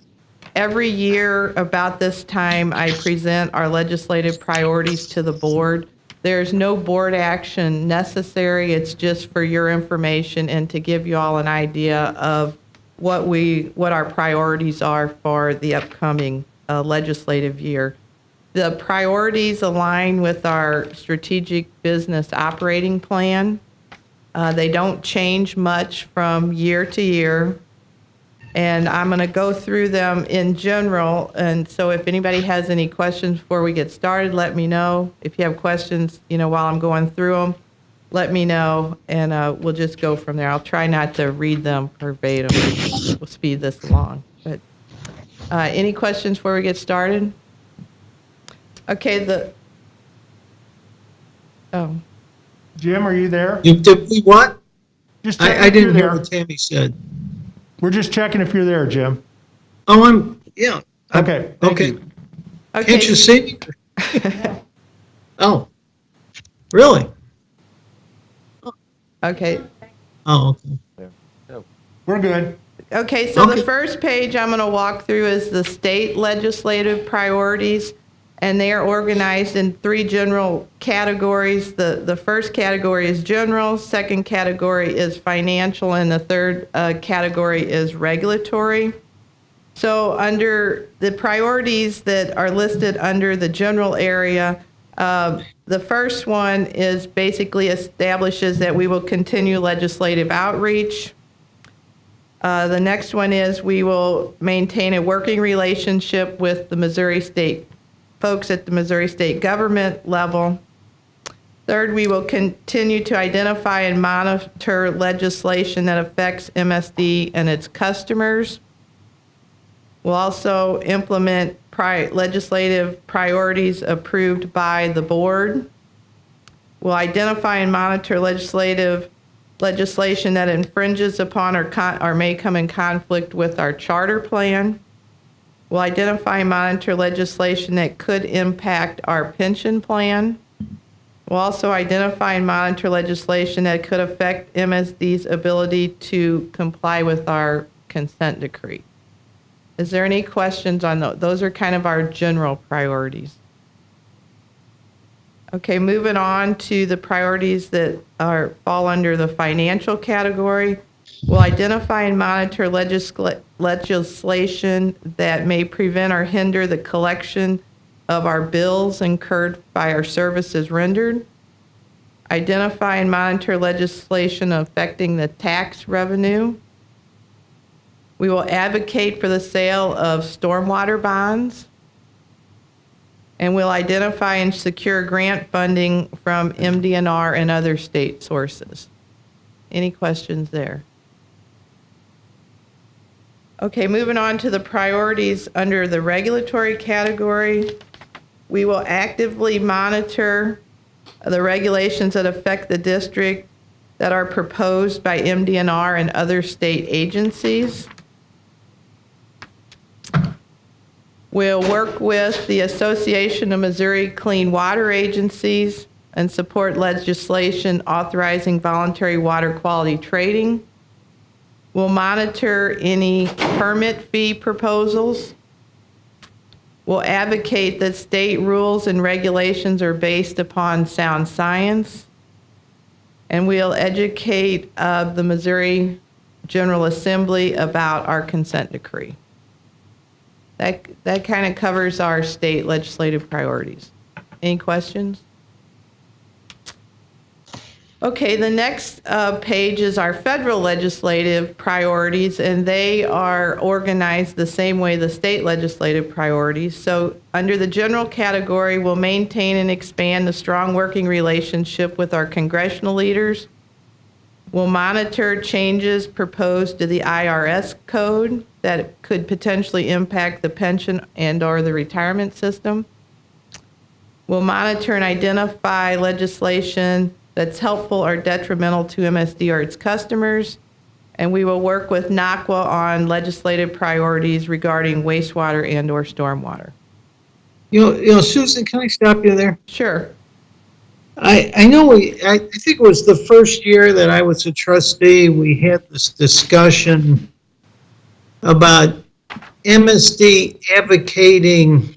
Every year about this time, I present our legislative priorities to the board. There's no board action necessary. It's just for your information and to give you all an idea of what our priorities are for the upcoming legislative year. The priorities align with our strategic business operating plan. They don't change much from year to year. And I'm going to go through them in general. And so if anybody has any questions before we get started, let me know. If you have questions, while I'm going through them, let me know, and we'll just go from there. I'll try not to read them verbatim. We'll speed this along. But any questions before we get started? Okay, Jim, are you there? Did we what? Just I didn't hear what Tammy said. We're just checking if you're there, Jim. Oh, yeah. Okay. Thank Okay. you. Okay. Can't you see me? Oh, really? Okay. Oh, okay. We're good. Okay, so Okay. the first page I'm going to walk through is the state legislative priorities, and they are organized in 3 general categories. The first category is general, second category is financial, and the third category is regulatory. So under the priorities that are listed under the general area, the first one is basically establishes that we will continue legislative outreach. The next one is we will maintain a working relationship with the Missouri State folks at the Missouri State government level. Third, we will continue to identify and monitor legislation that affects MSD and its customers. We'll also implement legislative priorities approved by the board. We'll identify and monitor legislation that infringes upon or may come in conflict with our charter plan. We'll identify and monitor legislation that could impact our pension plan. We'll also identify and monitor legislation that could affect MSD's ability to comply with our consent decree. Is there any questions on those? Those are kind of our general priorities. Okay, moving on to the priorities that fall under the financial category. We'll identify and monitor legislation that may prevent or hinder the collection of our bills incurred by our services rendered. Identify and monitor legislation affecting the tax revenue. We will advocate for the sale of stormwater bonds. and will identify and secure grant funding from MDNR and other state sources. Any questions there? Okay, moving on to the priorities under the regulatory category. We will actively monitor the regulations that affect the district that are proposed by MDNR and other state agencies. We'll work with the Association of Missouri Clean Water Agencies and support legislation authorizing voluntary water quality trading. We'll monitor any permit fee proposals. We'll advocate that state rules and regulations are based upon sound science. And we'll educate the Missouri General Assembly about our consent decree. That kind of covers our state legislative priorities. Any questions? Okay, the next page is our federal legislative priorities, and they are organized the same way the state legislative priorities. So under the general category, we'll maintain and expand the strong working relationship with our congressional leaders. We'll monitor changes proposed to the IRS code that could potentially impact the pension and/or the retirement system. We'll monitor and identify legislation that's helpful or detrimental to MSD or its customers. And we will work with NACWA on legislative priorities regarding wastewater and/or stormwater. You know, Susan, can I stop you there? Sure. I know I think it was the first year that I was a trustee, we had this discussion about MSD advocating,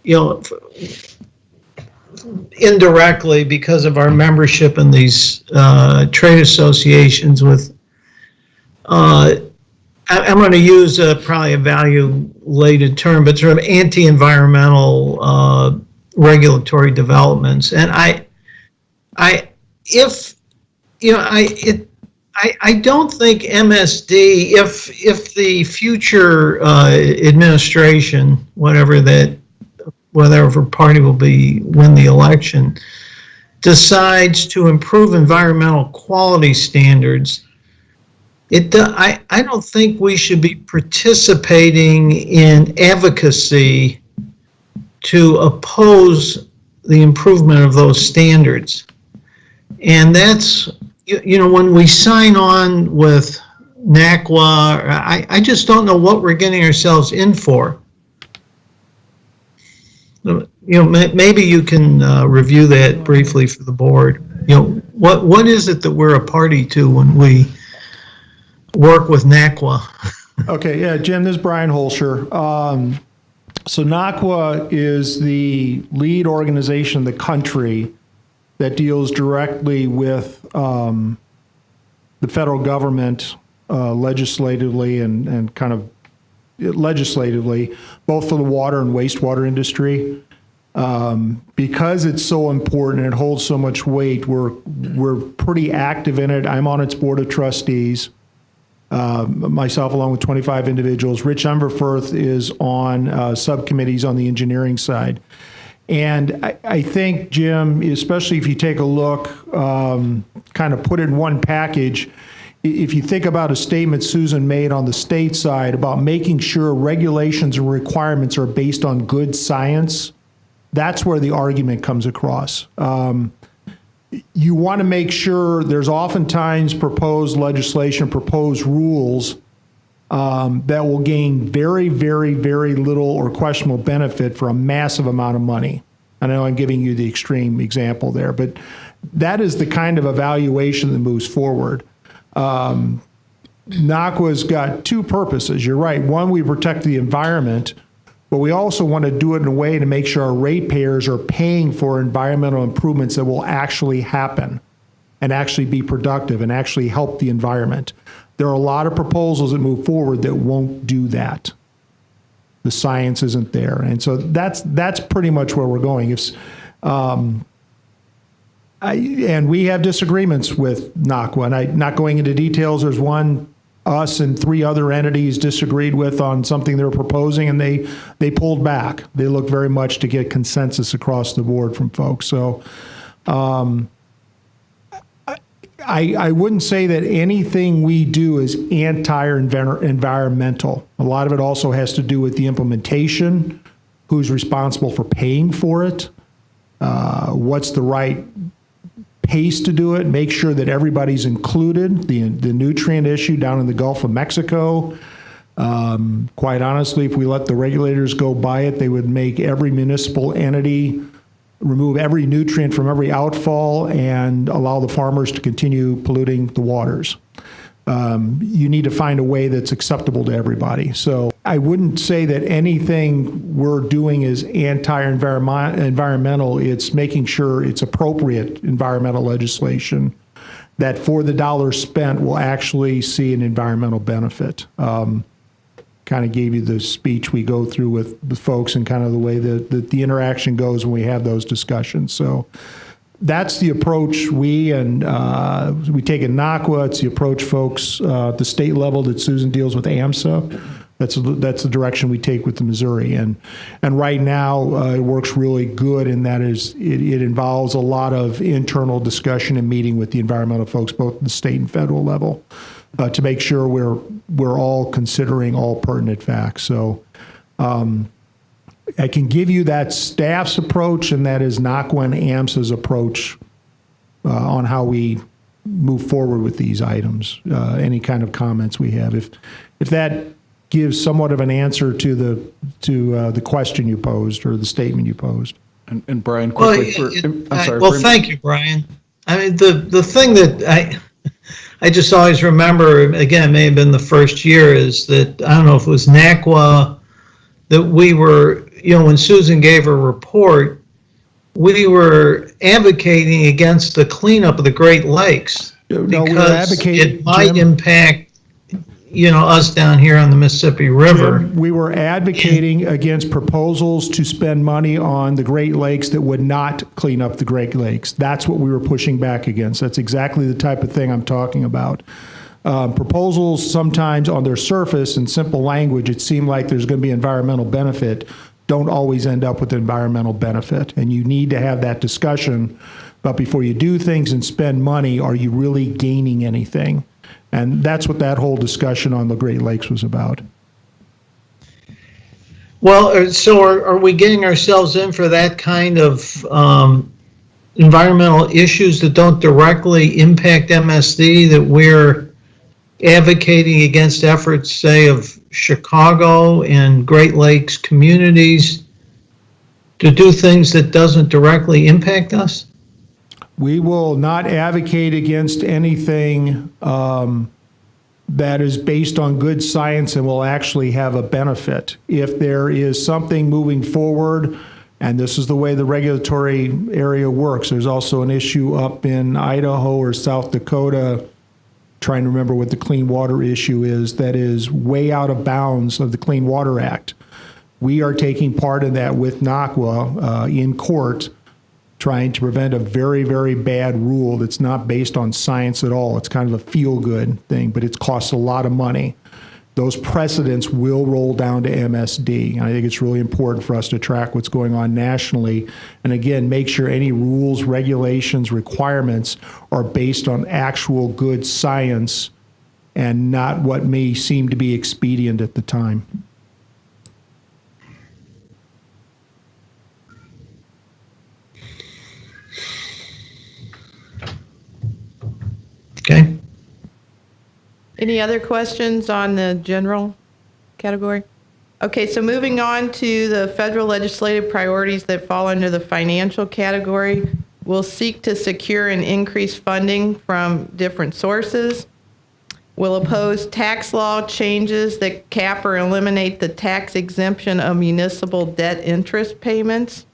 you know, indirectly because of our membership in these trade associations with, I'm going to use probably a value-related term, but sort of anti-environmental regulatory developments. And I don't think MSD, if the future administration, whatever party will win the election, decides to improve environmental quality standards, I don't think we should be participating in advocacy to oppose the improvement of those standards. And that's, you know, when we sign on with NACWA, I just don't know what we're getting ourselves in for. You know, maybe you can review that briefly for the board. You know, what is it that we're a party to when we work with NACWA? Okay, yeah, Jim, this is Brian Holscher. So NACWA is the lead organization in the country that deals directly with the federal government legislatively and kind of legislatively, both for the water and wastewater industry. Because it's so important and it holds so much weight, we're pretty active in it. I'm on its board of trustees. Myself, along with 25 individuals. Rich Umberfirth is on subcommittees on the engineering side. And I think, Jim, especially if you take a look, kind of put it in one package, if you think about a statement Susan made on the state side about making sure regulations and requirements are based on good science, that's where the argument comes across. You want to make sure there's oftentimes proposed legislation, proposed rules that will gain very, very, very little or questionable benefit for a massive amount of money. I know I'm giving you the extreme example there, but that is the kind of evaluation that moves forward. NACWA's got two purposes. You're right. One, we protect the environment, but we also want to do it in a way to make sure our ratepayers are paying for environmental improvements that will actually happen and actually be productive and actually help the environment. There are a lot of proposals that move forward that won't do that. The science isn't there. And so that's pretty much where we're going. And we have disagreements with NACWA, and not going into details, there's one us and 3 other entities disagreed with on something they were proposing, and they pulled back. They looked very much to get consensus across the board from folks. So I wouldn't say that anything we do is anti-environmental. A lot of it also has to do with the implementation, who's responsible for paying for it, what's the right pace to do it, make sure that everybody's included. The nutrient issue down in the Gulf of Mexico, quite honestly, if we let the regulators go by it, they would make every municipal entity remove every nutrient from every outfall and allow the farmers to continue polluting the waters. You need to find a way that's acceptable to everybody. So I wouldn't say that anything we're doing is anti-environmental. It's making sure it's appropriate environmental legislation that for the dollar spent will actually see an environmental benefit. Kind of gave you the speech we go through with the folks and kind of the way that the interaction goes when we have those discussions. So that's the approach we take in NACWA. It's the approach folks at the state level that Susan deals with AMSA. That's the direction we take with the Missouri. And right now it works really good, and that is it involves a lot of internal discussion and meeting with the environmental folks, both at the state and federal level, to make sure we're all considering all pertinent facts. So I can give you that staff's approach, and that is NACWA and AMSA's approach on how we move forward with these items. Any kind of comments we have, if that gives somewhat of an answer to the question you posed or the statement you posed. And Brian, quickly, thank you, Brian. I mean, the thing that I just always remember, again, it may have been the first year, is that, I don't know if it was NACWA, that we were, when Susan gave her report, we were advocating against the cleanup of the Great Lakes because it might impact, us down here on the Mississippi River. We were advocating against proposals to spend money on the Great Lakes that would not clean up the Great Lakes. That's what we were pushing back against. That's exactly the type of thing I'm talking about. Proposals sometimes on their surface in simple language, it seemed like there's going to be environmental benefit, don't always end up with environmental benefit. And you need to have that discussion. But before you do things and spend money, are you really gaining anything? And that's what that whole discussion on the Great Lakes was about. Well, so are we getting ourselves in for that kind of environmental issues that don't directly impact MSD, that we're advocating against efforts, say, of Chicago and Great Lakes communities to do things that doesn't directly impact us? We will not advocate against anything that is based on good science and will actually have a benefit. If there is something moving forward, and this is the way the regulatory area works, there's also an issue up in Idaho or South Dakota, trying to remember what the clean water issue is, that is way out of bounds of the Clean Water Act. We are taking part in that with NACWA in court, trying to prevent a very, very bad rule that's not based on science at all. It's kind of a feel-good thing, but it costs a lot of money. Those precedents will roll down to MSD. And I think it's really important for us to track what's going on nationally. And again, make sure any rules, regulations, requirements are based on actual good science and not what may seem to be expedient at the time. Okay. Any other questions on the general category? Okay, so moving on to the federal legislative priorities that fall under the financial category. We'll seek to secure and increase funding from different sources. We'll oppose tax law changes that cap or eliminate the tax exemption of municipal debt interest payments.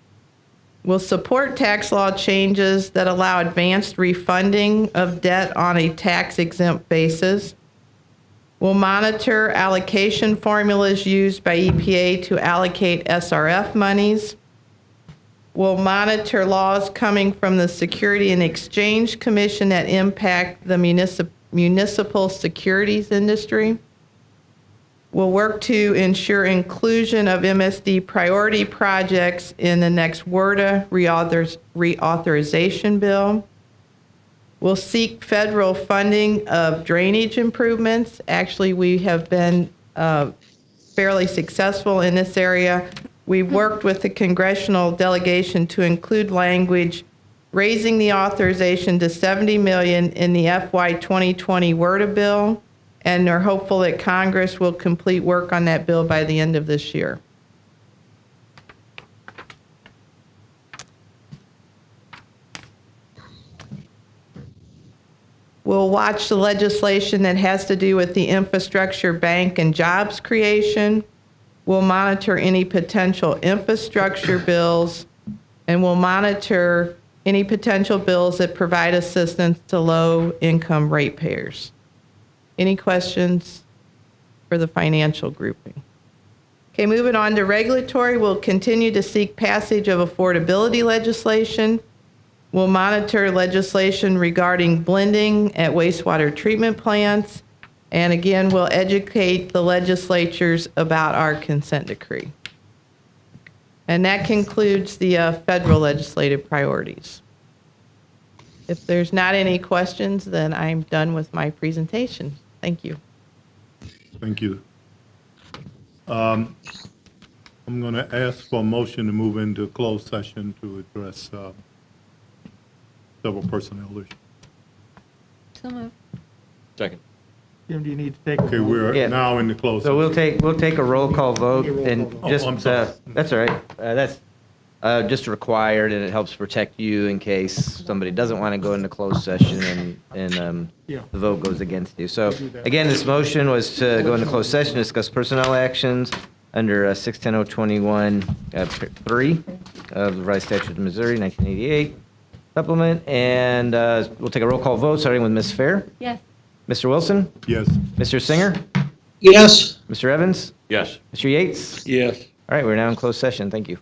We'll support tax law changes that allow advanced refunding of debt on a tax-exempt basis. We'll monitor allocation formulas used by EPA to allocate SRF monies. We'll monitor laws coming from the Security and Exchange Commission that impact the municipal securities industry. We'll work to ensure inclusion of MSD priority projects in the next WRDA reauthorization bill. We'll seek federal funding of drainage improvements. Actually, we have been fairly successful in this area. We've worked with the congressional delegation to include language raising the authorization to $70 million in the FY 2020 WRDA bill, and are hopeful that Congress will complete work on that bill by the end of this year. We'll watch the legislation that has to do with the infrastructure bank and jobs creation. We'll monitor any potential infrastructure bills, and we'll monitor any potential bills that provide assistance to low-income ratepayers. Any questions for the financial grouping? Okay, moving on to regulatory, we'll continue to seek passage of affordability legislation. We'll monitor legislation regarding blending at wastewater treatment plants. And again, we'll educate the legislatures about our consent decree. And that concludes the federal legislative priorities. If there's not any questions, then I'm done with my presentation. Thank you. Thank you. I'm going to ask for a motion to move into closed session to address several personnel issues. So moved. Second. Jim, do you need to take? Okay, we're Yeah. now in the closed So session. we'll take a roll call vote and Oh, just, I'm sorry. that's all right. That's just required, and it helps protect you in case somebody doesn't want to go into closed session and the vote goes against you. So again, this motion was to go into closed session, discuss personnel actions under 610-021-3 of the Revised Statute of Missouri, 1988 supplement. And we'll take a roll call vote, starting with Ms. Fair. Yes. Mr. Wilson? Yes. Mr. Singer? Yes. Mr. Evans? Yes. Mr. Yates? Yes. All right, we're now in closed session. Thank you.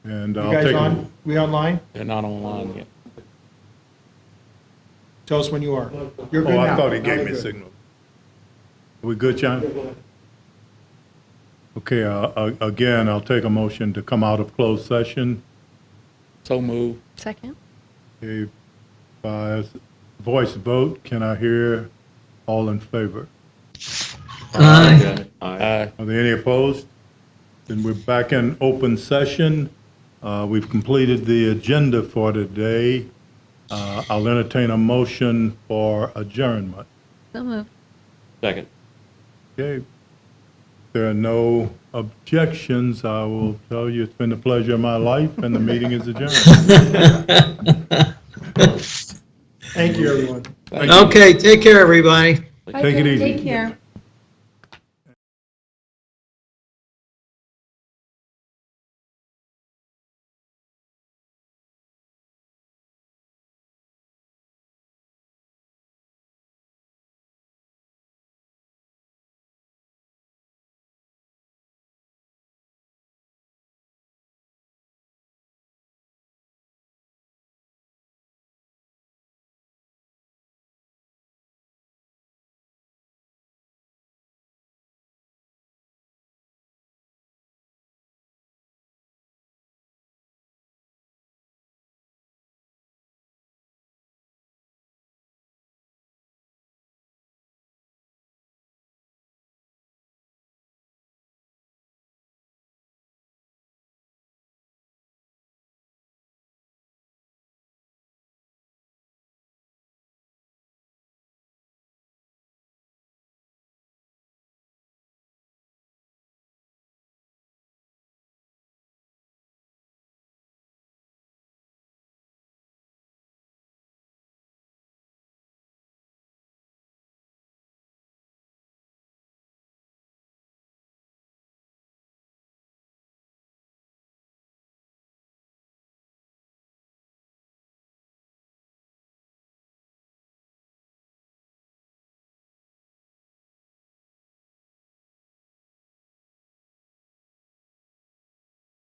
And You I'll guys take a- on? We online? They're not online yet. Tell us when you are. You're good Oh, now. I thought he Now gave you're me a good. signal. We good, John? Okay, again, I'll take a motion to come out of closed session. So move. Second? Okay, by voice vote, can I hear all in favor? Aye. Aye. Are there any opposed? Then we're back in open session. We've completed the agenda for today. I'll entertain a motion for adjournment. So moved. Second. Okay. If there are no objections, I will tell you it's been the pleasure of my life, and the meeting is adjourned. Thank you, everyone. Okay, take care, everybody. Take it easy. Take care.